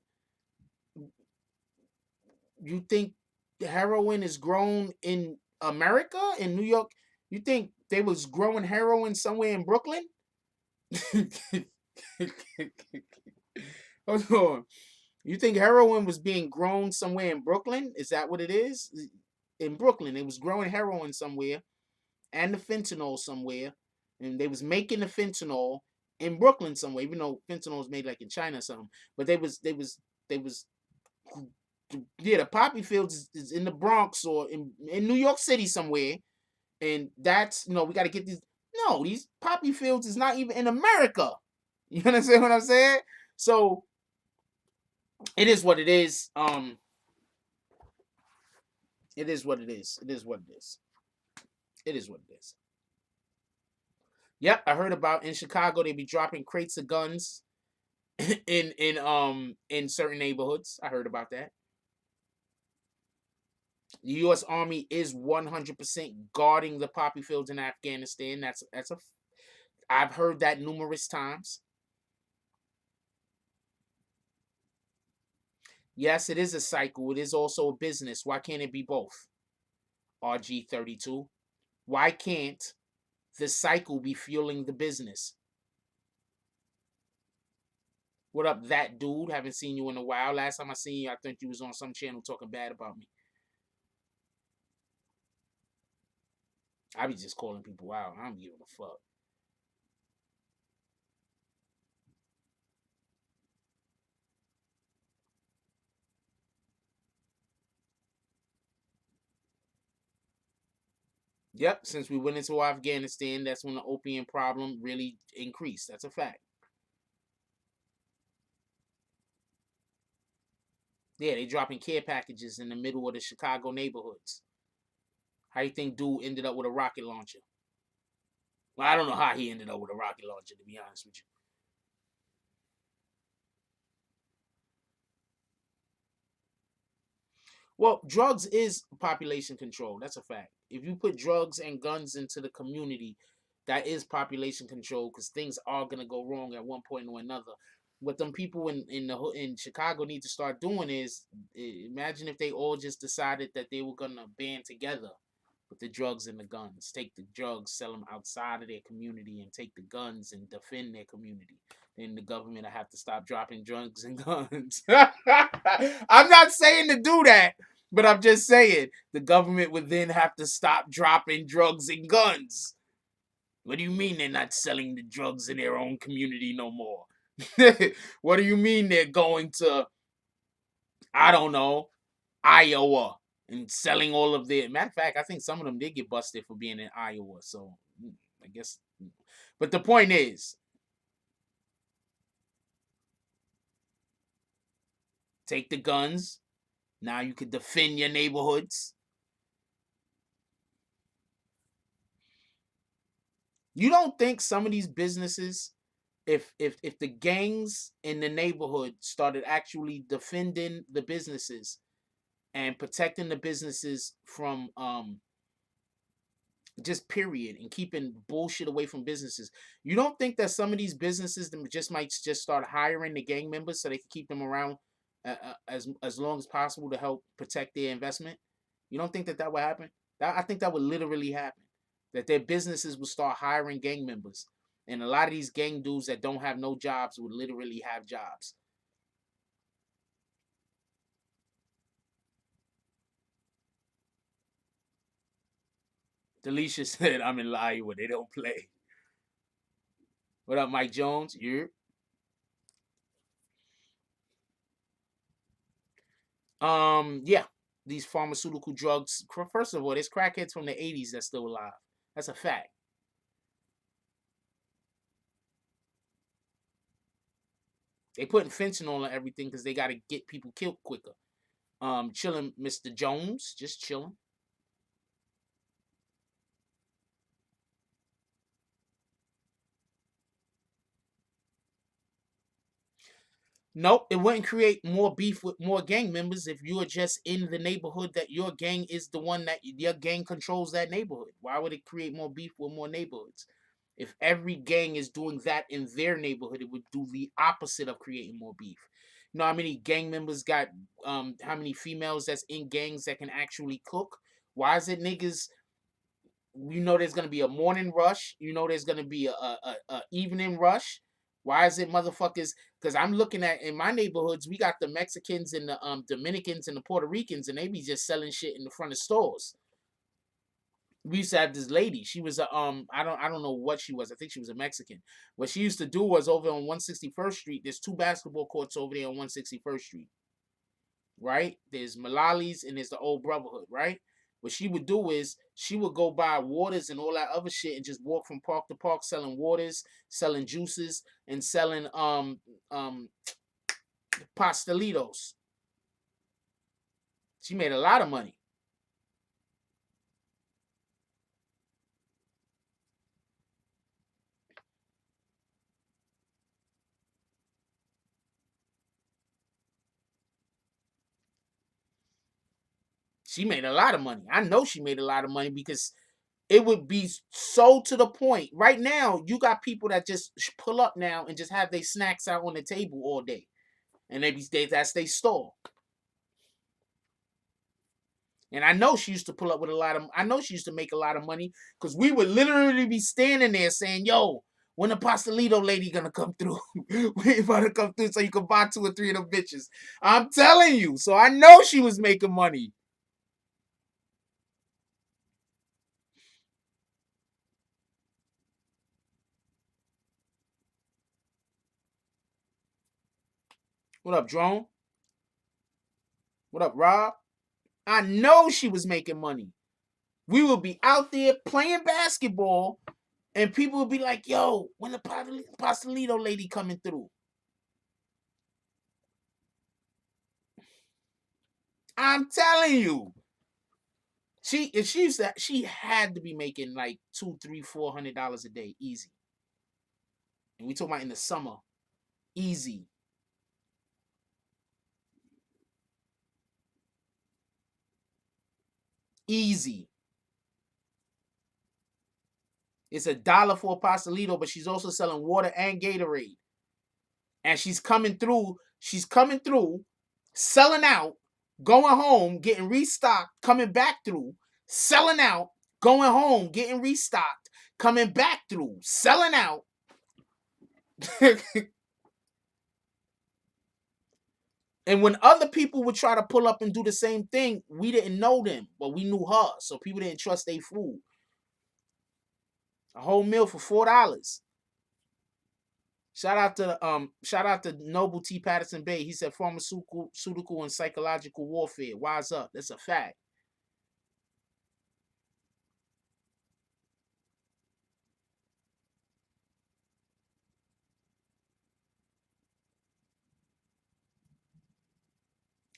you think the heroin is grown in America, in New York? You think they was growing heroin somewhere in Brooklyn? Hold on. You think heroin was being grown somewhere in Brooklyn? Is that what it is? In Brooklyn, it was growing heroin somewhere and the fentanyl somewhere, and they was making the fentanyl in Brooklyn somewhere, even though fentanyl was made like in China or something. But they was yeah, the poppy fields is in the Bronx or in New York City somewhere, and that's we got to get these. No, these poppy fields is not even in America. You understand what I'm saying? So it is what it is. It is what it is. It is what it is. It is what it is. Yep, I heard about in Chicago they be dropping crates of guns in certain neighborhoods. I heard about that. The U.S. Army is 100% guarding the poppy fields in Afghanistan. That's a. I've heard that numerous times. Yes, it is a cycle. It is also a business. Why can't it be both? RG32. Why can't the cycle be fueling the business? What up, that dude? Haven't seen you in a while. Last time I seen you, I think you was on some channel talking bad about me. I be just calling people out. I don't give a fuck. Yep, since we went into Afghanistan, that's when the opium problem really increased. That's a fact. Yeah, they dropping care packages in the middle of the Chicago neighborhoods. How you think dude ended up with a rocket launcher? Well, I don't know how he ended up with a rocket launcher, to be honest with you. Well, drugs is population control. That's a fact. If you put drugs and guns into the community, that is population control because things are gonna go wrong at one point or another. What them people in Chicago need to start doing is imagine if they all just decided that they were gonna band together with the drugs and the guns. Take the drugs, sell them outside of their community, and take the guns and defend their community. Then the government will have to stop dropping drugs and guns. I'm not saying to do that, but I'm just saying the government would then have to stop dropping drugs and guns. What do you mean they're not selling the drugs in their own community no more? What do you mean they're going to, I don't know, Iowa and selling all of their. Matter of fact, I think some of them did get busted for being in Iowa. So I guess. But the point is, take the guns. Now you can defend your neighborhoods. You don't think some of these businesses, if the gangs in the neighborhood started actually defending the businesses and protecting the businesses from just period and keeping bullshit away from businesses. You don't think that some of these businesses just might just start hiring the gang members so they can keep them around as long as possible to help protect their investment? You don't think that that would happen? I think that would literally happen. That their businesses would start hiring gang members, and a lot of these gang dudes that don't have no jobs would literally have jobs. Delisha said, "I'm in Iowa. They don't play." What up, Mike Jones? You yeah, these pharmaceutical drugs. First of all, there's crackheads from the '80s that's still alive. That's a fact. They putting fentanyl on everything because they got to get people killed quicker. Chilling, Mr. Jones, just chilling. Nope, it wouldn't create more beef with more gang members if you're just in the neighborhood that your gang is the one that your gang controls that neighborhood. Why would it create more beef with more neighborhoods? If every gang is doing that in their neighborhood, it would do the opposite of creating more beef. You know how many gang members got how many females that's in gangs that can actually cook? Why is it niggas, you know there's gonna be a morning rush, you know there's gonna be a evening rush. Why is it motherfuckers? Because I'm looking at in my neighborhoods, we got the Mexicans and the Dominicans and the Puerto Ricans, and they be just selling shit in the front of stores. We used to have this lady. She was a I don't know what she was. I think she was a Mexican. What she used to do was over on 161st Street. There's two basketball courts over there on 161st Street, right? There's Malali's and there's the Old Brotherhood, right? What she would do is she would go buy waters and all that other shit and just walk from park to park selling waters, selling juices, and selling pastelitos. She made a lot of money. She made a lot of money. I know she made a lot of money because it would be so to the point. Right now, you got people that just pull up now and just have their snacks out on the table all day, and that's they store. And I know she used to pull up with a lot of, I know she used to make a lot of money because we would literally be standing there saying, yo, when the Pastelito lady gonna come through? We about to come through so you can buy 2 or 3 of them bitches. I'm telling you. So I know she was making money. What up, Drone? What up, Rob? I know she was making money. We would be out there playing basketball, and people would be like, yo, when the Pastelito lady coming through? I'm telling you. She had to be making like $200, $300, $400 a day, easy. And we talking about in the summer, easy. Easy. It's $1 for a Pastelito, but she's also selling water and Gatorade. And she's coming through, selling out, going home, getting restocked, coming back through, selling out, going home, getting restocked, coming back through, selling out. And when other people would try to pull up and do the same thing, we didn't know them, but we knew her, so people didn't trust their food. A whole meal for $4. Shout out to Noble T. Patterson Bay. He said pharmaceutical and psychological warfare. Wise up. That's a fact.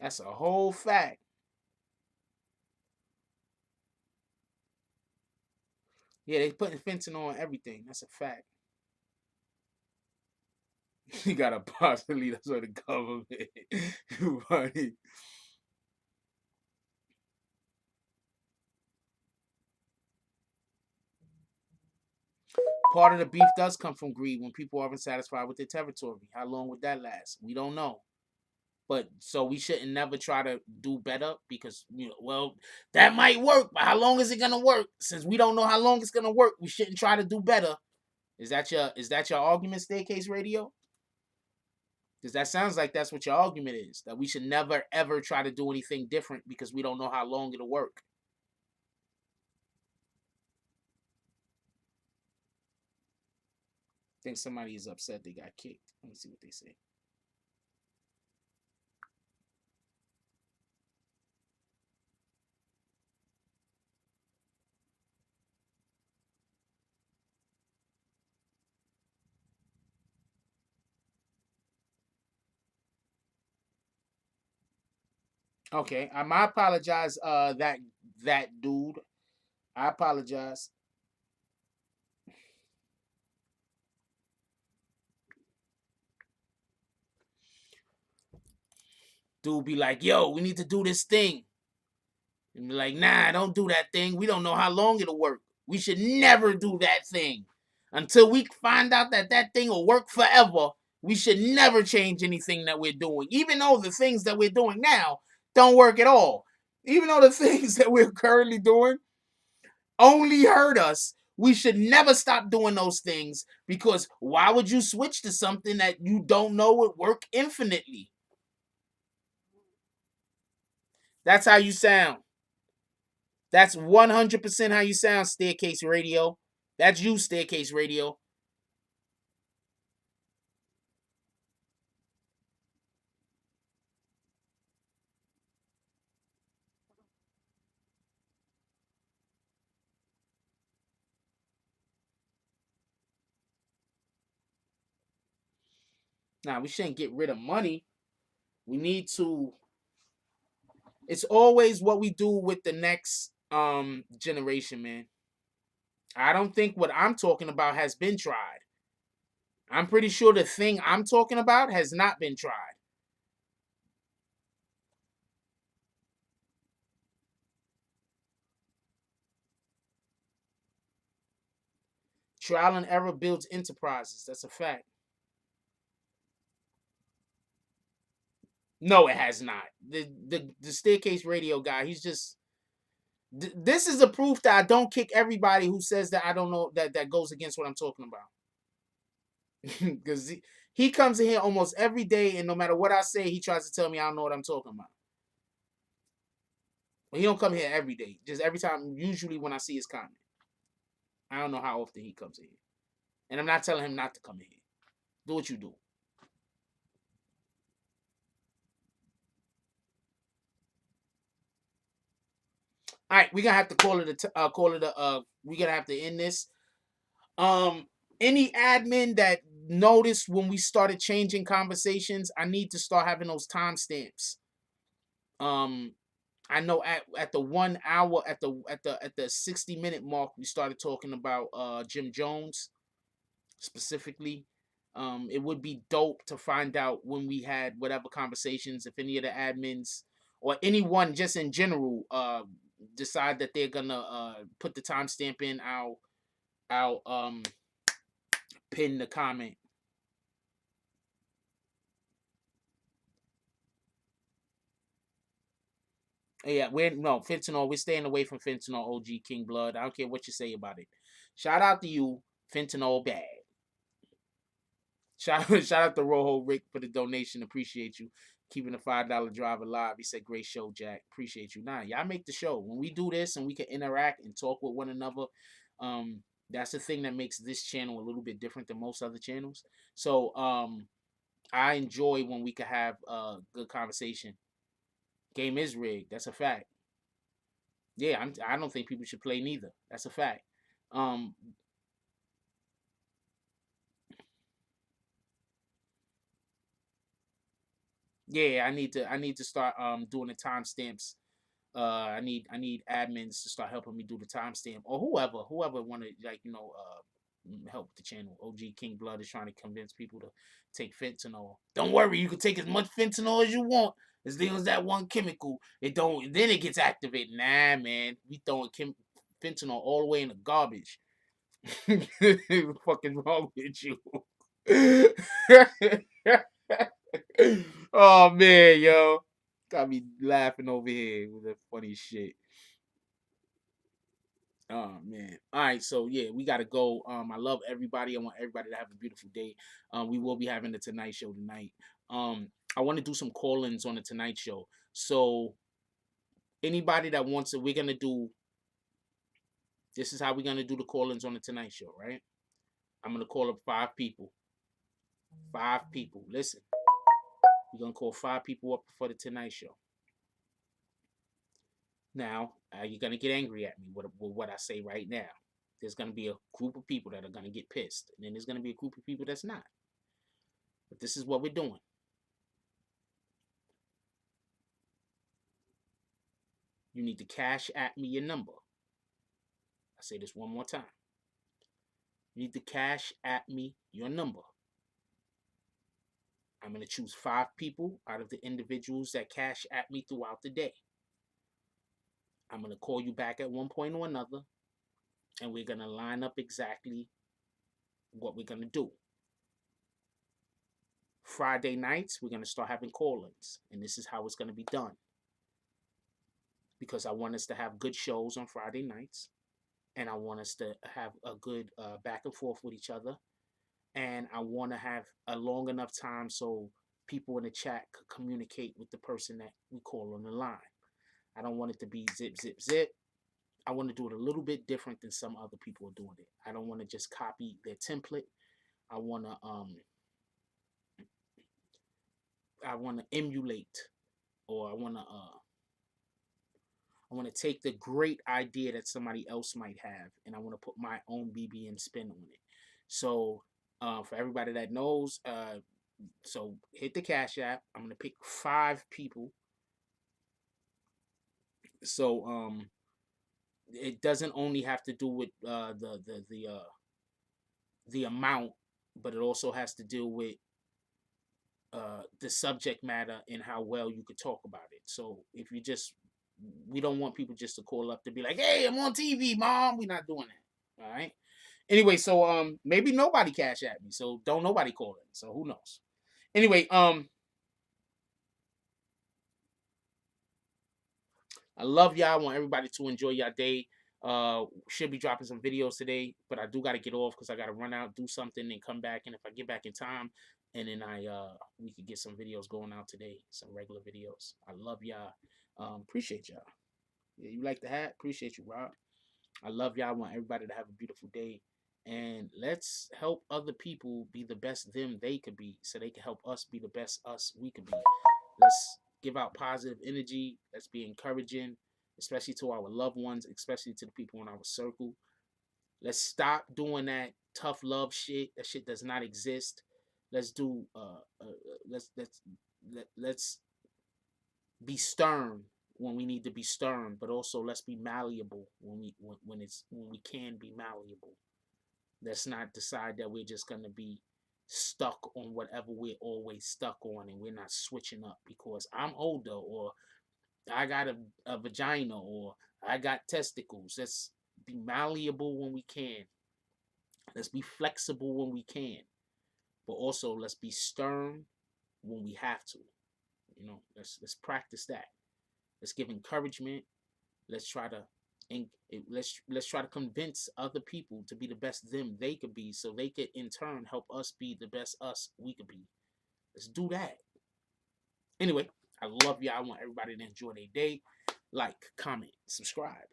That's a whole fact. Yeah, they putting fentanyl on everything. That's a fact. You got to possibly that's what the government. Funny. Part of the beef does come from greed when people aren't satisfied with their territory. How long would that last? We don't know. But so we shouldn't never try to do better because well, that might work, but how long is it gonna work? Since we don't know how long it's gonna work, we shouldn't try to do better. Is that your argument, Staircase Radio? Because that sounds like that's what your argument is. That we should never ever try to do anything different because we don't know how long it'll work. I think somebody is upset they got kicked. Let me see what they say. Okay, I apologize. That dude, I apologize. Dude be like, yo, we need to do this thing. And be like, nah, don't do that thing. We don't know how long it'll work. We should never do that thing. Until we find out that that thing will work forever, we should never change anything that we're doing. Even though the things that we're doing now don't work at all. Even though the things that we're currently doing only hurt us, we should never stop doing those things because why would you switch to something that you don't know would work infinitely? That's how you sound. That's 100% how you sound, Staircase Radio. That's you, Staircase Radio. Now, we shouldn't get rid of money. We need to. It's always what we do with the next generation, man. I don't think what I'm talking about has been tried. I'm pretty sure the thing I'm talking about has not been tried. Trial and error builds enterprises. That's a fact. No, it has not. The Staircase Radio guy, he's just This is a proof that I don't kick everybody who says that I don't know that goes against what I'm talking about. Because he comes in here almost every day, and no matter what I say, he tries to tell me I don't know what I'm talking about. But he don't come here every day. Just every time, usually when I see his comment. I don't know how often he comes in here. And I'm not telling him not to come in here. Do what you do. All right, we're gonna have to call it we're gonna have to end this. Any admin that noticed when we started changing conversations, I need to start having those timestamps. I know at the 1 hour at the 60-minute mark we started talking about Jim Jones specifically. It would be dope to find out when we had whatever conversations, if any of the admins or anyone just in general decide that they're gonna put the timestamp in. I'll pin the comment. Yeah, fentanyl. We're staying away from fentanyl. OG King Blood. I don't care what you say about it. Shout out to you, fentanyl bad. Shout out to Rojo Rick for the donation. Appreciate you keeping the $5 drive alive. He said, "Great show, Jack. Appreciate you." Nah, y'all make the show. When we do this and we can interact and talk with one another, that's the thing that makes this channel a little bit different than most other channels. So I enjoy when we can have a good conversation. Game is rigged. That's a fact. Yeah, I don't think people should play neither. That's a fact. Um, yeah, I need to start doing the timestamps. I need admins to start helping me do the timestamp, or whoever want to, like, help the channel. OG King Blood is trying to convince people to take fentanyl. Don't worry, you can take as much fentanyl as you want, as long as that one chemical it don't, then it gets activated. Nah, man, we throwing fentanyl all the way in the garbage. What's fucking wrong with you? Oh man, yo, got me laughing over here with that funny shit. Oh man. All right, so yeah, we gotta go. I love everybody. I want everybody to have a beautiful day. We will be having the Tonight Show tonight. I want to do some call-ins on the Tonight Show. So anybody that wants it, we're gonna do. This is how we're gonna do the call-ins on the Tonight Show, right? I'm gonna call up 5 people. 5 people. Listen, we're gonna call 5 people up for the Tonight Show. Now, you're gonna get angry at me with what I say right now. There's gonna be a group of people that are gonna get pissed, and then there's gonna be a group of people that's not. But this is what we're doing. You need to cash at me your number. I say this one more time. You need to cash at me your number. I'm gonna choose 5 people out of the individuals that cash at me throughout the day. I'm gonna call you back at one point or another, and we're gonna line up exactly what we're gonna do. Friday nights, we're gonna start having call-ins, and this is how it's gonna be done. Because I want us to have good shows on Friday nights, and I want us to have a good back and forth with each other, and I want to have a long enough time so people in the chat could communicate with the person that we call on the line. I don't want it to be zip, zip, zip. I want to do it a little bit different than some other people are doing it. I don't want to just copy their template. I want to emulate, or I want to take the great idea that somebody else might have, and I want to put my own BBN spin on it. So for everybody that knows, so hit the Cash App. I'm gonna pick 5 people. So it doesn't only have to do with the amount, but it also has to deal with the subject matter and how well you could talk about it. So if you just, we don't want people just to call up to be like, "Hey, I'm on TV, mom." We're not doing that. All right. Anyway, so maybe nobody cash at me, so don't nobody call in. So who knows? Anyway, I love y'all. I want everybody to enjoy your day. Should be dropping some videos today, but I do got to get off because I got to run out, do something, and come back. And if I get back in time, and then we could get some videos going out today, some regular videos. I love y'all. Appreciate y'all. Yeah, you like the hat? Appreciate you, Rob. I love y'all. I want everybody to have a beautiful day. And let's help other people be the best them they could be so they can help us be the best us we could be. Let's give out positive energy. Let's be encouraging, especially to our loved ones, especially to the people in our circle. Let's stop doing that tough love shit. That shit does not exist. Let's do let's be stern when we need to be stern, but also let's be malleable when we can be malleable. Let's not decide that we're just gonna be stuck on whatever we're always stuck on and we're not switching up because I'm older or I got a vagina or I got testicles. Let's be malleable when we can. Let's be flexible when we can. But also let's be stern when we have to. You know, let's practice that. Let's give encouragement. Let's try to and let's try to convince other people to be the best them they could be so they could in turn help us be the best us we could be. Let's do that. Anyway, I love y'all. I want everybody to enjoy their day. Like, comment, subscribe.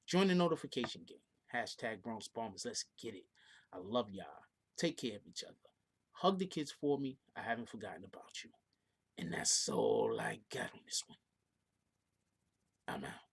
Join the notification game. Hashtag Bronx Bombers. Let's get it. I love y'all. Take care of each other. Hug the kids for me. I haven't forgotten about you. And that's all I got on this one. I'm out.